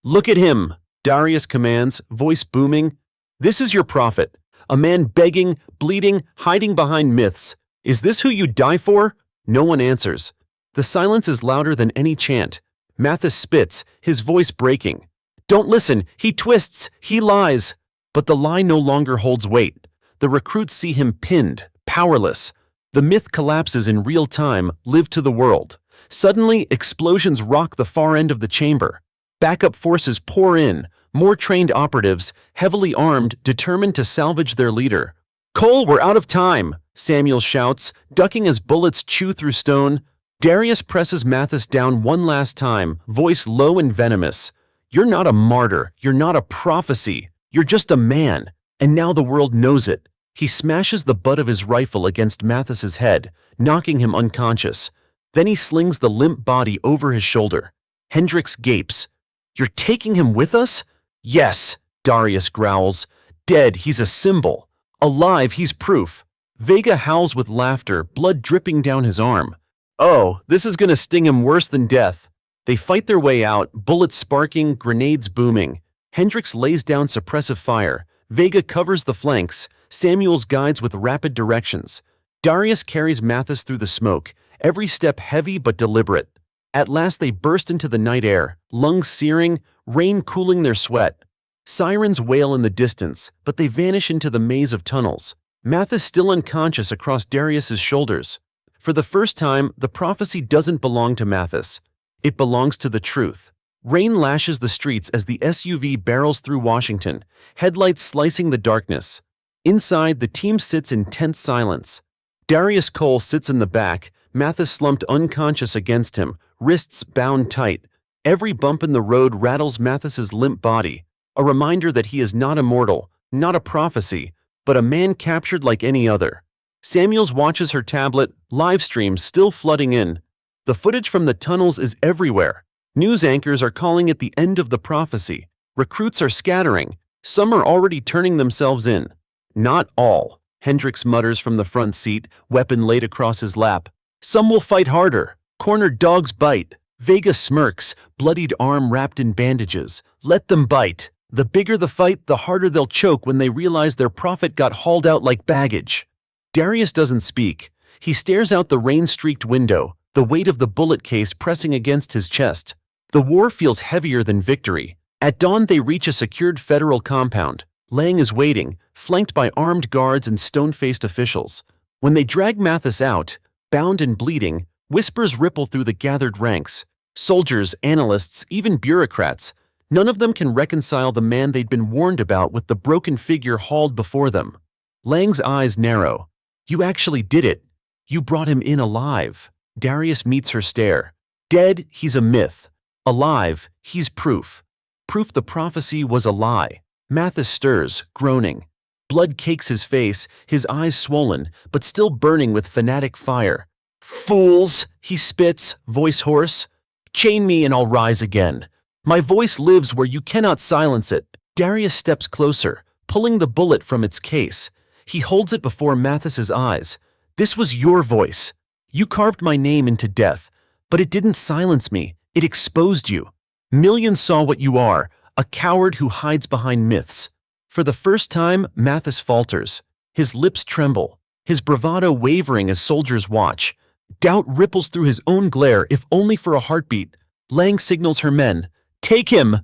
"Look at him," Darius commands, voice booming. "This is your prophet. A man begging, bleeding, hiding behind myths. Is this who you die for? No one answers. The silence is louder than any chant. Mathis spits, his voice breaking. Don't listen, he twists, he lies. But the lie no longer holds weight. The recruits see him pinned, powerless. The myth collapses in real time, live to the world. Suddenly, explosions rock the far end of the chamber. Backup forces pour in, more trained operatives, heavily armed, determined to salvage their leader. Cole, we're out of time, Samuel shouts, ducking as bullets chew through stone. Darius presses Mathis down one last time, voice low and venomous. You're not a martyr, you're not a prophecy, you're just a man, and now the world knows it. He smashes the butt of his rifle against Mathis's head, knocking him unconscious. Then he slings the limp body over his shoulder. Hendrix gapes. You're taking him with us? Yes, Darius growls. Dead, he's a symbol. Alive, he's proof. Vega howls with laughter, blood dripping down his arm. Oh, this is gonna sting him worse than death. They fight their way out, bullets sparking, grenades booming. Hendrix lays down suppressive fire. Vega covers the flanks. Samuels guides with rapid directions. Darius carries Mathis through the smoke, every step heavy but deliberate. At last they burst into the night air, lungs searing, rain cooling their sweat. Sirens wail in the distance, but they vanish into the maze of tunnels. Mathis still unconscious across Darius's shoulders. For the first time, the prophecy doesn't belong to Mathis. It belongs to the truth. Rain lashes the streets as the SUV barrels through Washington, headlights slicing the darkness. Inside, the team sits in tense silence. Darius Cole sits in the back, Mathis slumped unconscious against him, wrists bound tight. Every bump in the road rattles Mathis's limp body, a reminder that he is not immortal, not a prophecy, but a man captured like any other. Samuels watches her tablet, live streams still flooding in. The footage from the tunnels is everywhere. News anchors are calling it the end of the prophecy. Recruits are scattering. Some are already turning themselves in. Not all, Hendrix mutters from the front seat, weapon laid across his lap. Some will fight harder. Cornered dogs bite. Vega smirks, bloodied arm wrapped in bandages. Let them bite. The bigger the fight, the harder they'll choke when they realize their prophet got hauled out like baggage. Darius doesn't speak. He stares out the rain-streaked window, the weight of the bullet case pressing against his chest. The war feels heavier than victory. At dawn they reach a secured federal compound. Lang is waiting, flanked by armed guards and stone-faced officials. When they drag Mathis out, bound and bleeding, whispers ripple through the gathered ranks. Soldiers, analysts, even bureaucrats. None of them can reconcile the man they'd been warned about with the broken figure hauled before them. Lang's eyes narrow. You actually did it. You brought him in alive. Darius meets her stare. Dead, he's a myth. Alive, he's proof. Proof the prophecy was a lie. Mathis stirs, groaning. Blood cakes his face, his eyes swollen, but still burning with fanatic fire. Fools, he spits, voice hoarse. Chain me and I'll rise again. My voice lives where you cannot silence it. Darius steps closer, pulling the bullet from its case. He holds it before Mathis's eyes. This was your voice. You carved my name into death, but it didn't silence me. It exposed you. Millions saw what you are, a coward who hides behind myths. For the first time, Mathis falters. His lips tremble, his bravado wavering as soldiers watch. Doubt ripples through his own glare, if only for a heartbeat. Lang signals her men. Take him!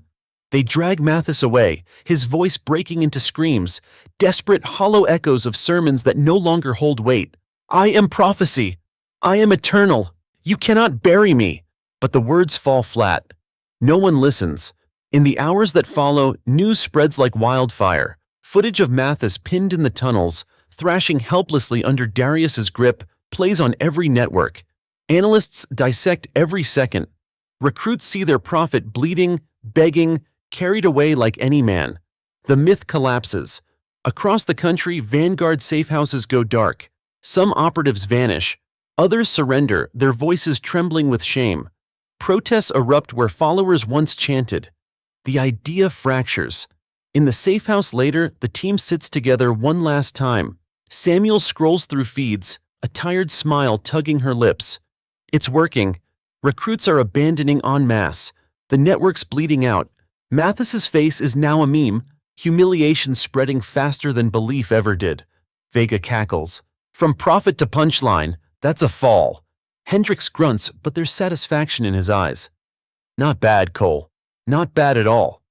They drag Mathis away, his voice breaking into screams, desperate hollow echoes of sermons that no longer hold weight. I am prophecy. I am eternal. You cannot bury me. But the words fall flat. No one listens. In the hours that follow, news spreads like wildfire. Footage of Mathis pinned in the tunnels, thrashing helplessly under Darius's grip, plays on every network. Analysts dissect every second. Recruits see their prophet bleeding, begging, carried away like any man. The myth collapses. Across the country, Vanguard safehouses go dark. Some operatives vanish. Others surrender, their voices trembling with shame. Protests erupt where followers once chanted. The idea fractures. In the safehouse later, the team sits together one last time. Samuel scrolls through feeds, a tired smile tugging her lips. It's working. Recruits are abandoning en masse. The network's bleeding out. Mathis's face is now a meme. Humiliation spreading faster than belief ever did. Vega cackles. From prophet to punchline, that's a fall. Hendrix grunts, but there's satisfaction in his eyes. Not bad, Cole. Not bad at all.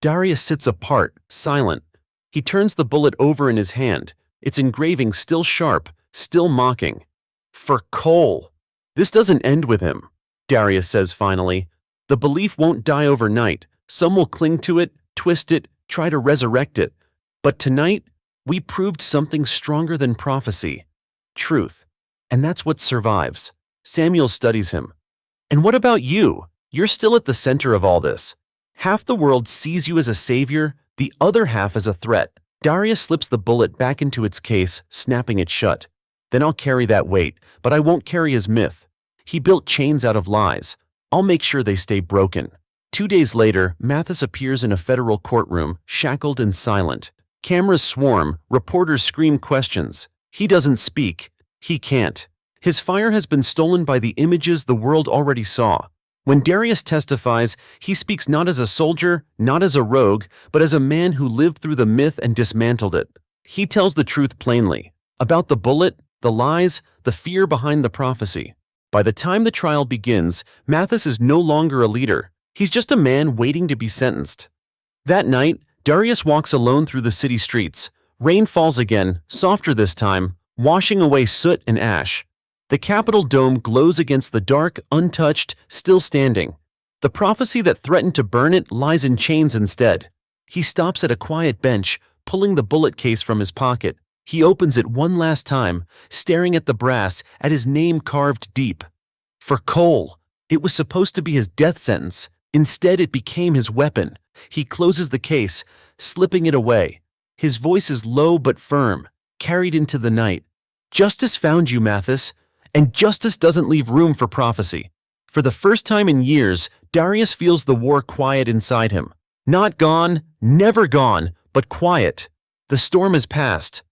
Darius sits apart, silent. He turns the bullet over in his hand, its engraving still sharp, still mocking. For Cole. This doesn't end with him, Darius says finally. The belief won't die overnight. Some will cling to it, twist it, try to resurrect it. But tonight, we proved something stronger than prophecy. Truth. And that's what survives. Samuel studies him. And what about you? You're still at the center of all this. Half the world sees you as a savior, the other half as a threat. Darius slips the bullet back into its case, snapping it shut. Then I'll carry that weight, but I won't carry his myth. He built chains out of lies. I'll make sure they stay broken. 2 days later, Mathis appears in a federal courtroom, shackled and silent. Cameras swarm, reporters scream questions. He doesn't speak. He can't. His fire has been stolen by the images the world already saw. When Darius testifies, he speaks not as a soldier, not as a rogue, but as a man who lived through the myth and dismantled it. He tells the truth plainly. About the bullet, the lies, the fear behind the prophecy. By the time the trial begins, Mathis is no longer a leader. He's just a man waiting to be sentenced. That night, Darius walks alone through the city streets. Rain falls again, softer this time, washing away soot and ash. The Capitol dome glows against the dark, untouched, still standing. The prophecy that threatened to burn it lies in chains instead. He stops at a quiet bench, pulling the bullet case from his pocket. He opens it one last time, staring at the brass, at his name carved deep. For Cole. It was supposed to be his death sentence. Instead, it became his weapon. He closes the case, slipping it away. His voice is low but firm, carried into the night. Justice found you, Mathis. And justice doesn't leave room for prophecy. For the first time in years, Darius feels the war quiet inside him. Not gone, never gone, but quiet. The storm has passed.